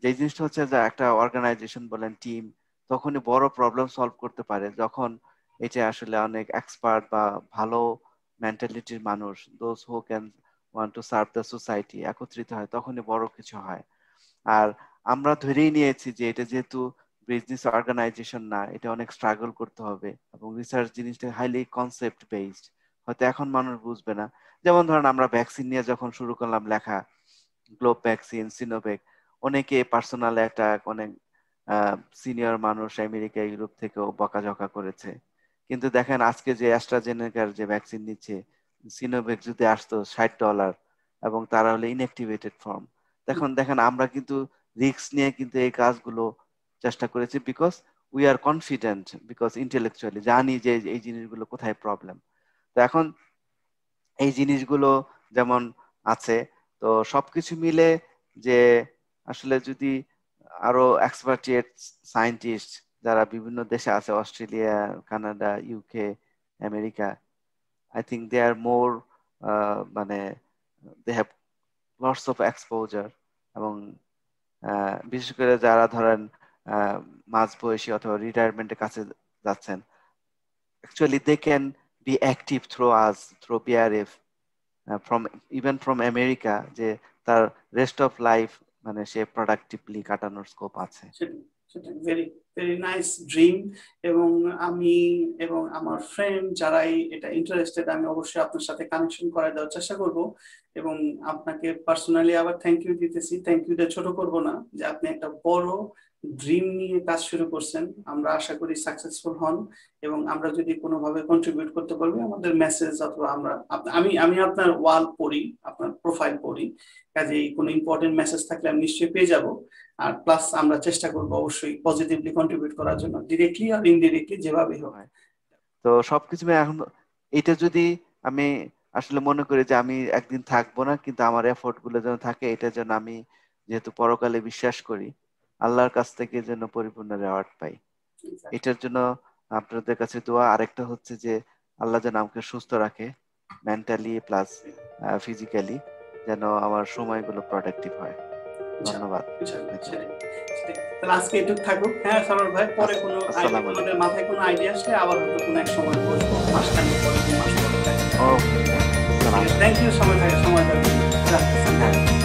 যে জিনিসটা হচ্ছে যে একটা অর্গানাইজেশন বলেন, টিম, তখনই বড় প্রবলেম সলভ করতে পারে যখন এটা আসলে অনেক এক্সপার্ট বা ভালো মেন্টালিটির মানুষ, those who can want to serve the society, একত্রিত হয়, তখনই বড় কিছু হয়। আর আমরা ধরেই নিয়েছি যে এটা যেহেতু বিজনেস অর্গানাইজেশন না, এটা অনেক স্ট্রাগল করতে হবে, এবং রিসার্চ জিনিসটা হাইলি কনসেপ্ট বেসড, হয়তো এখন মানুষ বুঝবে না। যেমন ধরেন আমরা ভ্যাকসিন নিয়ে যখন শুরু করলাম লেখা, গ্লোব ভ্যাকসিন, সিনোভ্যাক, অনেকে পার্সোনাল অ্যাটাক, অনেক সিনিয়র মানুষ আমেরিকা ইউরোপ থেকেও বকাঝকা করেছে। কিন্তু দেখেন আজকে যে অ্যাস্ট্রাজেনেকার যে ভ্যাকসিন নিচ্ছে, সিনোভ্যাক যদি আসতো $60, এবং তারা হলে ইনঅ্যাক্টিভেটেড ফর্ম। দেখেন আমরা কিন্তু রিস্ক নিয়ে কিন্তু এই কাজগুলো চেষ্টা করেছি, because we are confident because intellectually জানি যে এই জিনিসগুলো কোথায় প্রবলেম। তো এখন এই জিনিসগুলো যেমন আছে, তো সবকিছু মিলে যে আসলে যদি আরো এক্সপার্টিয়েট সায়েন্টিস্ট যারা বিভিন্ন দেশে আছে, Australia, Canada, UK, America, I think they are more মানে they have lots of exposure, এবং বিশেষ করে যারা ধরেন মাঝ বয়সী অথবা রিটায়ারমেন্টের কাছে যাচ্ছেন, actually they can be active through us, through PRF, from even from America, যে তার রেস্ট অফ লাইফ মানে সে প্রোডাক্টিভলি কাটানোর স্কোপ আছে। সেটা ভেরি ভেরি নাইস ড্রিম। এবং আমি এবং আমার ফ্রেন্ড যারাই এটা ইন্টারেস্টেড, আমি অবশ্যই আপনার সাথে কানেকশন করে দেওয়ার চেষ্টা করব। এবং আপনাকে পার্সোনালি আবার থ্যাংক ইউ দিতেছি, থ্যাংক ইউটা ছোট করব না, যে আপনি একটা বড় ড্রিম নিয়ে কাজ শুরু করছেন। আমরা আশা করি সাকসেসফুল হন, এবং আমরা যদি কোনোভাবে কন্ট্রিবিউট করতে পারবো, আমাদের মেসেজ অথবা আমি আপনার ওয়াল পড়ি, আপনার প্রোফাইল পড়ি, কাজেই কোনো ইম্পর্টেন্ট মেসেজ থাকলে আমি নিশ্চয়ই পেয়ে যাব। আর প্লাস আমরা চেষ্টা করবো অবশ্যই পজিটিভলি কন্ট্রিবিউট করার জন্য, ডিরেক্টলি আর ইনডিরেক্টলি যেভাবে হোক। তো সবকিছু এখন এটা যদি আমি আসলে মনে করি যে আমি একদিন থাকবো না, কিন্তু আমার এফোর্ট গুলো যেন থাকে, এটা যেন আমি যেহেতু পরকালে বিশ্বাস করি, আল্লাহর কাছ থেকে যেন পরিপূর্ণ রেওয়ার্ড পাই, এটার জন্য আপনাদের কাছে দোয়া। আরেকটা হচ্ছে যে আল্লাহ যেন আমাকে সুস্থ রাখে মেন্টালি প্লাস ফিজিক্যালি, যেন আমার সময়গুলো প্রোডাক্টিভ হয়। ধন্যবাদ। তাহলে আজকে এটুকু থাকুক। হ্যাঁ সরোয়ার ভাই, পরে কোনো আমাদের মাথায় কোনো আইডিয়া আসলে আবার হয়তো কোনো এক সময় বসবো, মাসখানেক পরে, 2 মাস পরে। থ্যাংক ইউ, সময় থাকে।